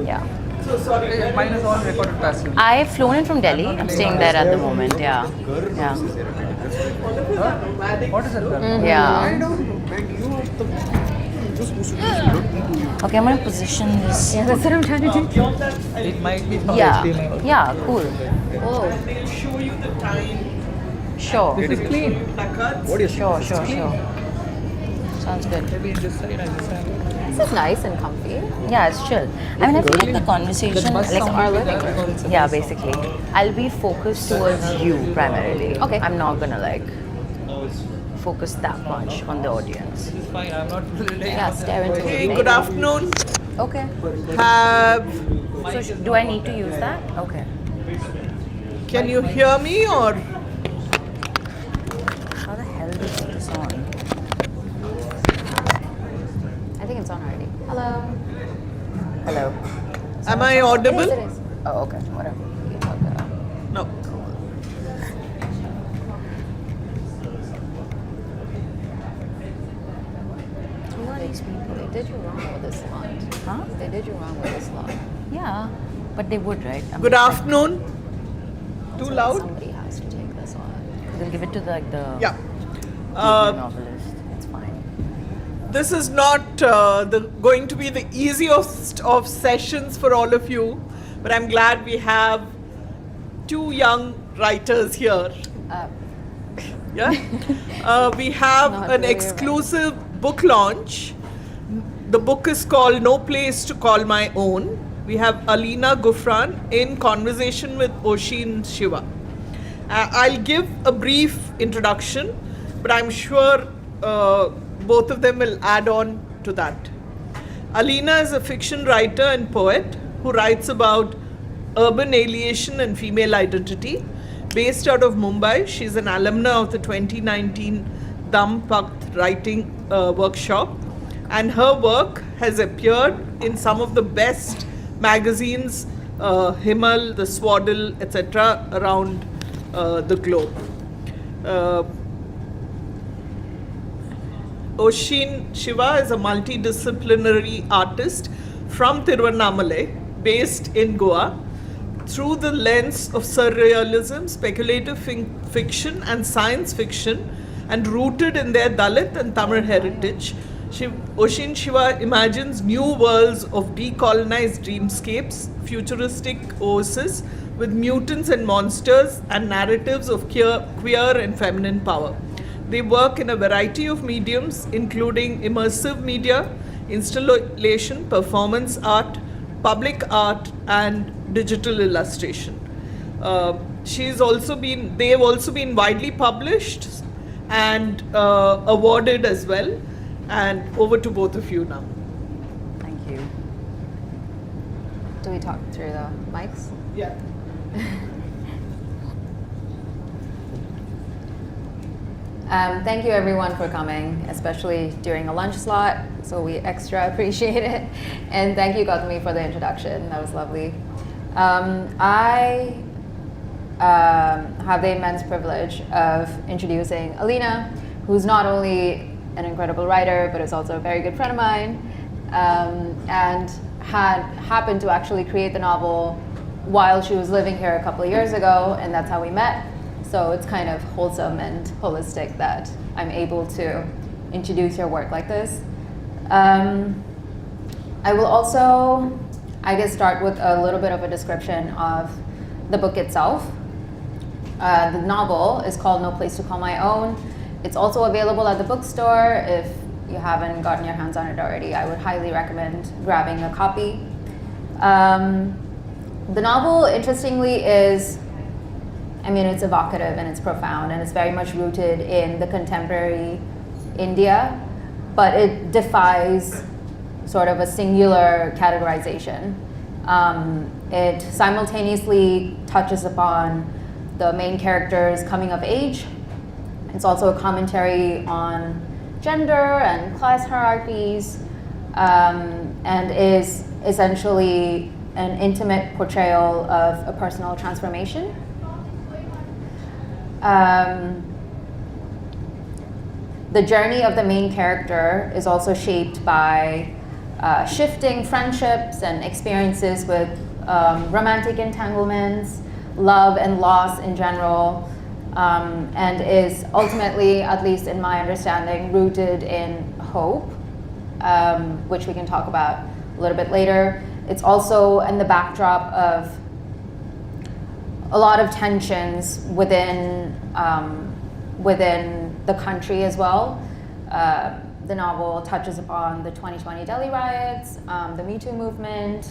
yeah. So sorry, mine is all recorded passively. I've flown in from Delhi. I'm staying there at the moment. Yeah, yeah. All of us are nomadic. What is it? Yeah. I don't know. Meg, you are the. You're supposed to do this. You don't need to use. Okay, I'm gonna position this. Yeah, that's what I'm trying to do. Beyond that, It might be from Yeah. HTML. Yeah, cool. Oh, and they'll show you the time. sure. This is clean. Placards. What do you Sure, think? sure, This is clean. sure. Sounds good. Maybe this side and this side. This is nice and comfy. Yeah, it's chill. I mean, I feel like the conversation, like our living room. Yeah, basically. I'll be focused towards you primarily. Okay. I'm not gonna like focus that much on the audience. This is fine. I'm not really. Yeah, stare into Hey, it. good afternoon. Okay. Have. So do I need to use that? Okay. Can you hear me or? How the hell do you put this on? I think it's on already. Hello. Hello. Am I audible? It is. Oh, okay. Whatever. You talk that out. No. Who are these people? They did you wrong with this lot. Huh? They did you wrong with this lot. Yeah. But they would, right? Good afternoon. Too loud? Somebody has to take this on. They'll give it to the Yeah. novelist. It's fine. This is not going to be the easiest of sessions for all of you, but I'm glad we have two young writers here. Yeah. We have Not an very exclusive book launch. The book is called No Place to Call My Own. We have Alina Gufran in conversation with Oshin Shiva. I'll give a brief introduction, but I'm sure both of them will add on to that. Alina is a fiction writer and poet who writes about urban alienation and female identity. Based out of Mumbai, she's an alumna of the 2019 Dam Pakt writing workshop, and her work has appeared in some of the best magazines, Himal, the Swaddle, etc., around the globe. Oshin Shiva is a multidisciplinary artist from Tiruvannamalai, based in Goa. Through the lens of surrealism, speculative fiction and science fiction, and rooted in their Dalit and Tamil heritage, Oshin Shiva imagines new worlds of decolonized dreamscapes, futuristic oases with mutants and monsters, and narratives of queer and feminine power. They work in a variety of mediums, including immersive media, installation, performance art, public art, and digital illustration. They have also been widely published and awarded as well. And over to both of you now. Thank you. Do we talk through the mics? Yeah. Thank you everyone for coming, especially during a lunch slot, so we extra appreciate it. And thank you Gautami for the introduction, that was lovely. I have the immense privilege of introducing Alina, who's not only an incredible writer, but is also a very good friend of mine, and had happened to actually create the novel while she was living here a couple of years ago, and that's how we met. So it's kind of wholesome and holistic that I'm able to introduce your work like this. I will also, I guess, start with a little bit of a description of the book itself. The novel is called No Place to Call My Own. It's also available at the bookstore. If you haven't gotten your hands on it already, I would highly recommend grabbing a copy. The novel, interestingly, is, I mean, it's evocative and it's profound and it's very much rooted in the contemporary India, but it defies sort of a singular categorization. It simultaneously touches upon the main character's coming of age. It's also a commentary on gender and class hierarchies, and is essentially an intimate portrayal of a personal transformation. The journey of the main character is also shaped by shifting friendships and experiences with romantic entanglements, love and loss in general, and is ultimately, at least in my understanding, rooted in hope, which we can talk about a little bit later. It's also in the backdrop of a lot of tensions within the country as well. The novel touches upon the 2020 Delhi riots, the Me Too movement,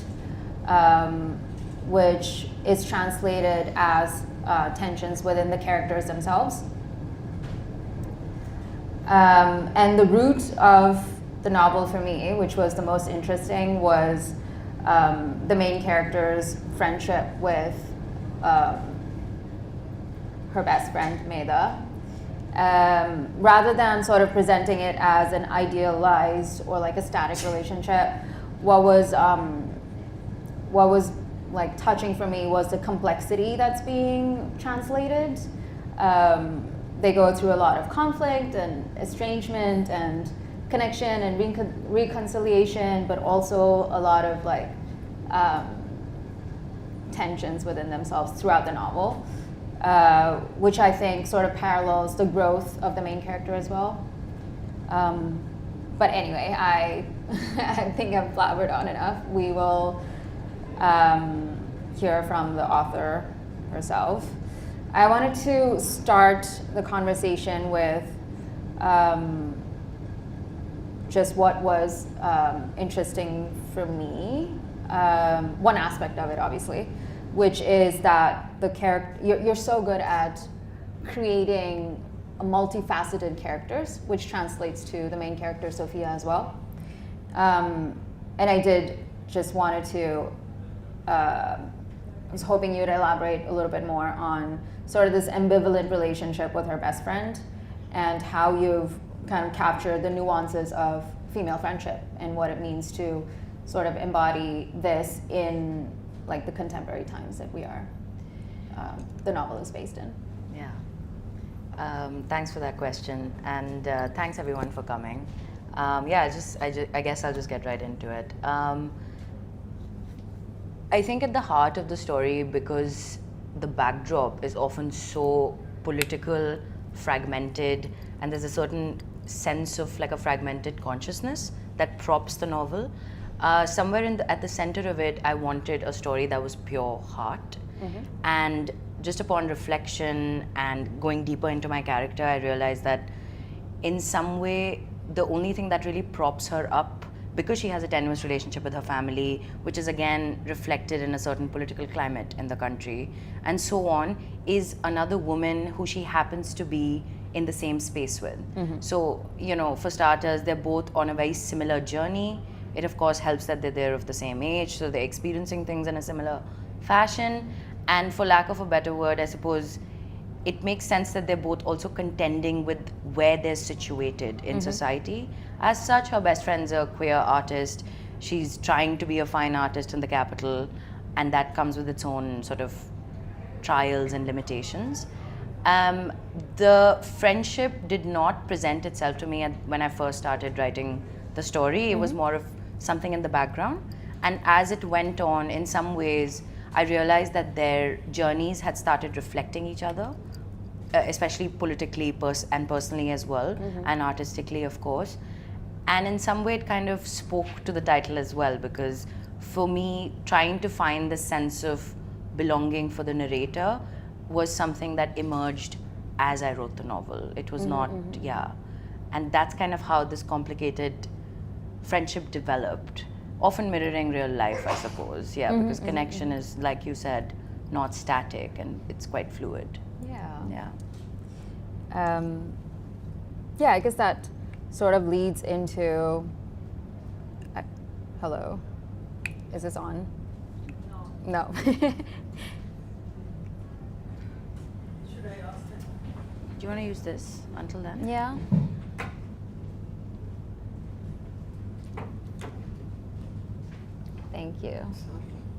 which is translated as tensions within the characters themselves. And the root of the novel for me, which was the most interesting, was the main character's friendship with her best friend, Medha. Rather than sort of presenting it as an idealized or like a static relationship, what was like touching for me was the complexity that's being translated. They go through a lot of conflict and estrangement and connection and reconciliation, but also a lot of like tensions within themselves throughout the novel, which I think sort of parallels the growth of the main character as well. But anyway, I think I've blabbered on enough. We will hear from the author herself. I wanted to start the conversation with just what was interesting for me. One aspect of it, obviously, which is that the character, you're so good at creating multifaceted characters, which translates to the main character, Sophia, as well. And I did just wanted to, I was hoping you'd elaborate a little bit more on sort of this ambivalent relationship with her best friend and how you've kind of captured the nuances of female friendship and what it means to sort of embody this in like the contemporary times that we are, the novel is based in. Yeah. Thanks for that question, and thanks everyone for coming. Yeah, I guess I'll just get right into it. I think at the heart of the story, because the backdrop is often so political, fragmented, and there's a certain sense of like a fragmented consciousness that props the novel. Somewhere at the center of it, I wanted a story that was pure heart. Mm-hmm. And just upon reflection and going deeper into my character, I realized that in some way, the only thing that really props her up, because she has a tenuous relationship with her family, which is again reflected in a certain political climate in the country, and so on, is another woman who she happens to be in the same space with. Mm-hmm. So, you know, for starters, they're both on a very similar journey. It of course helps that they're of the same age, so they're experiencing things in a similar fashion. And for lack of a better word, I suppose it makes sense that they're both also contending with where they're situated in society. As such, her best friend's a queer artist. She's trying to be a fine artist in the capital, and that comes with its own sort of trials and limitations. The friendship did not present itself to me when I first started writing the story. It was more of something in the background. And as it went on, in some ways, I realized that their journeys had started reflecting each other, especially politically and personally as well, and artistically, of course. And in some way, it kind of spoke to the title as well, because for me, trying to find the sense of belonging for the narrator was something that emerged as I wrote the novel. It was not, and that's kind of how this complicated friendship developed, often mirroring real life, I suppose. Because connection is, like you said, not static, and it's quite fluid. Yeah, I guess that sort of leads into, hello, is this on? No. Do you want to use this until then? Yeah. Thank you.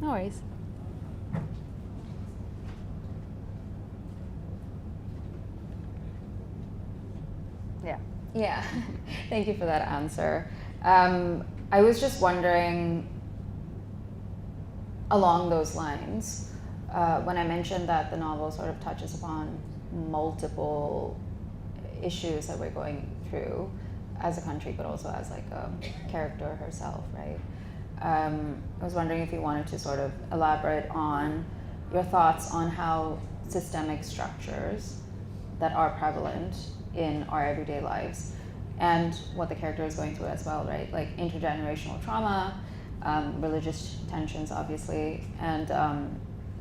No worries. Yeah. Thank you for that answer. I was just wondering, along those lines, when I mentioned that the novel sort of touches upon multiple issues that we're going through as a country, but also as like a character herself, right? I was wondering if you wanted to sort of elaborate on your thoughts on how systemic structures that are prevalent in our everyday lives and what the character is going through as well, right? Like intergenerational trauma, religious tensions, obviously, and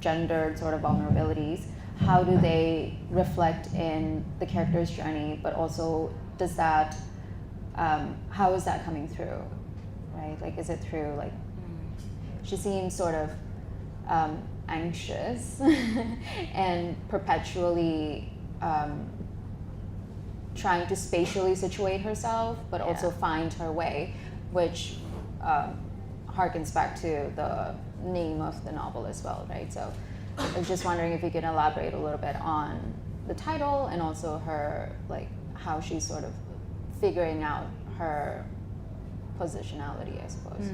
gendered sort of vulnerabilities. How do they reflect in the character's journey, but also does that, how is that coming through, right? Like, is it through, like, she seems sort of anxious and perpetually trying to spatially situate herself, but also find her way, which harkens back to the name of the novel as well, right? So I was just wondering if you could elaborate a little bit on the title and also her, like, how she's sort of figuring out her positionality, I suppose.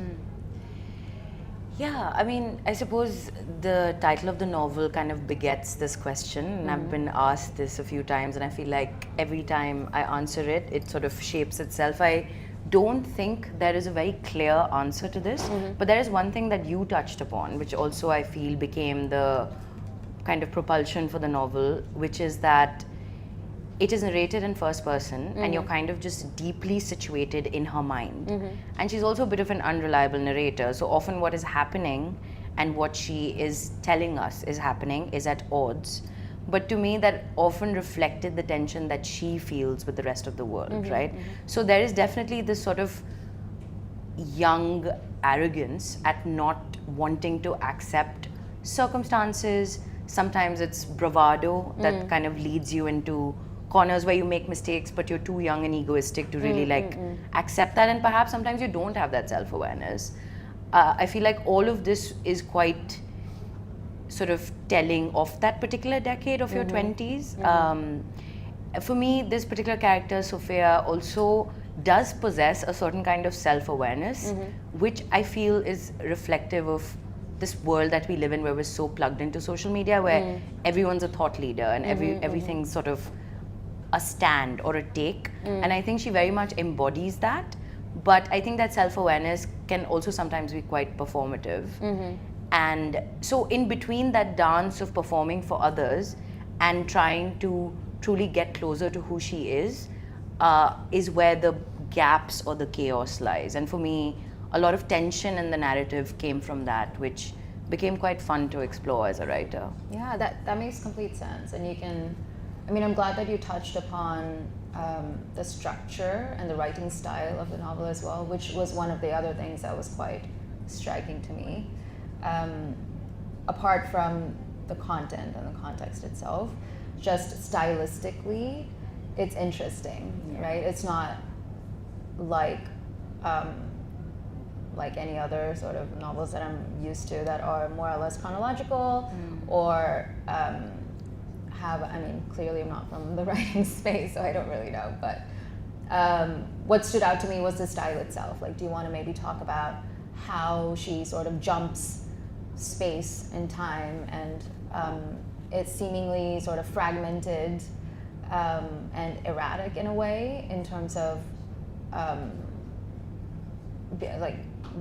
Yeah, I mean, I suppose the title of the novel kind of begets this question, and I've been asked this a few times, and I feel like every time I answer it, it sort of shapes itself. I don't think there is a very clear answer to this, but there is one thing that you touched upon, which also I feel became the kind of propulsion for the novel, which is that it is narrated in first person and you're kind of just deeply situated in her mind. And she's also a bit of an unreliable narrator, so often what is happening and what she is telling us is happening is at odds. But to me, that often reflected the tension that she feels with the rest of the world, right? So there is definitely this sort of young arrogance at not wanting to accept circumstances. Sometimes it's bravado that kind of leads you into corners where you make mistakes, but you're too young and egoistic to really accept that, and perhaps sometimes you don't have that self-awareness. I feel like all of this is quite sort of telling of that particular decade of your 20s. For me, this particular character, Sophia, also does possess a certain kind of self-awareness, which I feel is reflective of this world that we live in, where we're so plugged into social media, where everyone's a thought leader and everything's sort of a stand or a take. And I think she very much embodies that. But I think that self-awareness can also sometimes be quite performative. And so in between that dance of performing for others and trying to truly get closer to who she is where the gaps or the chaos lies. And for me, a lot of tension in the narrative came from that, which became quite fun to explore as a writer. Yeah, that makes complete sense. And you can, I mean, I'm glad that you touched upon the structure and the writing style of the novel as well, which was one of the other things that was quite striking to me. Apart from the content and the context itself, just stylistically, it's interesting, right? It's not like any other sort of novels that I'm used to that are more or less chronological or have, I mean, clearly I'm not from the writing space, so I don't really know, but what stood out to me was the style itself. Like, do you want to maybe talk about how she sort of jumps space and time, and it's seemingly sort of fragmented and erratic in a way in terms of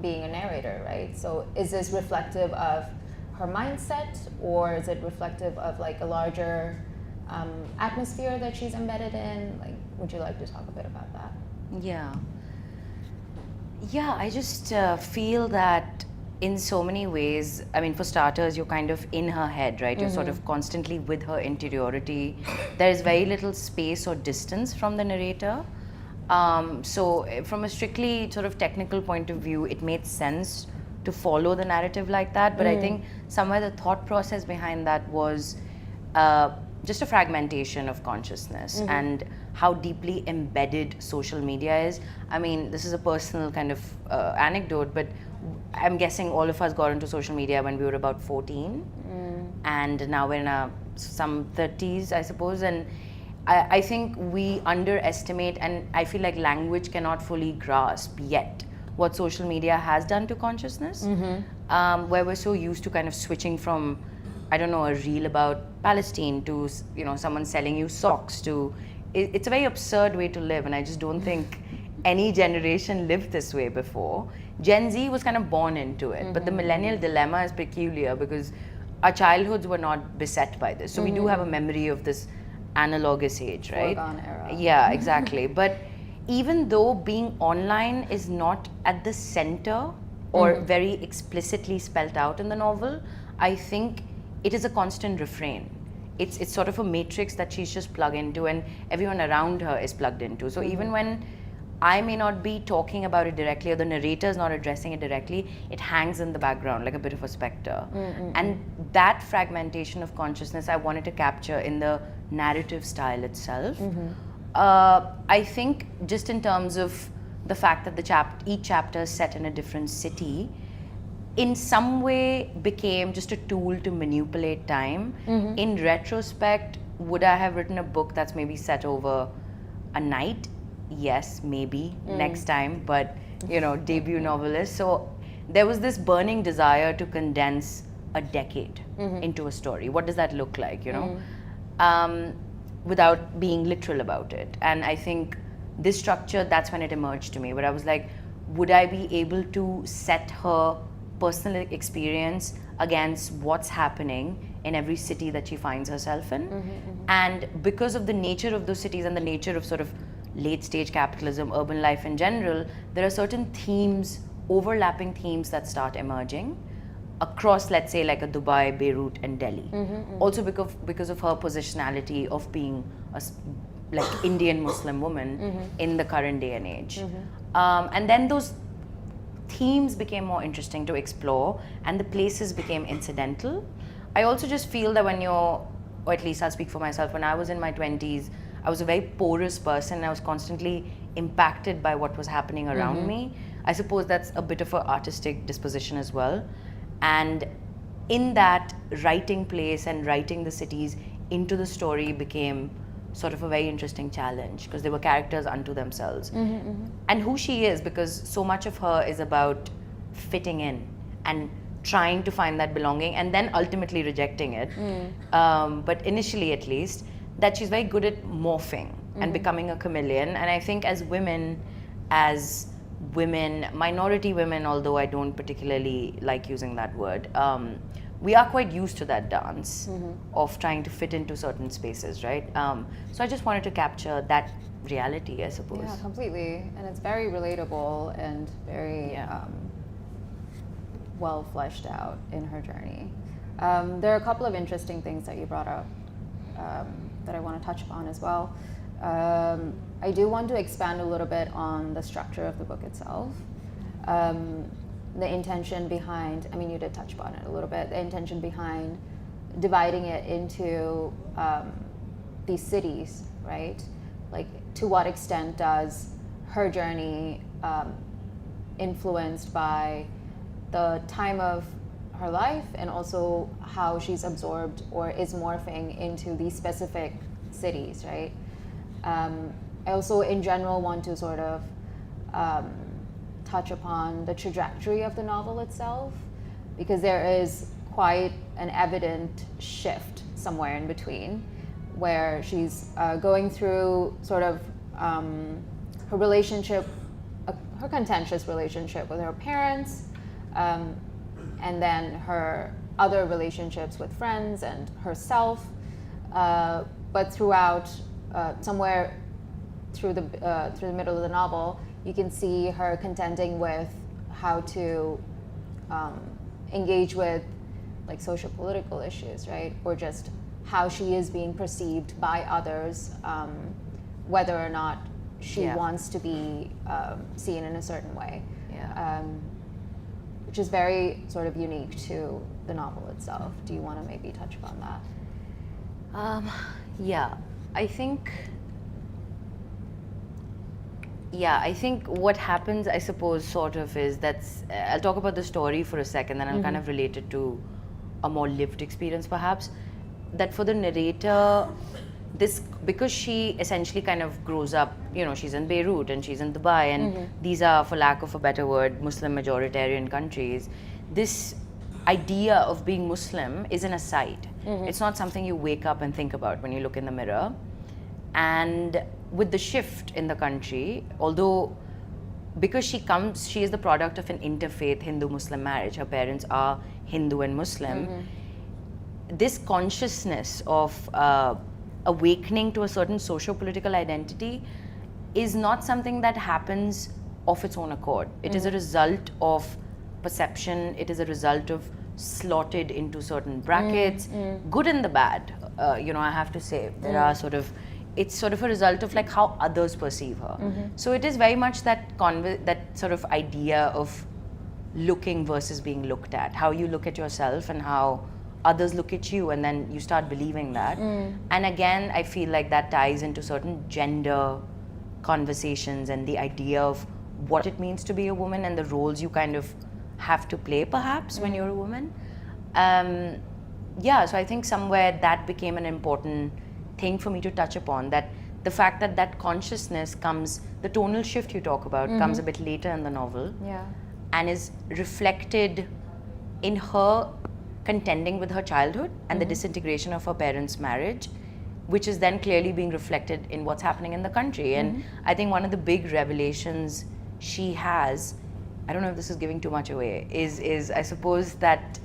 being a narrator, right? So is this reflective of her mindset, or is it reflective of like a larger atmosphere that she's embedded in? Like, would you like to talk a bit about that? Yeah, I just feel that in so many ways, I mean, for starters, you're kind of in her head, right? You're sort of constantly with her interiority. There is very little space or distance from the narrator. So from a strictly sort of technical point of view, it made sense to follow the narrative like that. But I think somewhere the thought process behind that was just a fragmentation of consciousness and how deeply embedded social media is. I mean, this is a personal kind of anecdote, but I'm guessing all of us got into social media when we were about 14, and now we're in some 30s, I suppose. And I think we underestimate, and I feel like language cannot fully grasp yet what social media has done to consciousness, where we're so used to kind of switching from I don't know, a reel about Palestine to, you know, someone selling you socks to, it's a very absurd way to live, and I just don't think any generation lived this way before. Gen Z was kind of born into it, but the millennial dilemma is peculiar because our childhoods were not beset by this. So we do have a memory of this analogous age, right? Foregone era. Yeah, exactly. But even though being online is not at the center or very explicitly spelt out in the novel, I think it is a constant refrain. It's sort of a matrix that she's just plugged into, and everyone around her is plugged into. So even when I may not be talking about it directly, or the narrator is not addressing it directly, it hangs in the background like a bit of a specter. And that fragmentation of consciousness I wanted to capture in the narrative style itself. I think just in terms of the fact that each chapter is set in a different city, in some way became just a tool to manipulate time. In retrospect, would I have written a book that's maybe set over a night? Yes, maybe next time, but you know, debut novelist. So there was this burning desire to condense a decade into a story. What does that look like, you know? Without being literal about it. And I think this structure, that's when it emerged to me, where I was like, would I be able to set her personal experience against what's happening in every city that she finds herself in? And because of the nature of those cities and the nature of sort of late stage capitalism, urban life in general, there are certain themes, overlapping themes that start emerging across, let's say, like a Dubai, Beirut, and Delhi. Also because of her positionality of being a like Indian Muslim woman in the current day and age. And then those themes became more interesting to explore, and the places became incidental. I also just feel that when you're, or at least I'll speak for myself, when I was in my 20s, I was a very porous person. I was constantly impacted by what was happening around me. I suppose that's a bit of an artistic disposition as well. And in that, writing place and writing the cities into the story became sort of a very interesting challenge, because they were characters unto themselves. And who she is, because so much of her is about fitting in and trying to find that belonging and then ultimately rejecting it. But initially, at least, that she's very good at morphing and becoming a chameleon. And I think as women, minority women, although I don't particularly like using that word, we are quite used to that dance of trying to fit into certain spaces, right? So I just wanted to capture that reality, I suppose. Yeah, completely. And it's very relatable and very well fleshed out in her journey. There are a couple of interesting things that you brought up that I want to touch upon as well. I do want to expand a little bit on the structure of the book itself. The intention behind, I mean, you did touch upon it a little bit, the intention behind dividing it into these cities, right? Like, to what extent does her journey influenced by the time of her life, and also how she's absorbed or is morphing into these specific cities, right? I also, in general, want to sort of touch upon the trajectory of the novel itself, because there is quite an evident shift somewhere in between, where she's going through sort of her relationship, her contentious relationship with her parents, and then her other relationships with friends and herself. But throughout, somewhere through the middle of the novel, you can see her contending with how to engage with like social political issues, right? Or just how she is being perceived by others, whether or not she wants to be seen in a certain way. Which is very sort of unique to the novel itself. Do you want to maybe touch upon that? Yeah, I think what happens, I suppose, sort of is I'll talk about the story for a second, then I'll kind of relate it to a more lived experience perhaps. That for the narrator, because she essentially kind of grows up, you know, she's in Beirut and she's in Dubai, and these are, for lack of a better word, Muslim majoritarian countries. This idea of being Muslim is an aside. It's not something you wake up and think about when you look in the mirror. And with the shift in the country, although because she is the product of an interfaith Hindu-Muslim marriage, her parents are Hindu and Muslim, this consciousness of awakening to a certain socio-political identity is not something that happens of its own accord. It is a result of perception, it is a result of slotted into certain brackets, good and the bad. I have to say, there are it's sort of a result of like how others perceive her. So it is very much that sort of idea of looking versus being looked at, how you look at yourself and how others look at you, and then you start believing that. And again, I feel like that ties into certain gender conversations and the idea of what it means to be a woman and the roles you kind of have to play perhaps when you're a woman. So I think somewhere that became an important thing for me to touch upon, that the fact that that consciousness comes, the tonal shift you talk about comes a bit later in the novel, and is reflected in her contending with her childhood and the disintegration of her parents' marriage, which is then clearly being reflected in what's happening in the country. And I think one of the big revelations she has, I don't know if this is giving too much away, is I suppose that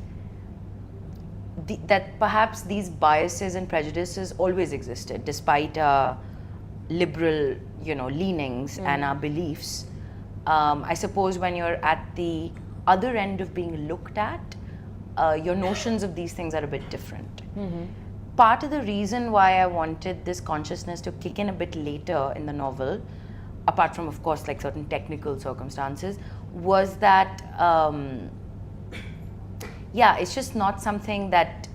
that perhaps these biases and prejudices always existed despite our liberal, leanings and our beliefs. I suppose when you're at the other end of being looked at, your notions of these things are a bit different. Part of the reason why I wanted this consciousness to kick in a bit later in the novel, apart from of course like certain technical circumstances, was that it's just not something that,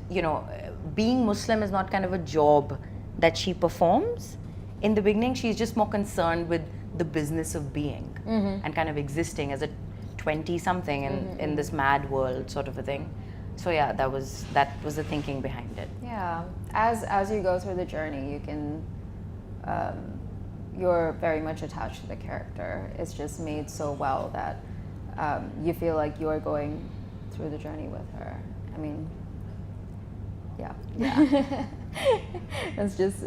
being Muslim is not kind of a job that she performs. In the beginning, she's just more concerned with the business of being and kind of existing as a 20-something in this mad world sort of a thing. So that was the thinking behind it. Yeah, as you go through the journey, you can, you're very much attached to the character. It's just made so well that you feel like you're going through the journey with her. I mean, yeah. It's just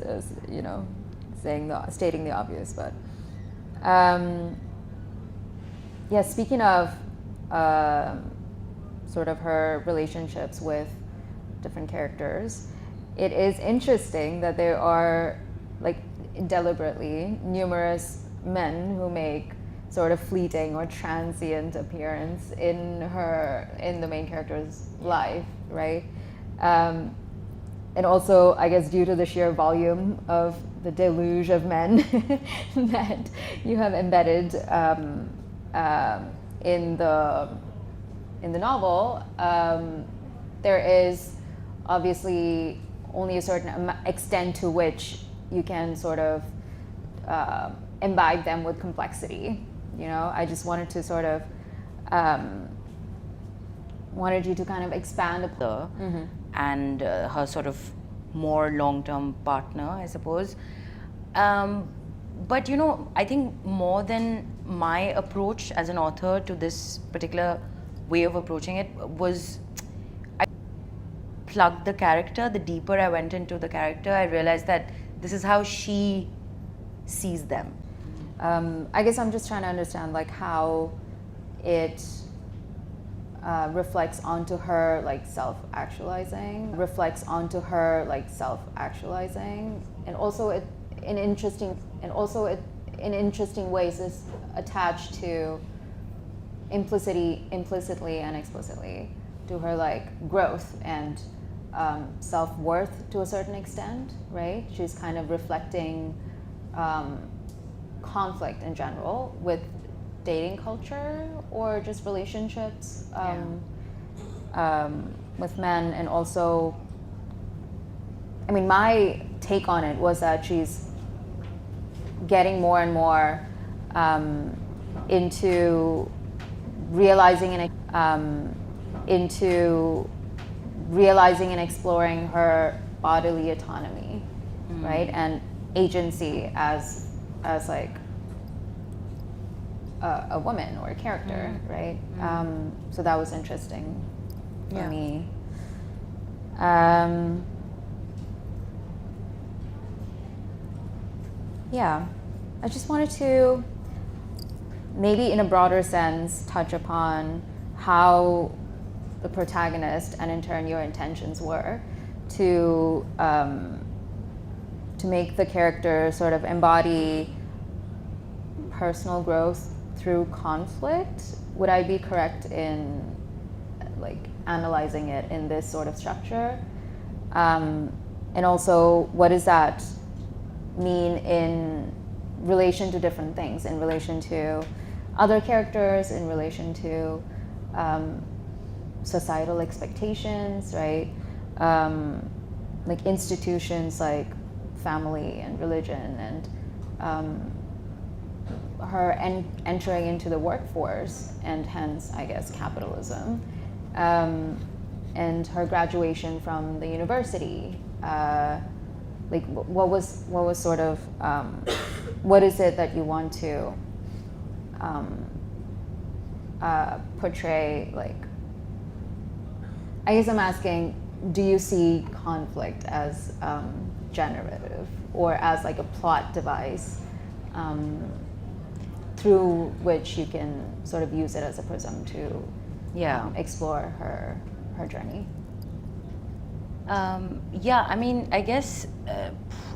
stating the obvious, but speaking of sort of her relationships with different characters, it is interesting that there are like deliberately numerous men who make sort of fleeting or transient appearance in the main character's life, right? And also, I guess, due to the sheer volume of the deluge of men that you have embedded in the novel, there is obviously only a certain extent to which you can sort of imbibe them with complexity. I just wanted to sort of wanted you to kind of expand and her sort of more long-term partner, I suppose. But I think more than my approach as an author to this particular way of approaching it was, I plugged the character. The deeper I went into the character, I realized that this is how she sees them. I guess I'm just trying to understand like how it reflects onto her like self-actualizing, and also it in interesting ways is attached to implicitly and explicitly to her like growth and self-worth to a certain extent, right? She's kind of reflecting conflict in general with dating culture or just relationships with men. And also, I mean, my take on it was that she's getting more and more into realizing and exploring her bodily autonomy, right, and agency as like a woman or a character, right? So that was interesting for Yeah. me. Yeah, I just wanted to maybe in a broader sense touch upon how the protagonist and in turn your intentions were to make the character sort of embody personal growth through conflict. Would I be correct in like analyzing it in this sort of structure? And also, what does that mean in relation to different things, in relation to other characters, in relation to societal expectations, right? Like institutions like family and religion, and her entering into the workforce, and hence, I guess, capitalism, and her graduation from the university. Like, what was sort of, what is it that you want to portray? Like, I guess I'm asking, do you see conflict as generative or as like a plot device through which you can sort of use it as a prism to explore her journey? Yeah, I mean, I guess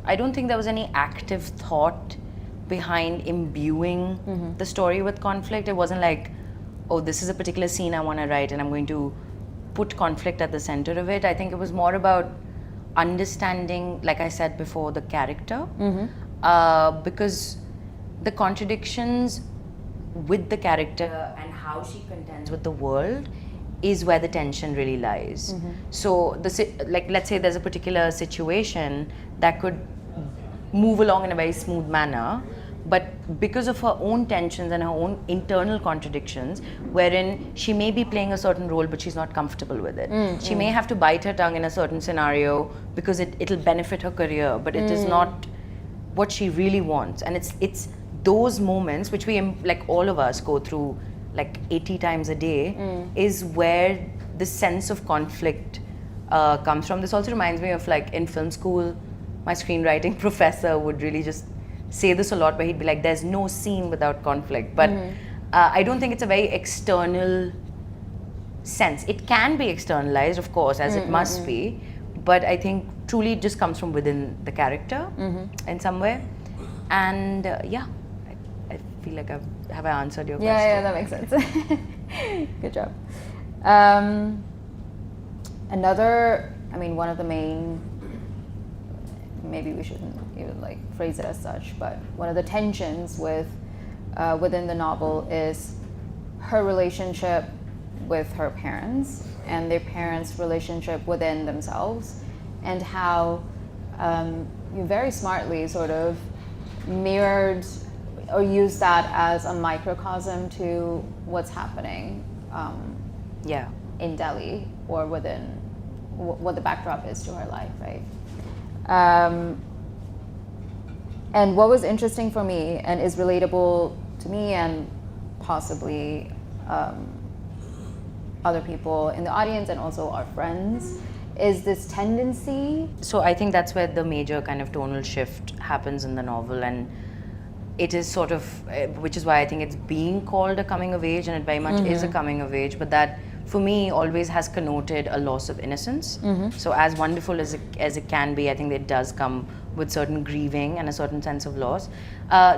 I don't think there was any active thought behind imbuing the story with conflict. It wasn't like, oh, this is a particular scene I want to write and I'm going to put conflict at the center of it. I think it was more about understanding, like I said before, the character, because the contradictions with the character and how she contends with the world is where the tension really lies. So, like, let's say there's a particular situation that could move along in a very smooth manner, but because of her own tensions and her own internal contradictions, wherein she may be playing a certain role but she's not comfortable with it. She may have to bite her tongue in a certain scenario because it'll benefit her career, but it is not what she really wants. And it's those moments which we, like all of us, go through like 80 times a day, is where the sense of conflict comes from. This also reminds me of, like, in film school, my screenwriting professor would really just say this a lot, where he'd be like, there's no scene without conflict. But I don't think it's a very external sense. It can be externalized, of course, as it must be, but I think truly it just comes from within the character in some way. And I feel like have I answered your question? Yeah, that makes sense. Good job. One of the main, maybe we shouldn't even like phrase it as such, but one of the tensions within the novel is her relationship with her parents and their parents' relationship within themselves, and how you very smartly sort of mirrored or used that as a microcosm to what's happening in Delhi, or within what the backdrop is to her life, right? And what was interesting for me and is relatable to me and possibly other people in the audience and also our friends is this tendency. So I think that's where the major kind of tonal shift happens in the novel, and it is sort of, which is why I think it's being called a coming of age, and it very much is a coming of age, but that for me always has connoted a loss of innocence. So as wonderful as it can be, I think it does come with certain grieving and a certain sense of loss.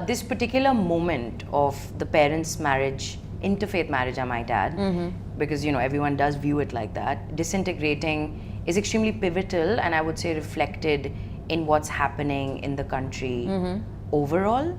This particular moment of the parents' marriage, interfaith marriage I might add, because everyone does view it like that, disintegrating is extremely pivotal, and I would say reflected in what's happening in the country overall.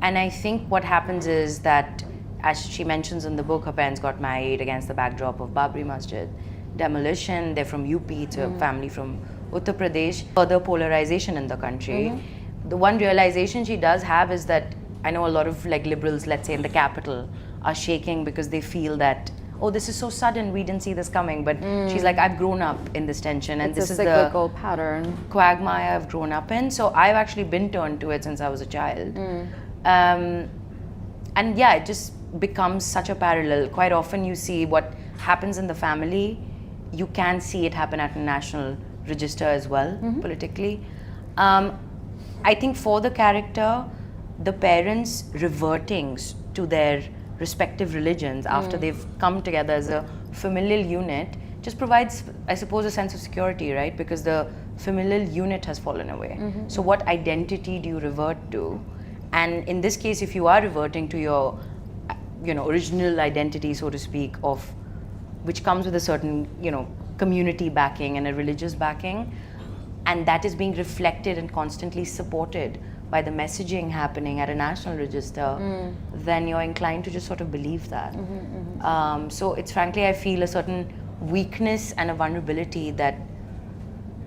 And I think what happens is that, as she mentions in the book, her parents got married against the backdrop of Babri Masjid demolition. They're from UP, it's a family from Uttar Pradesh. Further polarization in the country. The one realization she does have is that, I know a lot of like liberals, let's say in the capital, are shaking because they feel that, oh, this is so sudden, we didn't see this coming. But she's like, I've grown up in this tension, and this is the cyclical pattern, quagmire I've grown up in. So I've actually been turned to it since I was a child. And yeah, it just becomes such a parallel. Quite often you see what happens in the family you can see it happen at a national register as well, politically. I think for the character, the parents reverting to their respective religions after they've come together as a familial unit just provides, I suppose, a sense of security, right? Because the familial unit has fallen away. So what identity do you revert to? And in this case, if you are reverting to your, original identity, so to speak, of which comes with a certain, community backing and a religious backing, and that is being reflected and constantly supported by the messaging happening at a national register, then you're inclined to just sort of believe that. So it's frankly, I feel, a certain weakness and a vulnerability that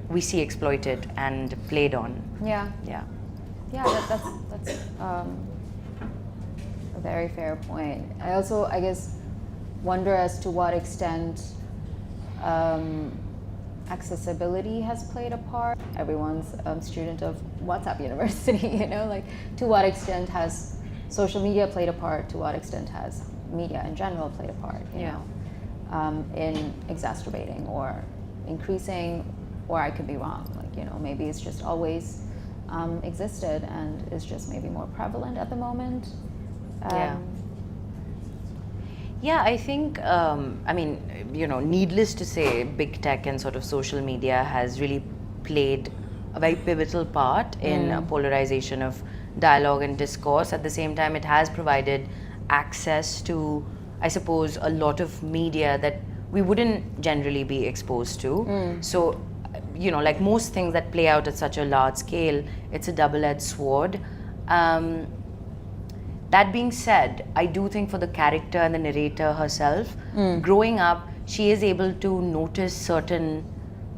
we see exploited and played on. Yeah. Yeah. Yeah, that's a very fair point. I also, I guess, wonder as to what extent accessibility has played a part. Everyone's a student of WhatsApp University, like to what extent has social media played a part, to what extent has media in general played a part, you know, in exacerbating or increasing, or I could be wrong, maybe it's just always existed and is just maybe more prevalent at the moment. Yeah, I think, needless to say, big tech and sort of social media has really played a very pivotal part in polarization of dialogue and discourse. At the same time, it has provided access to, I suppose, a lot of media that we wouldn't generally be exposed to. So, like most things that play out at such a large scale, it's a double-edged sword. That being said, I do think for the character and the narrator herself, growing up, she is able to notice certain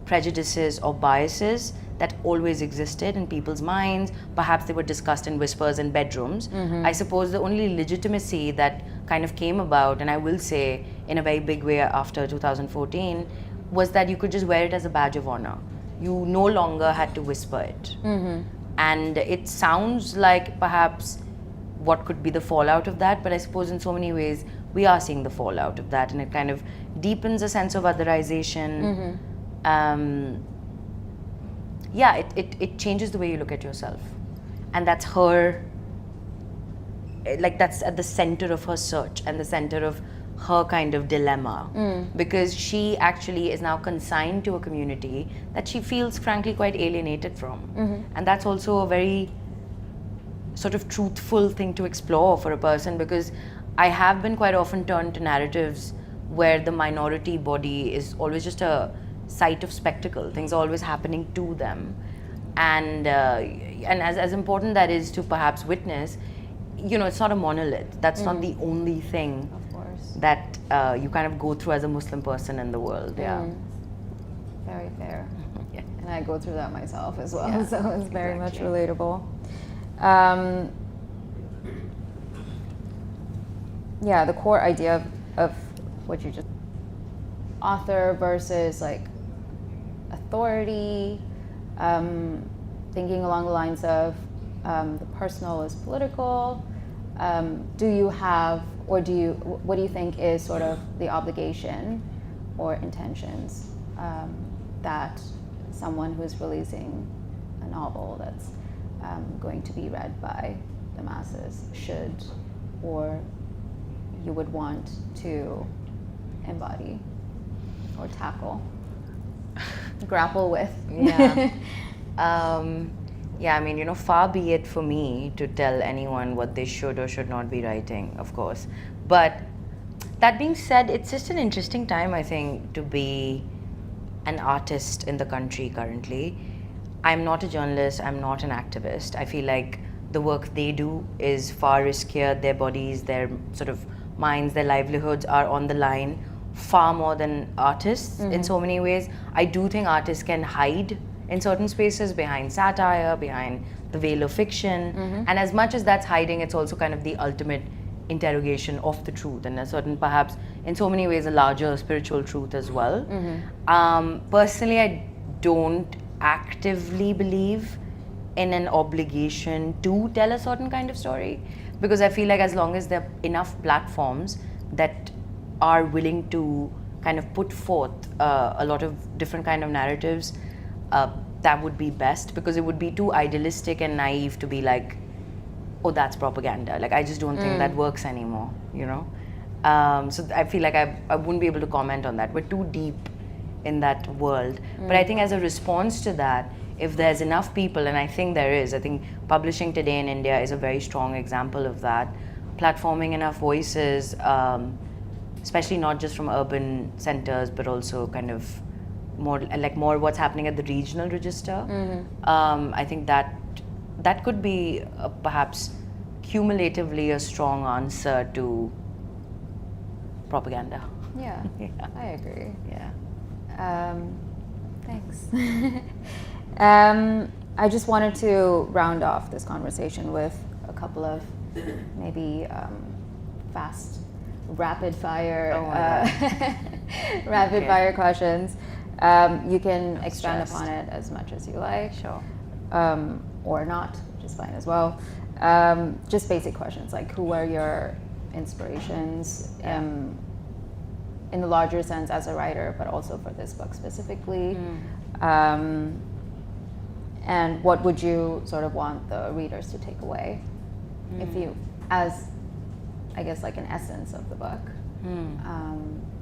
prejudices or biases that always existed in people's minds. Perhaps they were discussed in whispers in bedrooms. I suppose the only legitimacy that kind of came about, and I will say in a very big way after 2014, was that you could just wear it as a badge of honor. You no longer had to whisper it. And it sounds like perhaps what could be the fallout of that, but I suppose in so many ways we are seeing the fallout of that, and it kind of deepens a sense of otherization. It changes the way you look at yourself, and that's her, that's at the center of her search and the center of her kind of dilemma, because she actually is now consigned to a community that she feels frankly quite alienated from. And that's also a very sort of truthful thing to explore for a person, because I have been quite often turned to narratives where the minority body is always just a site of spectacle. Things are always happening to them, and as important that is to perhaps witness, it's not a monolith. That's not the only thing, of course, that you kind of go through as a Muslim person in the world. Very fair. And I go through that myself as well, so it's very much relatable. The core idea of what you just, author versus like authority, thinking along the lines of the personal is political. Do you have, or what do you think is sort of the obligation or intentions that someone who is releasing a novel that's going to be read by the masses should, or you would want to embody or tackle, grapple with? Far be it for me to tell anyone what they should or should not be writing, of course. But that being said, it's just an interesting time, I think, to be an artist in the country currently. I'm not a journalist, I'm not an activist. I feel like the work they do is far riskier. Their bodies, their sort of minds, their livelihoods are on the line far more than artists in so many ways. I do think artists can hide in certain spaces behind satire, behind the veil of fiction. And as much as that's hiding, it's also kind of the ultimate interrogation of the truth, and a certain, perhaps in so many ways, a larger spiritual truth as well. Personally, I don't actively believe in an obligation to tell a certain kind of story, because I feel like as long as there are enough platforms that are willing to kind of put forth a lot of different kind of narratives, that would be best, because it would be too idealistic and naive to be like, oh, that's propaganda. Like, I just don't think that works anymore, you know? So I feel like I wouldn't be able to comment on that. We're too deep in that world. But I think as a response to that, if there's enough people, and I think there is, I think publishing today in India is a very strong example of that, platforming enough voices, especially not just from urban centers, but also kind of more what's happening at the regional register. I think that could be perhaps cumulatively a strong answer to propaganda. Yeah, I agree. Yeah. Thanks. I just wanted to round off this conversation with a couple of maybe fast, rapid fire, fire questions. You can expand upon it as much as you like. Sure. Or not, which is fine as well. Just basic questions like, who are your inspirations in the larger sense as a writer, but also for this book specifically? And what would you sort of want the readers to take away, if you, as I guess like an essence of the book,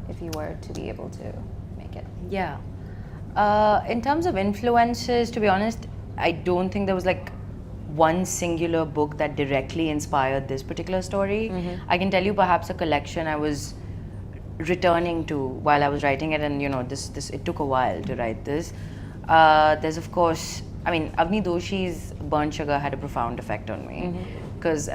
if you were to be able to make it? Yeah. In terms of influences, to be honest, I don't think there was like one singular book that directly inspired this particular story. I can tell you perhaps a collection I was returning to while I was writing it, and you know, this it took a while to write this. There's of course, I mean, Avni Doshi's Burnt Sugar had a profound effect on me, because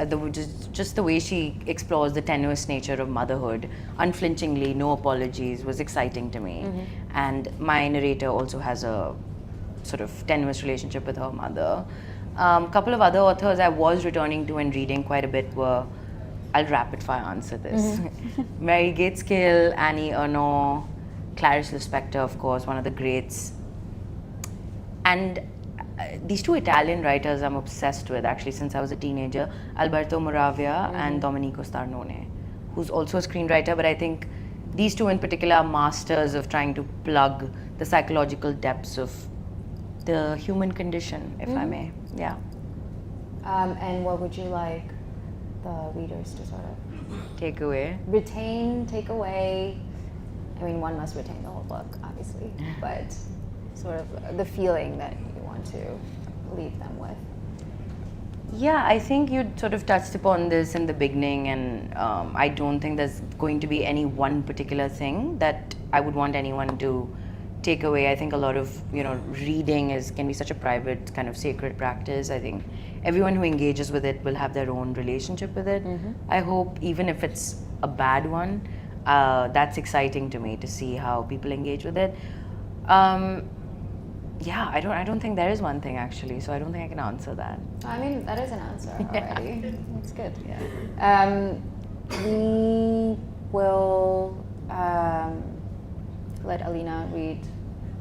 just the way she explores the tenuous nature of motherhood, unflinchingly, no apologies, was exciting to me. And my narrator also has a sort of tenuous relationship with her mother. Couple of other authors I was returning to and reading quite a bit were, I'll rapid fire answer this. Mary Gateskill, Annie Ernaux, Clarice Lispector, of course, one of the greats. And these two Italian writers I'm obsessed with actually since I was a teenager, Alberto Moravia and Domenico Starnone, who's also a screenwriter, but I think these two in particular are masters of trying to plug the psychological depths of the human condition, if I may. Yeah. And what would you like the readers to sort of take away? Retain, take away. I mean, one must retain the whole book, obviously, but sort of the feeling that you want to leave them with. Yeah, I think you sort of touched upon this in the beginning, and I don't think there's going to be any one particular thing that I would want anyone to take away. I think a lot of, you know, reading can be such a private kind of sacred practice. I think everyone who engages with it will have their own relationship with it. I hope, even if it's a bad one, that's exciting to me to see how people engage with it. Yeah, I don't think there is one thing actually, so I don't think I can answer that. I mean, that is an answer already. That's good. Yeah. We will let Alina read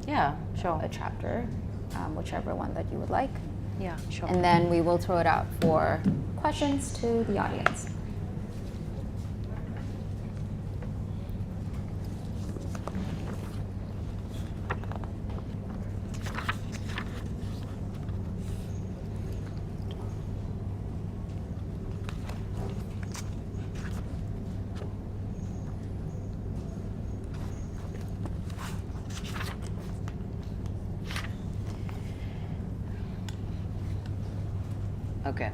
a chapter, whichever one that you would like. Yeah, sure. And then we will throw it out for questions to the audience. Okay.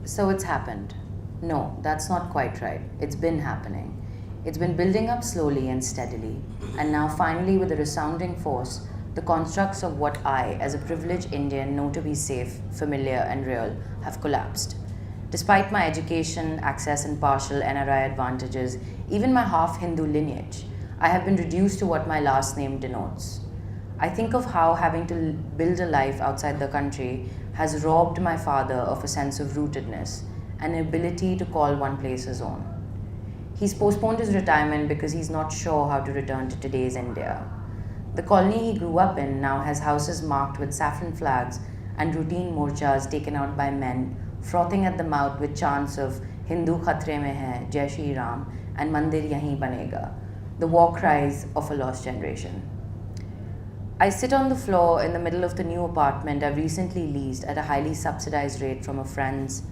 So it's happened. No, that's not quite right. It's been happening. It's been building up slowly and steadily, and now finally with a resounding force, the constructs of what I, as a privileged Indian, know to be safe, familiar and real, have collapsed. Despite my education, access and partial NRI advantages, even my half-Hindu lineage, I have been reduced to what my last name denotes. I think of how having to build a life outside the country has robbed my father of a sense of rootedness, an ability to call one place his own. He's postponed his retirement because he's not sure how to return to today's India. The colony he grew up in now has houses marked with saffron flags and routine morchas taken out by men frothing at the mouth with chants of Hindu khatre mein hai, Jai Shri Ram, and Mandir yahi banega, the war cries of a lost generation. I sit on the floor in the middle of the new apartment I've recently leased at a highly subsidized rate from a friend's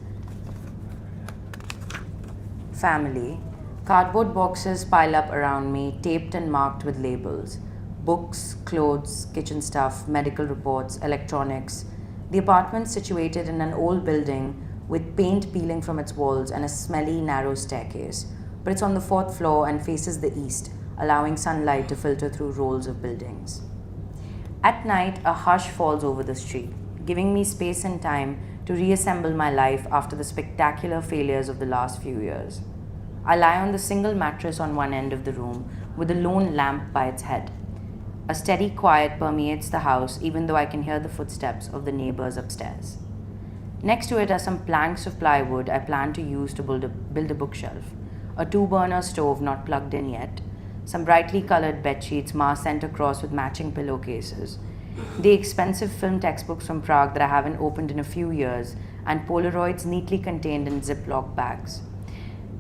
family. Cardboard boxes pile up around me, taped and marked with labels. Books, clothes, kitchen stuff, medical reports, electronics. The apartment's situated in an old building with paint peeling from its walls and a smelly, narrow staircase. But it's on the 4th floor and faces the east, allowing sunlight to filter through rows of buildings. At night, a hush falls over the street, giving me space and time to reassemble my life after the spectacular failures of the last few years. I lie on the single mattress on one end of the room with a lone lamp by its head. A steady quiet permeates the house, even though I can hear the footsteps of the neighbors upstairs. Next to it are some planks of plywood I plan to use to build a bookshelf, a 2-burner stove not plugged in yet, some brightly colored bed sheets Ma sent across with matching pillowcases, the expensive film textbooks from Prague that I haven't opened in a few years, and Polaroids neatly contained in Ziploc bags.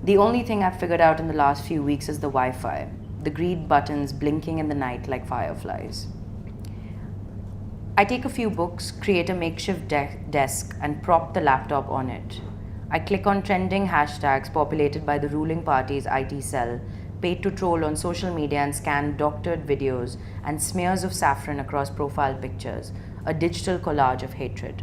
The only thing I've figured out in the last few weeks is the Wi-Fi, the green buttons blinking in the night like fireflies. I take a few books, create a makeshift desk, and prop the laptop on it. I click on trending hashtags populated by the ruling party's IT cell, paid to troll on social media and scan doctored videos and smears of saffron across profile pictures, a digital collage of hatred.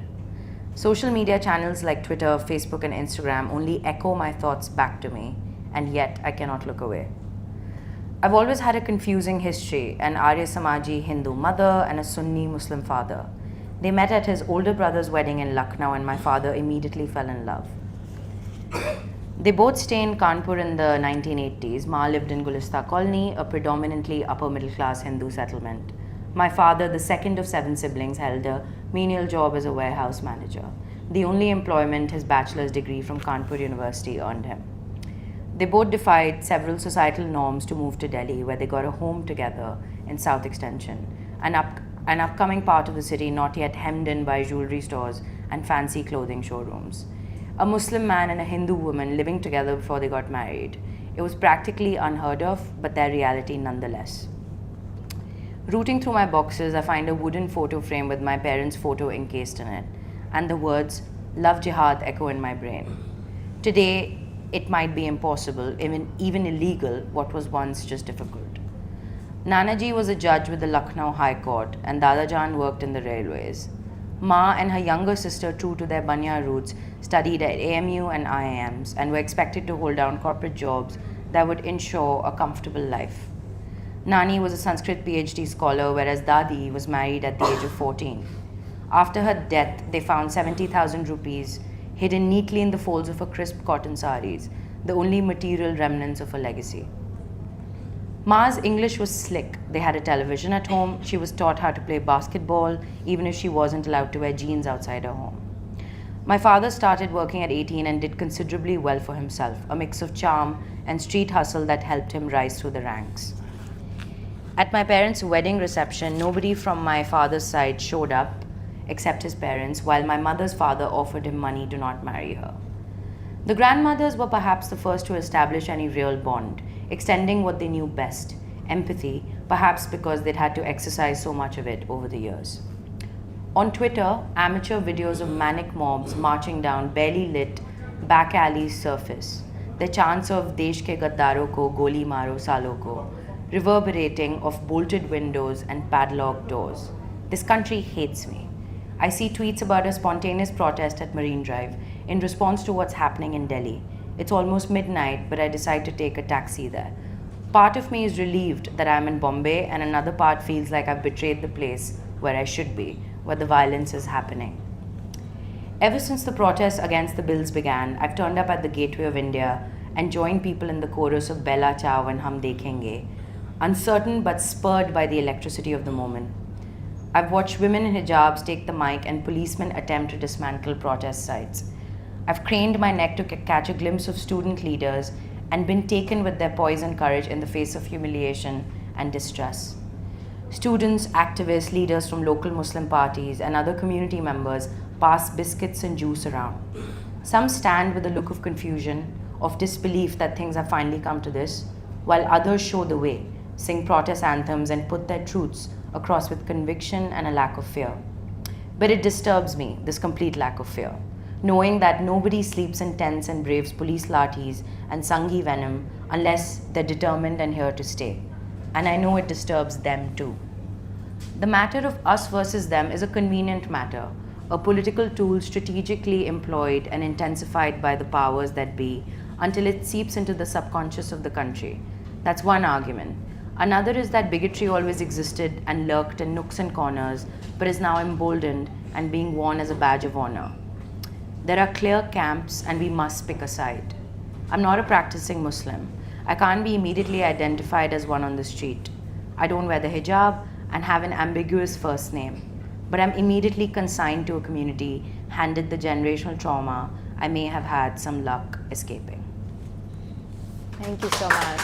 Social media channels like Twitter, Facebook, and Instagram only echo my thoughts back to me, and yet I cannot look away. I've always had a confusing history, an Arya Samaji Hindu mother and a Sunni Muslim father. They met at his older brother's wedding in Lucknow, and my father immediately fell in love. They both stay in Kanpur in the 1980s. Ma lived in Gulista Colony, a predominantly upper-middle-class Hindu settlement. My father, the second of 7 siblings, held a menial job as a warehouse manager, the only employment his bachelor's degree from Kanpur University earned him. They both defied several societal norms to move to Delhi, where they got a home together in South Extension, an upcoming part of the city not yet hemmed in by jewelry stores and fancy clothing showrooms. A Muslim man and a Hindu woman living together before they got married. It was practically unheard of, but their reality nonetheless. Rooting through my boxes, I find a wooden photo frame with my parents' photo encased in it, and the words, "Love Jihad," echo in my brain. Today, it might be impossible, even illegal, what was once just difficult. Nanaji was a judge with the Lucknow High Court, and Dadajan worked in the railways. Ma and her younger sister, true to their Banya roots, studied at AMU and IIMs and were expected to hold down corporate jobs that would ensure a comfortable life. Nani was a Sanskrit PhD scholar, whereas Dadi was married at the age of 14. After her death, they found 70,000 rupees hidden neatly in the folds of her crisp cotton saris, the only material remnants of her legacy. Ma's English was slick. They had a television at home. She was taught how to play basketball, even if she wasn't allowed to wear jeans outside her home. My father started working at 18 and did considerably well for himself, a mix of charm and street hustle that helped him rise through the ranks. At my parents' wedding reception, nobody from my father's side showed up except his parents, while my mother's father offered him money to not marry her. The grandmothers were perhaps the first to establish any real bond, extending what they knew best, empathy, perhaps because they'd had to exercise so much of it over the years. On Twitter, amateur videos of manic mobs marching down barely lit back alleys surface, the chants of Desh ke gaddaro ko goli maro salo ko, reverberating off bolted windows and padlocked doors. This country hates me. I see tweets about a spontaneous protest at Marine Drive in response to what's happening in Delhi. It's almost midnight, but I decide to take a taxi there. Part of me is relieved that I'm in Bombay, and another part feels like I've betrayed the place where I should be, where the violence is happening. Ever since the protests against the bills began, I've turned up at the Gateway of India and joined people in the chorus of Bella Ciao and Hum Dekhenge, uncertain but spurred by the electricity of the moment. I've watched women in hijabs take the mic and policemen attempt to dismantle protest sites. I've craned my neck to catch a glimpse of student leaders and been taken with their poise and courage in the face of humiliation and distress. Students, activists, leaders from local Muslim parties and other community members pass biscuits and juice around. Some stand with a look of confusion, of disbelief that things have finally come to this. while others show the way, sing protest anthems, and put their truths across with conviction and a lack of fear. But it disturbs me, this complete lack of fear, knowing that nobody sleeps in tents and braves police lathis and Sanghi venom unless they're determined and here to stay. And I know it disturbs them too. The matter of us versus them is a convenient matter, a political tool strategically employed and intensified by the powers that be until it seeps into the subconscious of the country. That's one argument. Another is that bigotry always existed and lurked in nooks and corners, but is now emboldened and being worn as a badge of honor. There are clear camps and we must pick a side. I'm not a practicing Muslim. I can't be immediately identified as one on the street. I don't wear the hijab and have an ambiguous first name, but I'm immediately consigned to a community, handed the generational trauma I may have had some luck escaping. Thank you so much.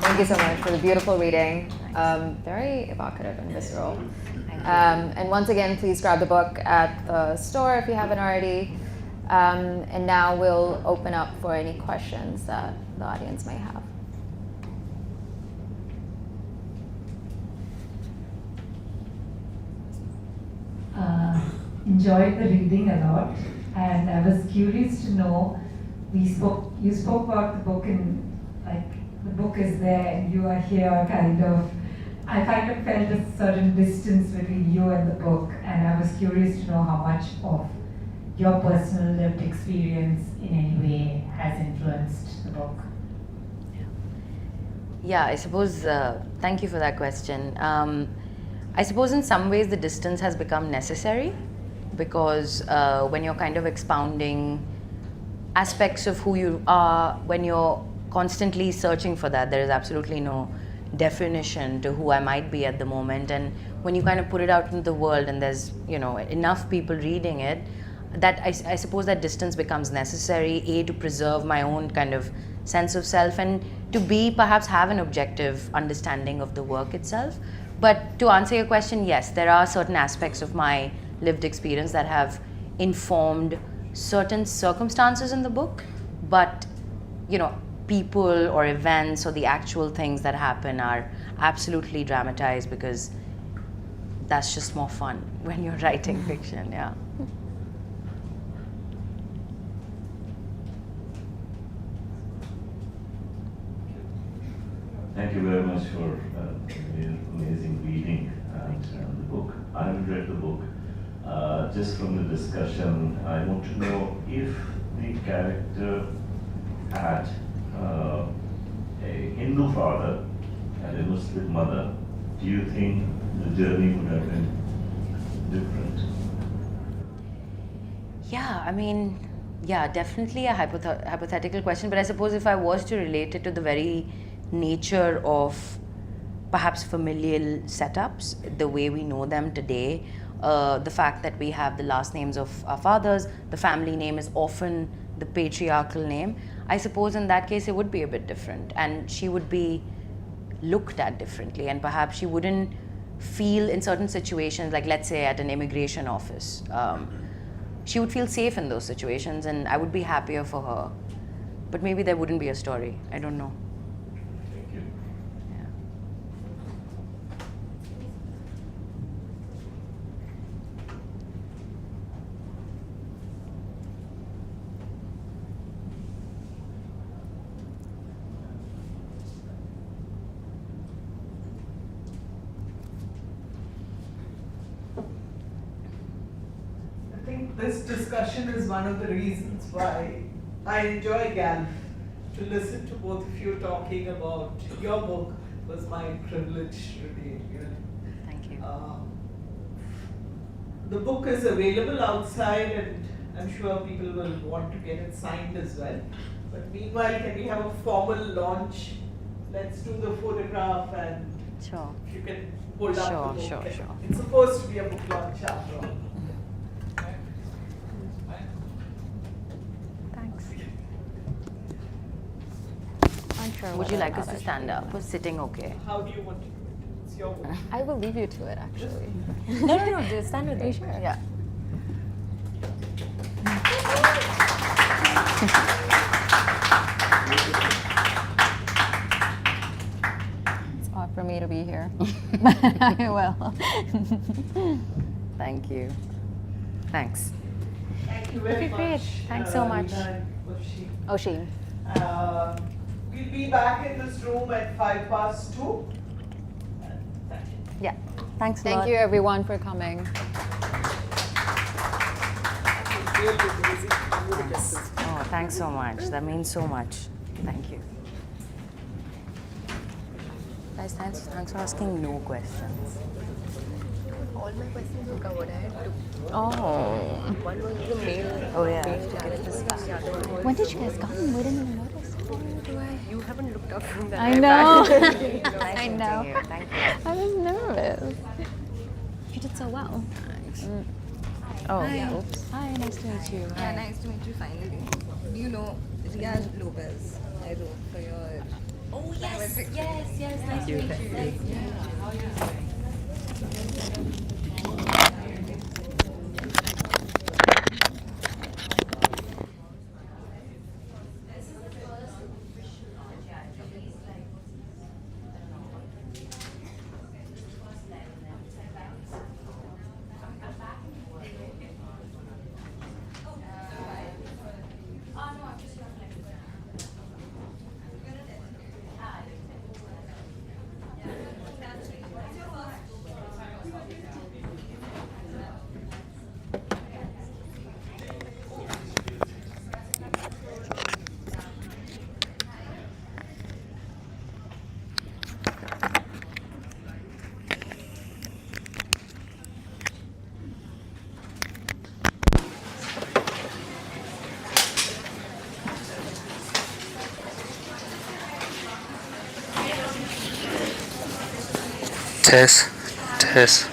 Thank you so much for the beautiful reading. Very evocative and visceral. And once again, please grab the book at the store if you haven't already. And now we'll open up for any questions that the audience may have. Enjoyed the reading a lot, and I was curious to know, you spoke about the book and like the book is there and you are here kind of. I kind of felt a certain distance between you and the book, and I was curious to know how much of your personal lived experience in any way has influenced the book. Yeah, I suppose, thank you for that question. I suppose in some ways the distance has become necessary because when you're kind of expounding aspects of who you are, when you're constantly searching for that, there is absolutely no definition to who I might be at the moment. And when you kind of put it out into the world and there's, you know, enough people reading it, that I suppose that distance becomes necessary, A, to preserve my own kind of sense of self, and to B, perhaps have an objective understanding of the work itself. But to answer your question, yes, there are certain aspects of my lived experience that have informed certain circumstances in the book, but, you know, people or events or the actual things that happen are absolutely dramatized because that's just more fun when you're writing fiction, yeah. Thank you very much for the amazing reading and the book. I haven't read the book. Just from the discussion, I want to know if the character had a Hindu father and a Muslim mother, do you think the journey would have been different? Yeah, I mean, yeah, definitely a hypothetical question, but I suppose if I was to relate it to the very nature of perhaps familial setups, the way we know them today, the fact that we have the last names of our fathers, the family name is often the patriarchal name, I suppose in that case it would be a bit different, and she would be looked at differently, and perhaps she wouldn't feel in certain situations, like let's say at an immigration office, she would feel safe in those situations and I would be happier for her, but maybe there wouldn't be a story, I don't know. This discussion is one of the reasons why I enjoy GALF. To listen to both of you talking about your book was my privilege today. Thank you. The book is available outside and I'm sure people will want to get it signed as well. But meanwhile, can we have a formal launch? Let's do the photograph and sure. If you can hold up the book. Sure. It's supposed to be a book launch after all. Would you like us to stand up or sitting okay? How do you want to do it? It's your book. I will leave you to it, actually. No, just stand with me. Sure. Yeah. I will. Thank you. Thanks. Thank you very Okay, much. great. Thanks so much. Osheen. We'll be back in this room at 2:05. Yeah. Thanks a Thank lot. you everyone for coming. Thanks. Oh, thanks so much. That means so much. Thank you. Guys, thanks for asking no questions. All my questions were covered. I had two. Oh. One was the male. Oh, yeah. Male challenge. The other one was When did you guys come? We didn't even notice. You haven't looked up from that. I know. Nice I meeting know. you. Thank you. I was nervous. You did so well. Thanks. Oh, Hi. oops. Hi, nice to meet you. Yeah, nice to meet you finally. Do you know Rian Lopez? I wrote for your. Oh, yes. Yes. Nice to meet you. Test.